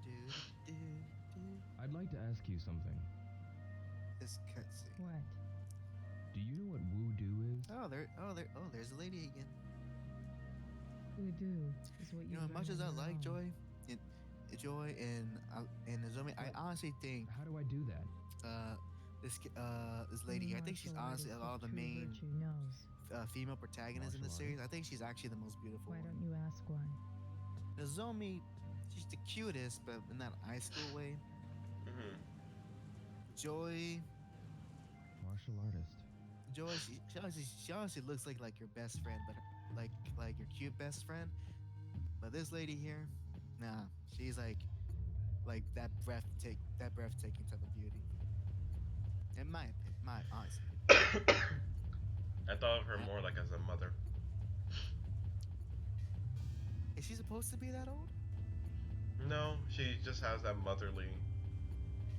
Do, do, do. I'd like to ask you something. This cutscene. What? Do you know what voodoo is? There's a lady again. Voodoo is what You know, as much as I like Joy, Joy and Nozomi, I honestly think How do I do that? this lady here, I think she's honestly of all the main female protagonists in the Martial series, I think she's actually the most beautiful Why one. don't you ask why? Nozomi, she's the cutest, but in that high school way. Mhm. Joy, Martial artist. she honestly looks like your best friend, but like your cute best friend. But this lady here, nah, she's like that breathtaking type of beauty. In my opinion, my honest opinion. I thought of her more like as a mother. Is she supposed to be that old? No, she just has that motherly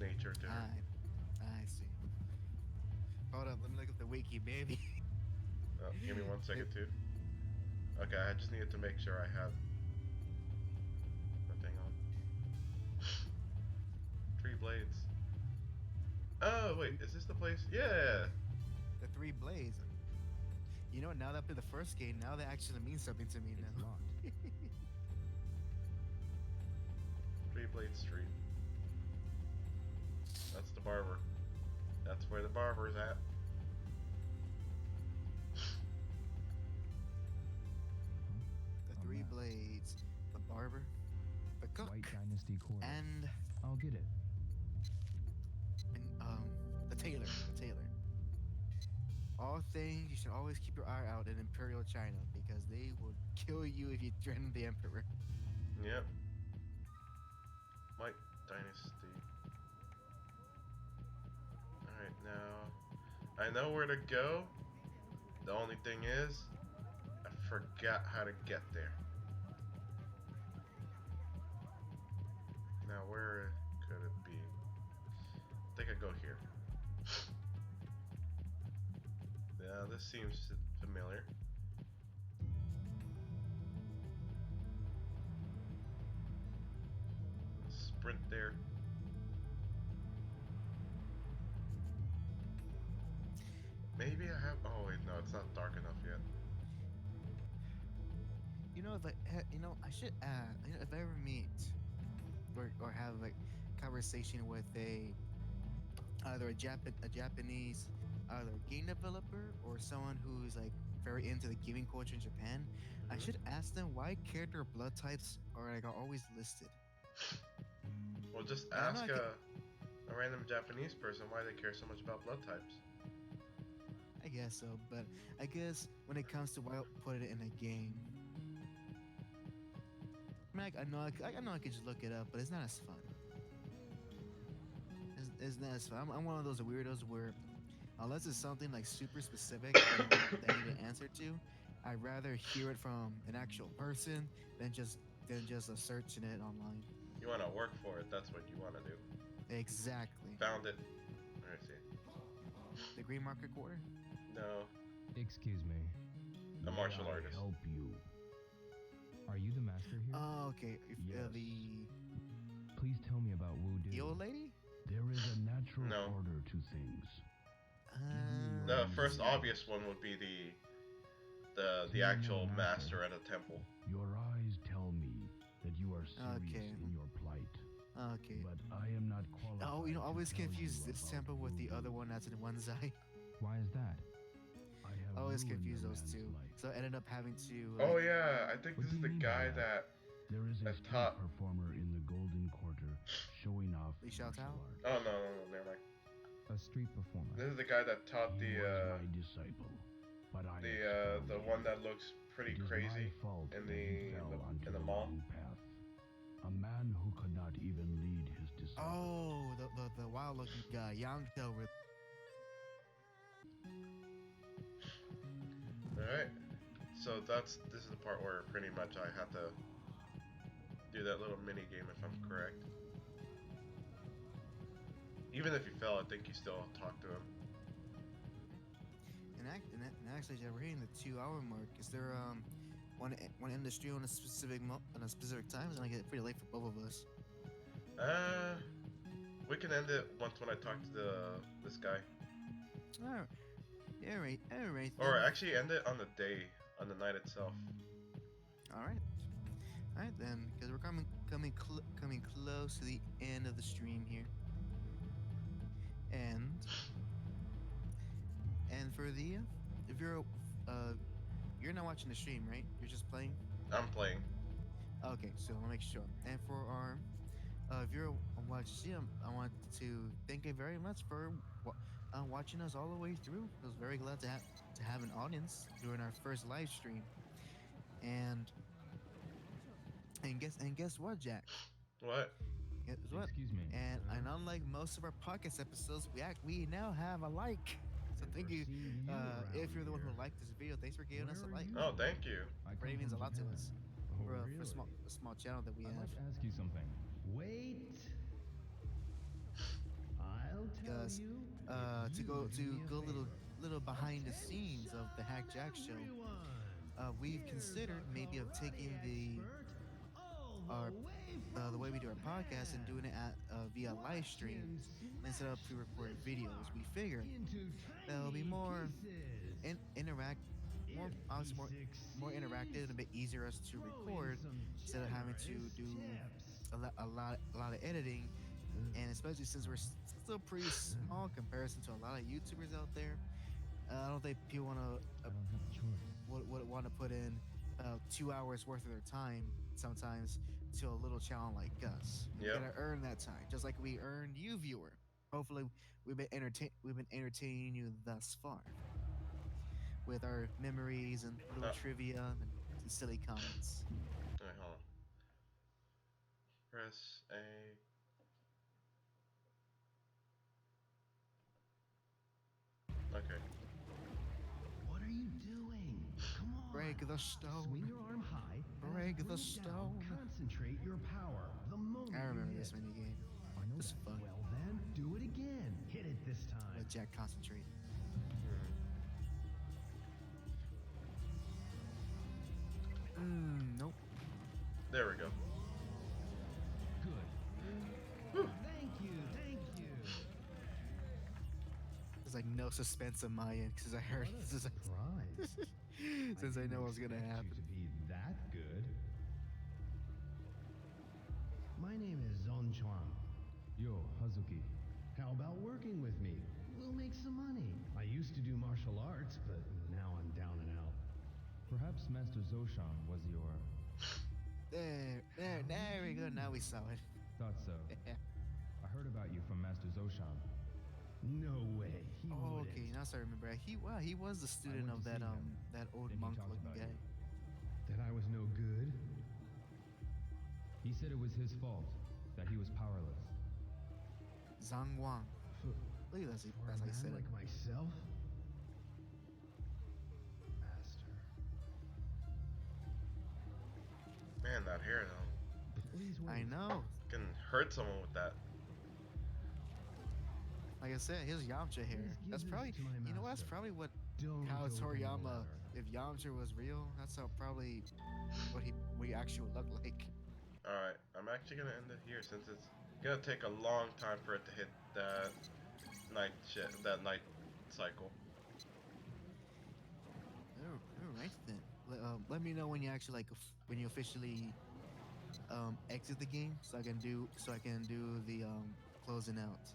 nature to her. I see. Hold up, let me look up the wiki, baby. Oh, give me 1 second too. Okay, I just needed to make sure I have the thing on. 3 blades. Oh wait, is this the place? Yeah. The 3 blades. You know what? Now that I played the first game, now that actually means something to me It's now. locked. 3 Blade Street. That's the barber. That's where the barber's at. The Oh, 3 man. blades. The barber, the cook, White Dynasty quarter. and I'll get it. the tailor. The tailor. All things you should always keep your eye out in Imperial China because they will kill you if you threaten the Emperor. Yep. White Dynasty. Alright, now I know where to go. The only thing is, I forgot how to get there. Now, where could it be? I think I go here. Yeah, this seems familiar. Sprint there. Maybe I have. Oh wait, no, it's not dark enough yet. You know, I should add. You know, if I ever meet or have like conversation with either a Japanese either game developer or someone who's like very into the gaming culture in Japan, I Mhm. should ask them why character blood types are always listed. Well, just I don't know, ask I a random Japanese person why they care so much about blood types. I guess so, but I guess when it comes to why put it in a game, I mean, I know I could just look it up, but it's not as fun. It's not as fun. I'm one of those weirdos where unless it's something like super specific that I need an answer to, I'd rather hear it from an actual person than just searching it online. You want to work for it. That's what you want to do. Exactly. Found it. Let me see. The green market quarter. No, Excuse me. a martial May I artist. help you? Are you the master here? Oh, okay. Yes. The Please tell me about Wudu. old lady. There is a natural No. order to things. The Uh, first obvious one would be the actual master at a temple. Your eyes tell me that you are serious Okay. in your plight, okay. but I am not qualified. Oh, I to always tell confuse you this about temple with the voodoo. other one that's in one's eye. Why is that? I have I always ruined confuse a those man's two. life. So I ended up having to. Oh yeah, I think What this do is you the mean by guy that? that. There is a At street top. performer in the Golden Quarter showing off Li Xiao martial Tao? art. Oh no, never mind. A street performer. This is the guy that taught He the was my disciple, but I the expounded one him. that looks pretty It is crazy my fault in that he the fell onto in the the mall. wrong path. A man who could not even lead his disciple. Oh, the wild looking guy, Yangto. All right. So this is the part where pretty much I had to do that little mini game if I'm correct. Even if you fell, I think you still talk to him. And actually, yeah, we're hitting the 2 hour mark. Is there want to end the stream on a specific time? It's gonna get pretty late for both of us. We can end it once when I talk to this guy, All right. All right. or actually end it on the night itself. All right then, because we're coming close to the end of the stream here. And for the if you're not watching the stream, right? You're just playing. I'm playing. Okay, so I'll make sure. And for our if you're watching, I want to thank you very much for watching us all the way through. I was very glad to have an audience during our first live stream. And guess what, Jack? What? Guess what? Excuse me. And unlike most of our podcast episodes, we now have a like. So thank you. If you're the one who liked this video, thanks for giving us a like. Oh, thank you. I come Really means a from lot to Japan. us. Oh, For really? a small channel that we I'd have. like to ask you something. Wait. I'll tell Because you. to go little behind the scenes of the JAC Show, we've considered maybe of taking the way we do our podcast and doing it via live stream instead of pre-recorded videos. We figured that'll be more more interactive and a bit easier us to record instead of having to do a lot of editing, and especially since we're still pretty small in comparison to a lot of YouTubers out there. I don't think people I don't have a choice. would want to put in 2 hours worth of their time sometimes to a little channel like us. You Yep. gotta earn that time, just like we earned you, viewer. Hopefully, we've been entertaining you thus far with our memories and little trivia and silly comments. Alright, hold on. Press A. Okay. What are you doing? Come on. Break the stone. Swing your arm high. and Break bring the it down. stone. Concentrate your power. The moment I remember you this hit. mini game. I know This is that. fun. Well then, do it again. Hit it this time. Let Jack concentrate. Nope. There we go. Good. Thank you. Thank you. There's like no suspense on my end because I heard this is Surprise. since I didn't know what's gonna expect happen. You to be that good. My name is Zon Chuan. Yo, Hazuki. How about working with me? We'll make some money. I used to do martial arts, but now I'm down and out. Perhaps Master Zoshan was your... There we go. Now we saw it. Thought so. I heard about you from Master Zoshan. No way. He Oh, wouldn't. okay, now I remember. He was the student went of to that see him. that old Then he monk talked looking about guy. you. That I was no good? He said it was his fault, that he was powerless. Zhang Wang. Look at that. For That's a how he said man it. like myself? Master. Man, that hair though. Please I wait. know. Can hurt someone with that. Like I said, his Yamcha hair. Please give That's this probably, to my you know what? That's master. probably what Don't how open the Toriyama, letter. if Yamcha was real, that's how probably what he actually would look like. Alright, I'm actually gonna end it here since it's gonna take a long time for it to hit that that night cycle. All right then. Let me know when you actually when you officially exit the game, so I can do the closing out.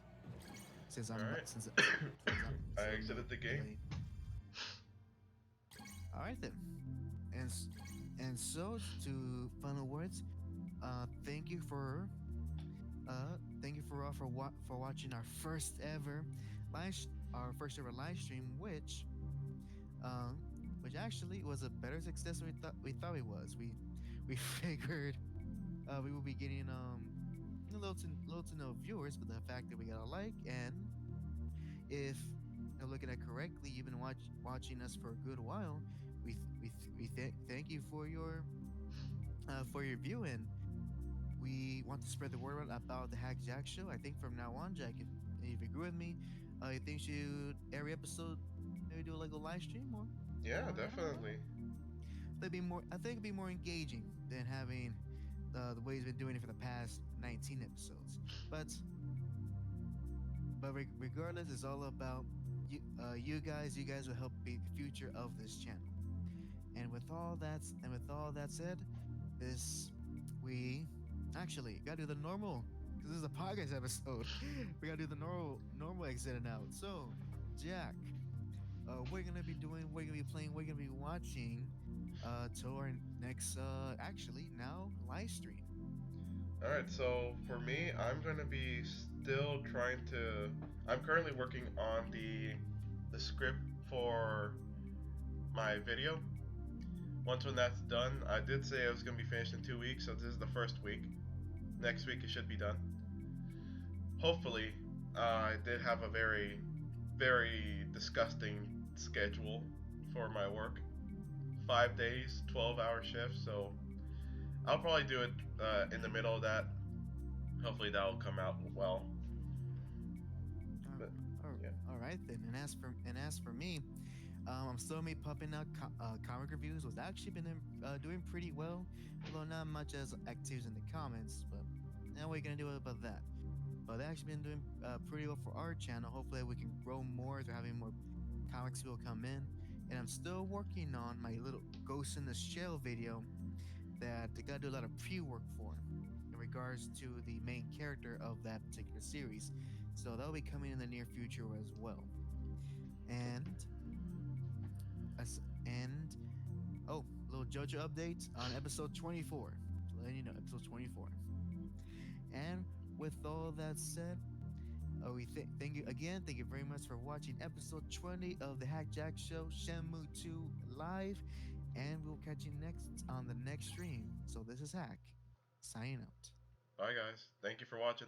Since I'm Alright. since I I'm exited the game. delayed. All right then, and so to final words. Thank you for for watching our first ever live stream, which actually was a better success than we thought it was. We figured we will be getting little to no viewers, but the fact that we got a like, and if I'm looking at correctly, you've been watching us for a good while. Thank you for your view, and we want to spread the word about the JAC Show. I think from now on, Jack, if you agree with me, I think should every episode maybe do like a live stream or Yeah, definitely. I think it'd be more engaging than having the way he's been doing it for the past 19 episodes. But regardless, it's all about you. You guys will help be the future of this channel. And with all that said, we actually gotta do the normal, because this is a podcast episode. We gotta do the normal exiting out. So, Jack, we're gonna be doing, we're gonna be playing, we're gonna be watching to our next actually now live stream. Alright, so for me, I'm gonna be still trying to. I'm currently working on the script for my video. Once when that's done, I did say I was gonna be finished in 2 weeks, so this is the first week. Next week it should be done. Hopefully, I did have a very, very disgusting schedule for my work. 5 days, 12-hour shifts, so I'll probably do it in the middle of that. Hopefully that will come out well. But, yeah. All right then. And as for me, I'm still me pumping out comic reviews. Was actually been doing pretty well, although not much as actives in the comments. But now what are you gonna do about that? But they actually been doing pretty well for our channel. Hopefully we can grow more through having more comics people come in. And I'm still working on my little Ghost in the Shell video that I gotta do a lot of pre-work for in regards to the main character of that particular series. So that'll be coming in the near future as well. And oh, little JoJo update on episode 24. So letting you know, episode 24. And with all that said, we thank you again. Thank you very much for watching episode 20 of the JAC Show Shenmue 2 live, and we'll catch you next on the next stream. So this is HAC signing out. Bye guys. Thank you for watching.